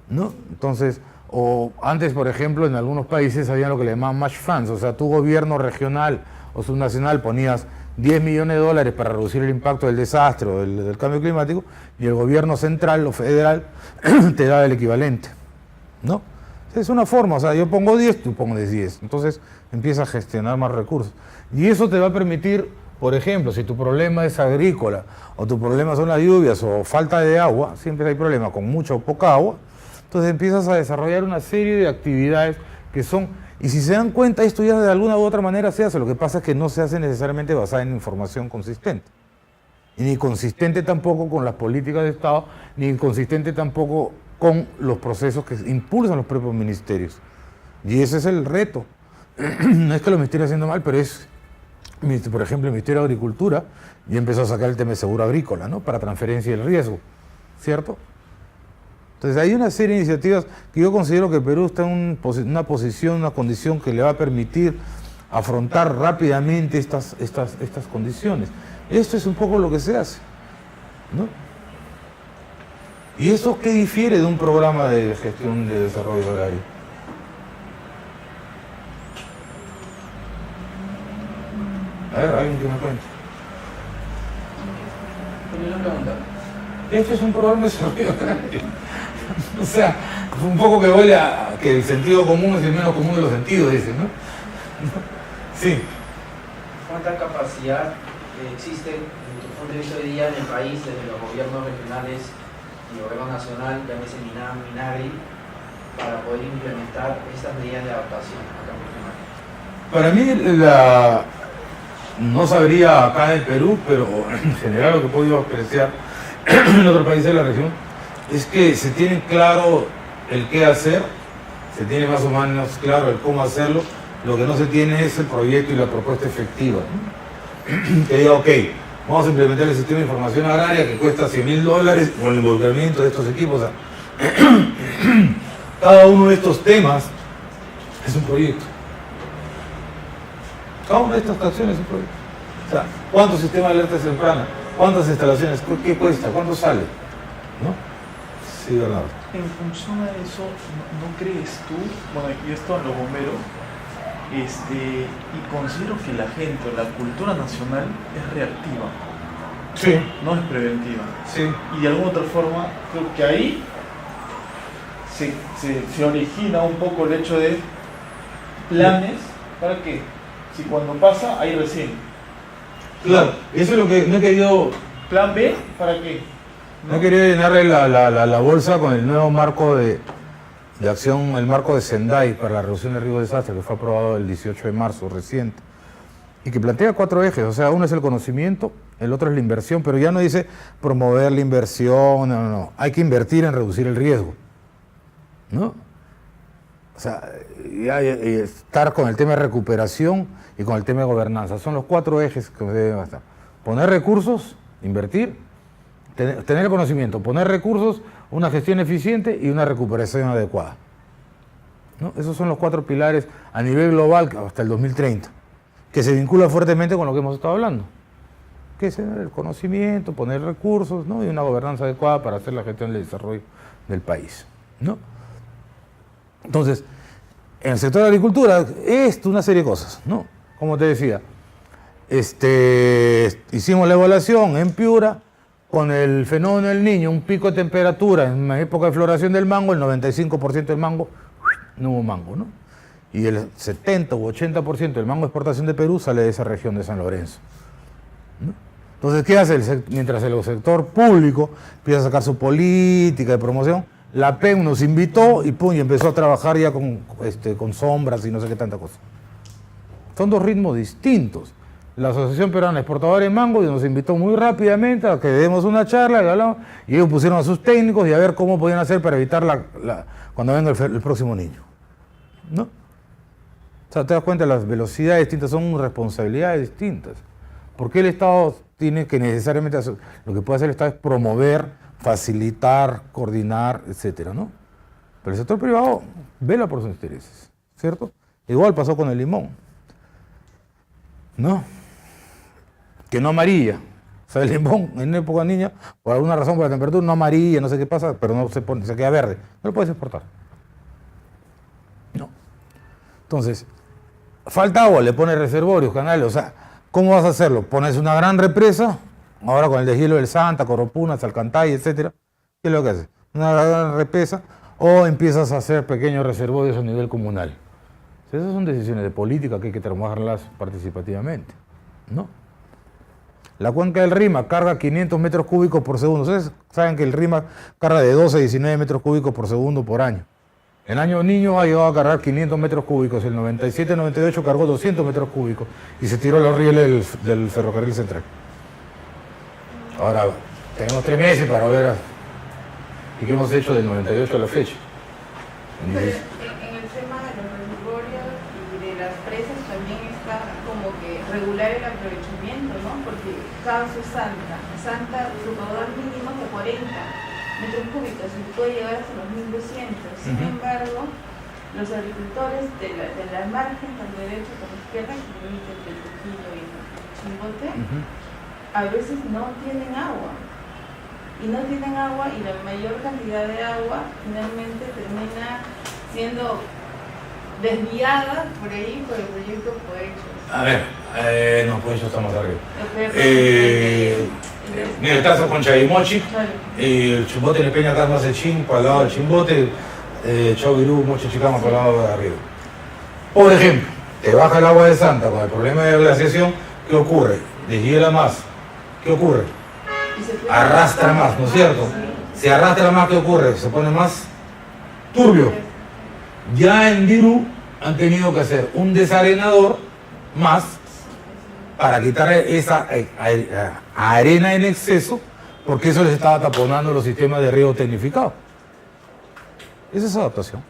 ¿no? Entonces, o antes, por ejemplo, en algunos países había lo que le llamaban match funds. O sea, tu gobierno regional o subnacional ponías 10 millones de dólares para reducir el impacto del desastre o del cambio climático, y el gobierno central o federal te da el equivalente, ¿no? Es una forma, o sea, yo pongo 10, tú pones 10, entonces empieza a gestionar más recursos. Y eso te va a permitir, por ejemplo, si tu problema es agrícola, o tu problema son las lluvias, o falta de agua, siempre hay problema con mucha o poca agua, entonces empiezas a desarrollar una serie de actividades que son... Y si se dan cuenta, esto ya de alguna u otra manera se hace. Lo que pasa es que no se hace necesariamente basada en información consistente. Y ni consistente tampoco con las políticas de Estado, ni consistente tampoco con los procesos que impulsan los propios ministerios. Y ese es el reto. No es que lo me esté haciendo mal, pero es, por ejemplo, el Ministerio de Agricultura ya empezó a sacar el tema de seguro agrícola, ¿no? Para transferencia del riesgo, ¿cierto? Entonces hay una serie de iniciativas que yo considero que Perú está en una posición, una condición que le va a permitir afrontar rápidamente estas condiciones. Esto es un poco lo que se hace, ¿no? ¿Y eso qué difiere de un programa de gestión de desarrollo agrario? A ver, alguien que me cuente. Una pregunta. Este es un programa de desarrollo agrario. O sea, un poco que huele a que el sentido común es el menos común de los sentidos, dicen, ¿no? Sí. ¿Cuánta capacidad existe, desde tu punto de vista hoy día, en el país, desde los gobiernos regionales y el gobierno nacional, llámese MINAM, MINAGRI, para poder implementar estas medidas de adaptación acá en Putumayo? Para mí, no sabría acá en Perú, pero en general lo que he podido apreciar en otros países de la región es que se tiene claro el qué hacer, se tiene más o menos claro el cómo hacerlo, lo que no se tiene es el proyecto y la propuesta efectiva, ¿no? Que diga, ok, vamos a implementar el sistema de información agraria que cuesta $100.000 con el involucramiento de estos equipos. O sea, cada uno de estos temas es un proyecto. Cada una de estas acciones es un proyecto. O sea, ¿cuántos sistemas de alerta temprana? ¿Cuántas instalaciones? ¿Qué cuesta? ¿Cuánto sale? ¿No? Sí, Bernardo. En función a eso, ¿no crees tú? Bueno, yo estoy en los bomberos y considero que la gente o la cultura nacional es reactiva, Sí, no es preventiva. sí. Y de alguna otra forma, creo que ahí se origina un poco el hecho de planes, ¿para qué? Si cuando pasa, ahí recién. Claro, eso es lo que no he querido. Plan B, ¿para qué? No he querido llenarle la bolsa con el nuevo marco de acción, el marco de Sendai para la reducción de riesgo de desastre, que fue aprobado el 18 de marzo reciente, y que plantea 4 ejes. O sea, uno es el conocimiento, el otro es la inversión, pero ya no dice promover la inversión, no. Hay que invertir en reducir el riesgo, ¿no? O sea, y estar con el tema de recuperación y con el tema de gobernanza. Son los 4 ejes que deben estar. Poner recursos, invertir, tener el conocimiento, poner recursos, una gestión eficiente y una recuperación adecuada, ¿no? Esos son los 4 pilares a nivel global hasta el 2030, que se vincula fuertemente con lo que hemos estado hablando, que es el conocimiento, poner recursos, ¿no? Y una gobernanza adecuada para hacer la gestión del desarrollo del país, ¿no? Entonces, en el sector de la agricultura, una serie de cosas, ¿no? Como te decía, hicimos la evaluación en Piura con el fenómeno del Niño, un pico de temperatura en la época de floración del mango, el 95% del mango, no hubo mango, ¿no? Y el 70 u 80% del mango de exportación de Perú sale de esa región de San Lorenzo, ¿no? Entonces, ¿qué hace? Mientras el sector público empieza a sacar su política de promoción, la PEM nos invitó y pum, y empezó a trabajar ya con sombras y no sé qué tanta cosa. Son 2 ritmos distintos. La Asociación Peruana Exportadora de Mango nos invitó muy rápidamente a que demos una charla y ellos pusieron a sus técnicos y a ver cómo podían hacer para evitar cuando venga el próximo niño, ¿no? O sea, te das cuenta, las velocidades distintas son responsabilidades distintas. ¿Por qué el Estado tiene que necesariamente hacer? Lo que puede hacer el Estado es promover, facilitar, coordinar, etcétera, ¿no? Pero el sector privado vela por sus intereses, ¿cierto? Igual pasó con el limón, ¿no? Que no amarilla. O sea, el limón en época niña, por alguna razón, por la temperatura, no amarilla, no sé qué pasa, pero no se pone, se queda verde. No lo puedes exportar. No. Entonces, falta agua, le pones reservorios, canales, o sea, ¿cómo vas a hacerlo? Pones una gran represa, ahora con el deshielo del Santa, Coropuna, Salcantay, etcétera. ¿Qué es lo que haces? Una gran represa, o empiezas a hacer pequeños reservorios a nivel comunal. O sea, esas son decisiones de política que hay que trabajarlas participativamente, ¿no? La cuenca del Rímac carga 500 metros cúbicos por segundo. Ustedes saben que el Rímac carga de 12 a 19 metros cúbicos por segundo por año. El año niño ha llegado a cargar 500 metros cúbicos, el 97-98 cargó 200 metros cúbicos y se tiró los rieles del ferrocarril central. Ahora, tenemos 3 meses para ver y qué hemos hecho del 98 a la fecha. Pero en el tema de los reservorios y de las presas también está como que regular el aprovechamiento, ¿no? Porque caso Santa, su caudal mínimo es de 40 metros cúbicos y puede llegar hasta los 1200. Sin embargo, los agricultores de la margen, tanto derecha como izquierda, que permiten el Trujillo y el Chimbote, a veces no tienen agua. Y no tienen agua y la mayor cantidad de agua finalmente termina siendo desviada por ahí por el proyecto Cohechos. A ver, no, Cohechos está más arriba. Mira, el caso con Chavimochi, el Chimbote le peña acá más el Chim, para el lado del Chimbote, Chavirú, Mochi Chicama para el lado de arriba. Por ejemplo, te baja el agua de Santa con el problema de glaciación, ¿qué ocurre? Deshiela más, ¿qué ocurre? Arrastra más, ¿no es cierto? Si arrastra más, ¿qué ocurre? Se pone más turbio. Ya en Virú han tenido que hacer un desarenador más para quitar esa arena en exceso, porque eso les estaba taponando los sistemas de riego tecnificado. Esa es adaptación.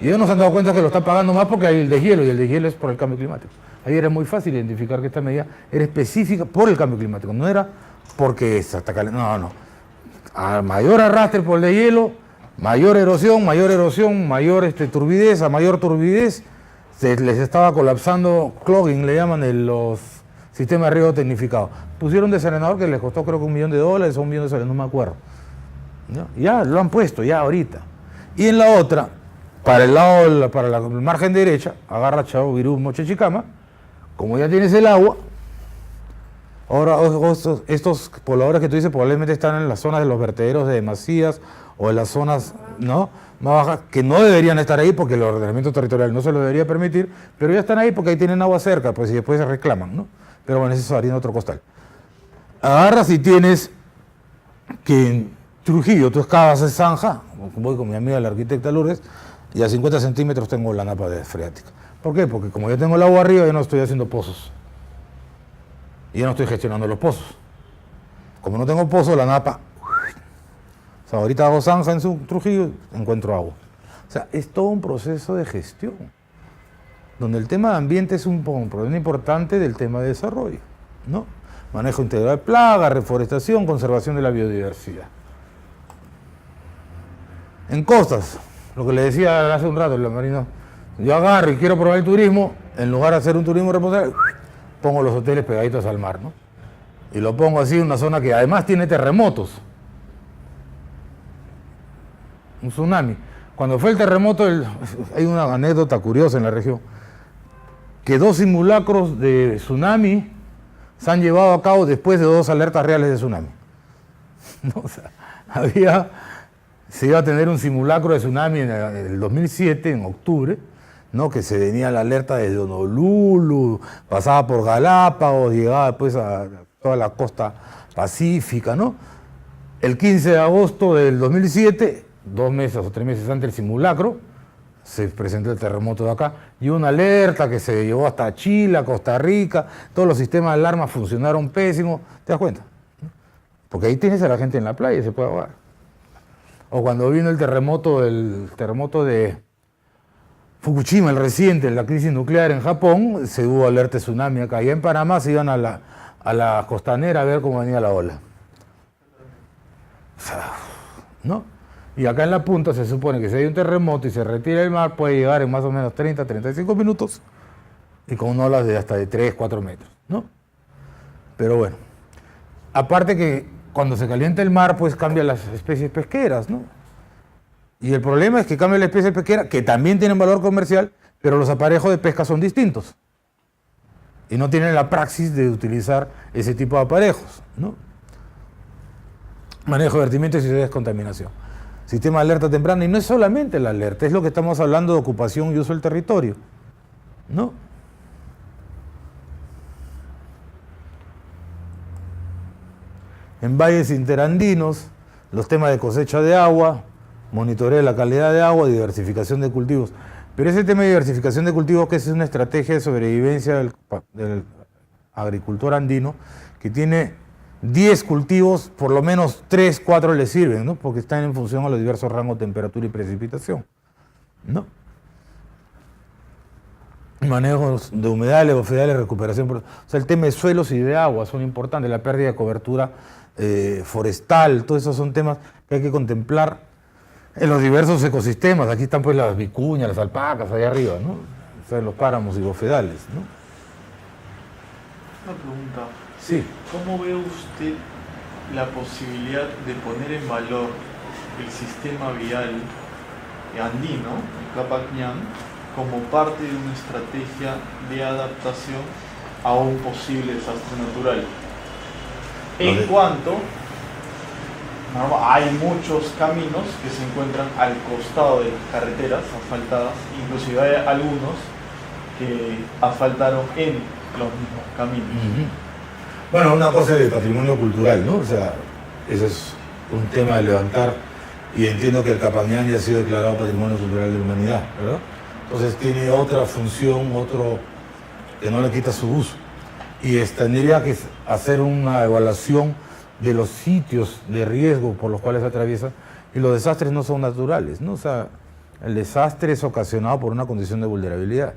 Y ellos no se han dado cuenta que lo están pagando más porque hay el deshielo, y el deshielo es por el cambio climático. Ahí era muy fácil identificar que esta medida era específica por el cambio climático, no era porque es hasta no. A mayor arrastre por el deshielo, mayor erosión, mayor turbidez, a mayor turbidez, les estaba colapsando, clogging le llaman los sistemas de riego tecnificado. Pusieron un desarenador que les costó creo que $1 millón o $1 millón, no me acuerdo. ¿No? Ya lo han puesto, ya ahorita. Y en la otra, para el margen derecha, agarra Chavo, Virú, Moche, Chicama, como ya tienes el agua, ahora estos pobladores que tú dices probablemente están en las zonas de los vertederos de Macías o en las zonas más bajas, que no deberían estar ahí porque el ordenamiento territorial no se lo debería permitir, pero ya están ahí porque ahí tienen agua cerca, pues y después se reclaman, ¿no? Pero bueno, eso es harina de otro costal. Agarras y tienes que en Trujillo tú excavas esa zanja, voy con mi amiga la arquitecta Lourdes, y a 50 centímetros tengo la napa de freática. ¿Por qué? Porque como yo tengo el agua arriba, yo no estoy haciendo pozos. Y yo no estoy gestionando los pozos. Como no tengo pozos, la napa... O sea, ahorita hago zanja en su Trujillo, encuentro agua. O sea, es todo un proceso de gestión, donde el tema de ambiente es un problema importante del tema de desarrollo, ¿no? Manejo integral de plagas, reforestación, conservación de la biodiversidad. En costas, lo que le decía hace un rato el marino, yo agarro y quiero probar el turismo, en lugar de hacer un turismo responsable, pongo los hoteles pegaditos al mar, ¿no? Y lo pongo así en una zona que además tiene terremotos. Un tsunami. Cuando fue el terremoto, hay una anécdota curiosa en la región, que 2 simulacros de tsunami se han llevado a cabo después de 2 alertas reales de tsunami. O sea, se iba a tener un simulacro de tsunami en el 2007, en octubre, ¿no? Que se venía la alerta desde Honolulu, pasaba por Galápagos, llegaba después a toda la costa pacífica, ¿no? El 15 de agosto del 2007, 2 meses o 3 meses antes del simulacro, se presentó el terremoto de acá, y una alerta que se llevó hasta Chile, Costa Rica, todos los sistemas de alarma funcionaron pésimo, ¿te das cuenta? Porque ahí tienes a la gente en la playa y se puede ahogar. O cuando vino el terremoto de Fukushima, el reciente, la crisis nuclear en Japón, se hubo alerta de tsunami acá. Y en Panamá se iban a la costanera a ver cómo venía la ola. O sea, ¿no? Y acá en la punta se supone que si hay un terremoto y se retira el mar, puede llegar en más o menos 30, 35 minutos y con olas de hasta de 3, 4 metros, ¿no? Pero bueno, aparte que cuando se calienta el mar, pues cambian las especies pesqueras, ¿no? Y el problema es que cambia la especie pesquera, que también tienen valor comercial, pero los aparejos de pesca son distintos. Y no tienen la praxis de utilizar ese tipo de aparejos, ¿no? Manejo de vertimientos y descontaminación. Sistema de alerta temprana, y no es solamente la alerta, es lo que estamos hablando de ocupación y uso del territorio, ¿no? En valles interandinos, los temas de cosecha de agua, monitoreo de la calidad de agua, diversificación de cultivos. Pero ese tema de diversificación de cultivos, que es una estrategia de sobrevivencia del agricultor andino, que tiene 10 cultivos, por lo menos 3, 4 le sirven, ¿no? Porque están en función a los diversos rangos de temperatura y precipitación, ¿no? Manejos de humedales, bofedales, recuperación. O sea, el tema de suelos y de agua son importantes, la pérdida de cobertura forestal, todos esos son temas que hay que contemplar en los diversos ecosistemas. Aquí están pues las vicuñas, las alpacas, allá arriba, ¿no? O sea, los páramos y bofedales, ¿no? Una pregunta. Sí. ¿Cómo ve usted la posibilidad de poner en valor el sistema vial andino, el Capac-Ñan, como parte de una estrategia de adaptación a un posible desastre natural? En cuanto hay muchos caminos que se encuentran al costado de las carreteras asfaltadas, inclusive hay algunos que asfaltaron en los mismos caminos. Bueno, una cosa de patrimonio cultural, ¿no? O sea, ese es un tema de levantar y entiendo que el Capañán ya ha sido declarado Patrimonio Cultural de la Humanidad, ¿verdad? Entonces tiene otra función, que no le quita su uso. Y tendría que hacer una evaluación de los sitios de riesgo por los cuales atraviesa, y los desastres no son naturales, ¿no? O sea, el desastre es ocasionado por una condición de vulnerabilidad.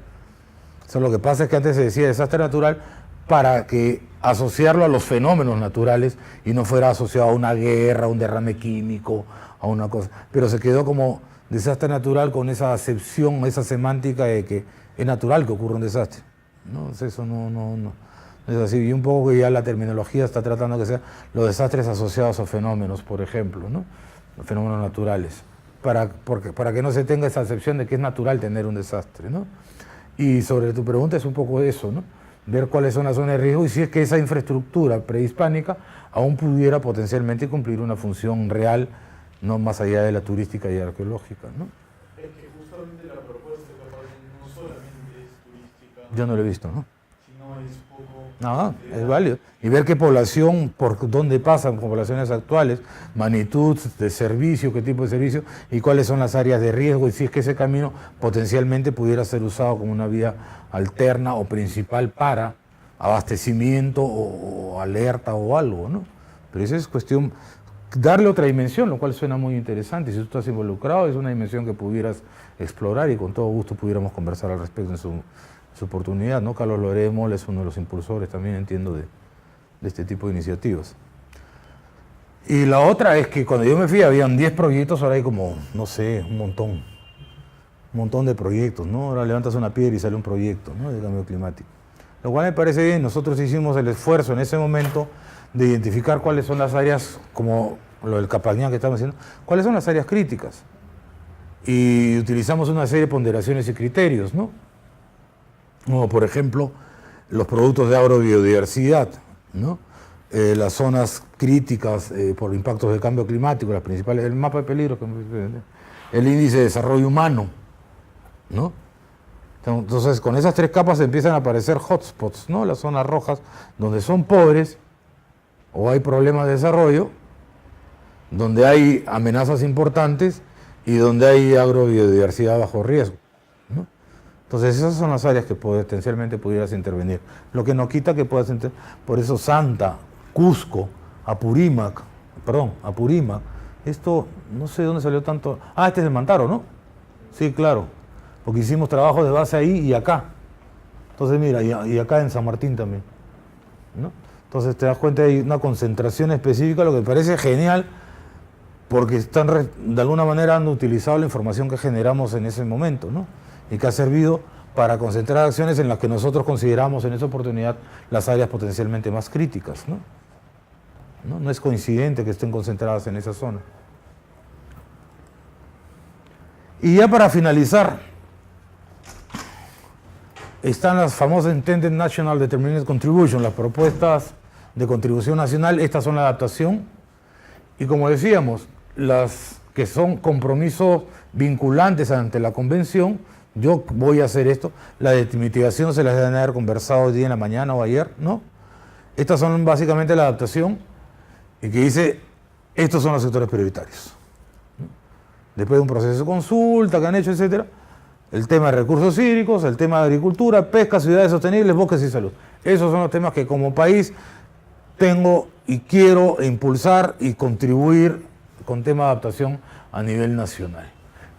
O sea, lo que pasa es que antes se decía desastre natural para que asociarlo a los fenómenos naturales y no fuera asociado a una guerra, a un derrame químico, a una cosa. Pero se quedó como desastre natural con esa acepción, esa semántica de que es natural que ocurra un desastre. No, eso no es así. Y un poco que ya la terminología está tratando que sea los desastres asociados a fenómenos, por ejemplo, ¿no? Los fenómenos naturales, para que no se tenga esa acepción de que es natural tener un desastre, ¿no? Y sobre tu pregunta es un poco eso, ¿no? Ver cuáles son las zonas de riesgo y si es que esa infraestructura prehispánica aún pudiera potencialmente cumplir una función real, no más allá de la turística y arqueológica, ¿no? Es que justamente la propuesta de Capañán no solamente es turística, Yo no lo he visto, ¿no? sino es poco... Es válido. Y ver qué población, por dónde pasan con poblaciones actuales, magnitud de servicio, qué tipo de servicio y cuáles son las áreas de riesgo y si es que ese camino potencialmente pudiera ser usado como una vía alterna o principal para abastecimiento o alerta o algo, ¿no? Pero esa es cuestión, darle otra dimensión, lo cual suena muy interesante. Si tú estás involucrado, es una dimensión que pudieras explorar y con todo gusto pudiéramos conversar al respecto en su oportunidad, ¿no? Carlos Loremol es uno de los impulsores, también entiendo, de este tipo de iniciativas. Y la otra es que cuando yo me fui habían 10 proyectos, ahora hay como, no sé, un montón de proyectos, ¿no? Ahora levantas una piedra y sale un proyecto, ¿no?, de cambio climático. Lo cual me parece bien. Nosotros hicimos el esfuerzo en ese momento de identificar cuáles son las áreas, como lo del Capañán que estamos haciendo, cuáles son las áreas críticas. Y utilizamos una serie de ponderaciones y criterios, ¿no? Como por ejemplo, los productos de agrobiodiversidad, ¿no? Las zonas críticas por impactos del cambio climático, las principales, el mapa de peligro, el índice de desarrollo humano, ¿no? Entonces, con esas 3 capas empiezan a aparecer hotspots, ¿no? Las zonas rojas, donde son pobres o hay problemas de desarrollo, donde hay amenazas importantes y donde hay agrobiodiversidad bajo riesgo, ¿no? Entonces esas son las áreas que potencialmente pudieras intervenir. Lo que no quita que puedas intervenir. Por eso Santa, Cusco, Apurímac, esto no sé de dónde salió tanto. Este es de Mantaro, ¿no? Sí, claro, porque hicimos trabajo de base ahí y acá. Entonces mira, y acá en San Martín también, ¿no? Entonces te das cuenta, hay una concentración específica, lo que me parece genial, porque de alguna manera han utilizado la información que generamos en ese momento, ¿no? Y que ha servido para concentrar acciones en las que nosotros consideramos en esa oportunidad las áreas potencialmente más críticas, ¿no? No es coincidente que estén concentradas en esa zona. Y ya para finalizar, están las famosas Intended National Determined Contribution, las propuestas de contribución nacional. Estas son la adaptación y, como decíamos, las que son compromisos vinculantes ante la convención. Yo voy a hacer esto. La de mitigación se las deben haber conversado hoy día en la mañana o ayer, ¿no? Estas son básicamente la adaptación y que dice, estos son los sectores prioritarios, ¿no? Después de un proceso de consulta que han hecho, etcétera, el tema de recursos hídricos, el tema de agricultura, pesca, ciudades sostenibles, bosques y salud. Esos son los temas que como país tengo y quiero impulsar y contribuir con tema de adaptación a nivel nacional.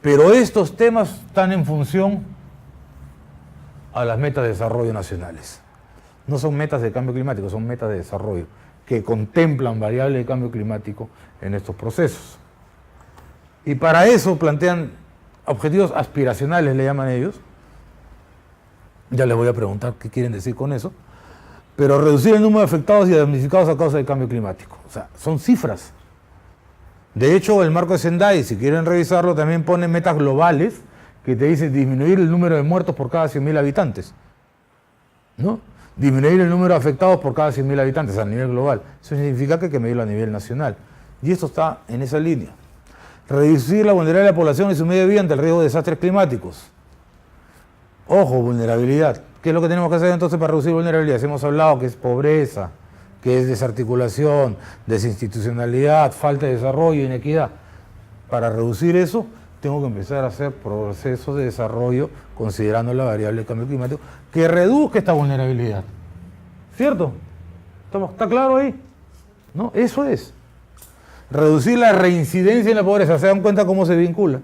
Pero estos temas están en función a las metas de desarrollo nacionales. No son metas de cambio climático, son metas de desarrollo que contemplan variables de cambio climático en estos procesos. Y para eso plantean objetivos aspiracionales, le llaman ellos. Ya les voy a preguntar qué quieren decir con eso. Pero reducir el número de afectados y damnificados a causa del cambio climático. O sea, son cifras. De hecho, el marco de Sendai, si quieren revisarlo, también pone metas globales que te dicen disminuir el número de muertos por cada 100.000 habitantes, ¿no? Disminuir el número de afectados por cada 100.000 habitantes a nivel global. Eso significa que hay que medirlo a nivel nacional. Y esto está en esa línea. Reducir la vulnerabilidad de la población y su medio de vida ante el riesgo de desastres climáticos. Ojo, vulnerabilidad. ¿Qué es lo que tenemos que hacer entonces para reducir vulnerabilidad? Hemos hablado que es pobreza, que es desarticulación, desinstitucionalidad, falta de desarrollo, inequidad. para reducir eso, tengo que empezar a hacer procesos de desarrollo considerando la variable del cambio climático que reduzca esta vulnerabilidad. ¿Cierto? ¿Está claro ahí? ¿No? Eso es. Reducir la reincidencia en la pobreza. ¿Se dan cuenta cómo se vincula?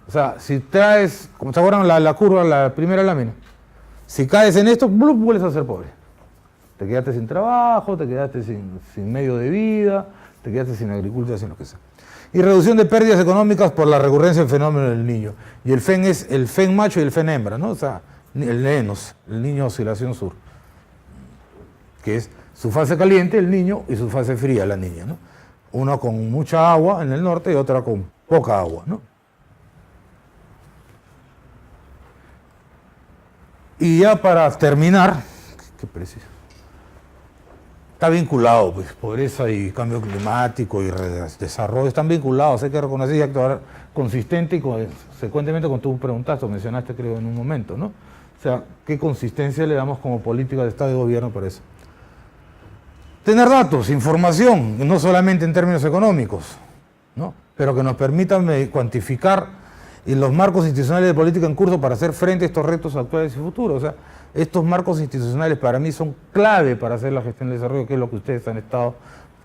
O sea, si traes, como se acuerdan la curva, la primera lámina, si caes en esto, ¡blup!, vuelves a ser pobre. Te quedaste sin trabajo, te quedaste sin medio de vida, te quedaste sin agricultura, sin lo que sea. Y reducción de pérdidas económicas por la recurrencia del fenómeno del niño. Y el FEN es el FEN macho y el FEN hembra, ¿no? O sea, el ENOS, el niño oscilación sur, que es su fase caliente, el niño, y su fase fría, la niña, ¿no? Una con mucha agua en el norte y otra con poca agua, ¿no? Y ya para terminar, qué preciso, está vinculado, pues, pobreza y cambio climático y desarrollo, están vinculados, hay que reconocer y actuar consistente y consecuentemente con tu preguntaste o mencionaste, creo, en un momento, ¿no? O sea, ¿qué consistencia le damos como política de Estado y gobierno para eso? Tener datos, información, no solamente en términos económicos, ¿no? Pero que nos permitan cuantificar y los marcos institucionales de política en curso para hacer frente a estos retos actuales y futuros. O sea, estos marcos institucionales para mí son clave para hacer la gestión del desarrollo, que es lo que ustedes han estado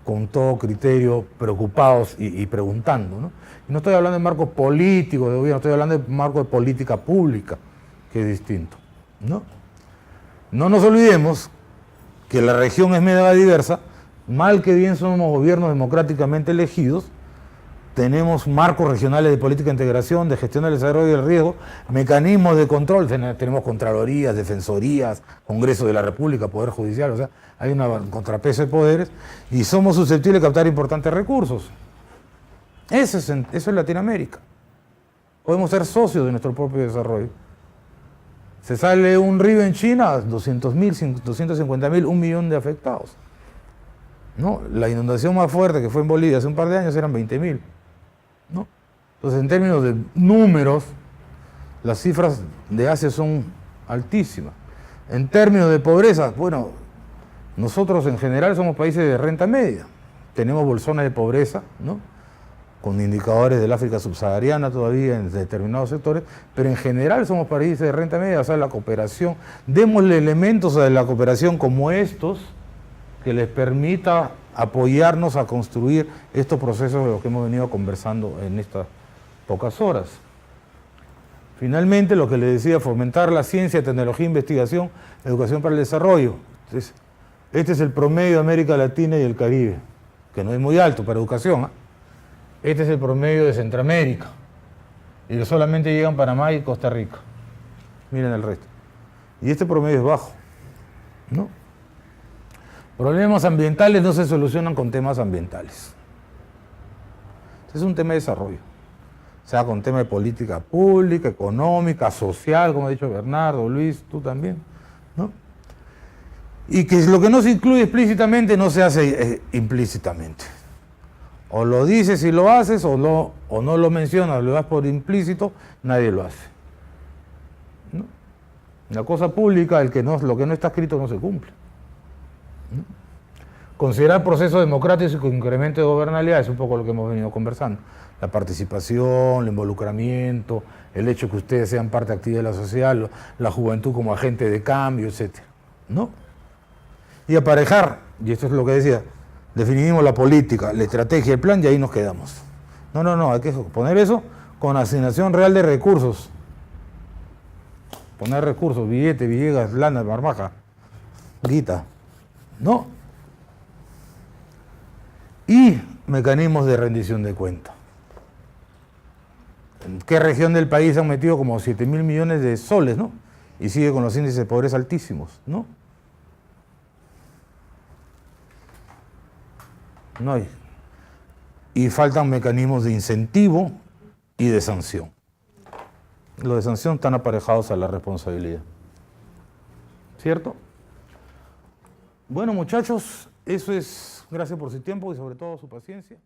con todo criterio preocupados y preguntando, ¿no? Y no estoy hablando de marcos políticos de gobierno, estoy hablando de marco de política pública, que es distinto, ¿no? No nos olvidemos que la región es mega diversa, mal que bien somos gobiernos democráticamente elegidos, tenemos marcos regionales de política de integración, de gestión del desarrollo y del riesgo, mecanismos de control, tenemos contralorías, defensorías, Congreso de la República, Poder Judicial, o sea, hay un contrapeso de poderes y somos susceptibles de captar importantes recursos. Eso es Latinoamérica. Podemos ser socios de nuestro propio desarrollo. Se sale un río en China, 200.000, 250.000, 1 millón de afectados, ¿no? La inundación más fuerte que fue en Bolivia hace un par de años eran 20.000, ¿no? Entonces, en términos de números, las cifras de Asia son altísimas. En términos de pobreza, bueno, nosotros en general somos países de renta media. Tenemos bolsones de pobreza, ¿no?, con indicadores del África subsahariana todavía en determinados sectores, pero en general somos países de renta media. O sea, la cooperación, démosle elementos a la cooperación como estos que les permita apoyarnos a construir estos procesos de los que hemos venido conversando en estas pocas horas. Finalmente, lo que les decía, fomentar la ciencia, tecnología, investigación, educación para el desarrollo. Entonces, este es el promedio de América Latina y el Caribe, que no es muy alto para educación, ¿eh? Este es el promedio de Centroamérica, y que solamente llegan Panamá y Costa Rica. Miren el resto. Y este promedio es bajo, ¿no? Problemas ambientales no se solucionan con temas ambientales. Este es un tema de desarrollo. O sea, con tema de política pública, económica, social, como ha dicho Bernardo, Luis, tú también, ¿no? Y que lo que no se incluye explícitamente no se hace implícitamente. O lo dices y lo haces, o no lo mencionas, lo das por implícito, nadie lo hace, ¿no? La cosa pública, lo que no está escrito no se cumple, ¿no? Considerar procesos democráticos y con incremento de gobernabilidad es un poco lo que hemos venido conversando. La participación, el involucramiento, el hecho de que ustedes sean parte activa de la sociedad, la juventud como agente de cambio, etc., ¿no? Y aparejar, y esto es lo que decía, definimos la política, la estrategia, el plan y ahí nos quedamos. No, hay que poner eso con asignación real de recursos. Poner recursos, billete, Villegas, lana, marmaja, guita, ¿no? Y mecanismos de rendición de cuentas. ¿En qué región del país han metido como 7.000 millones de soles, ¿no? Y sigue con los índices de pobreza altísimos, ¿no? No hay. Y faltan mecanismos de incentivo y de sanción. Los de sanción están aparejados a la responsabilidad. ¿Cierto? Bueno, muchachos, eso es. Gracias por su tiempo y sobre todo su paciencia.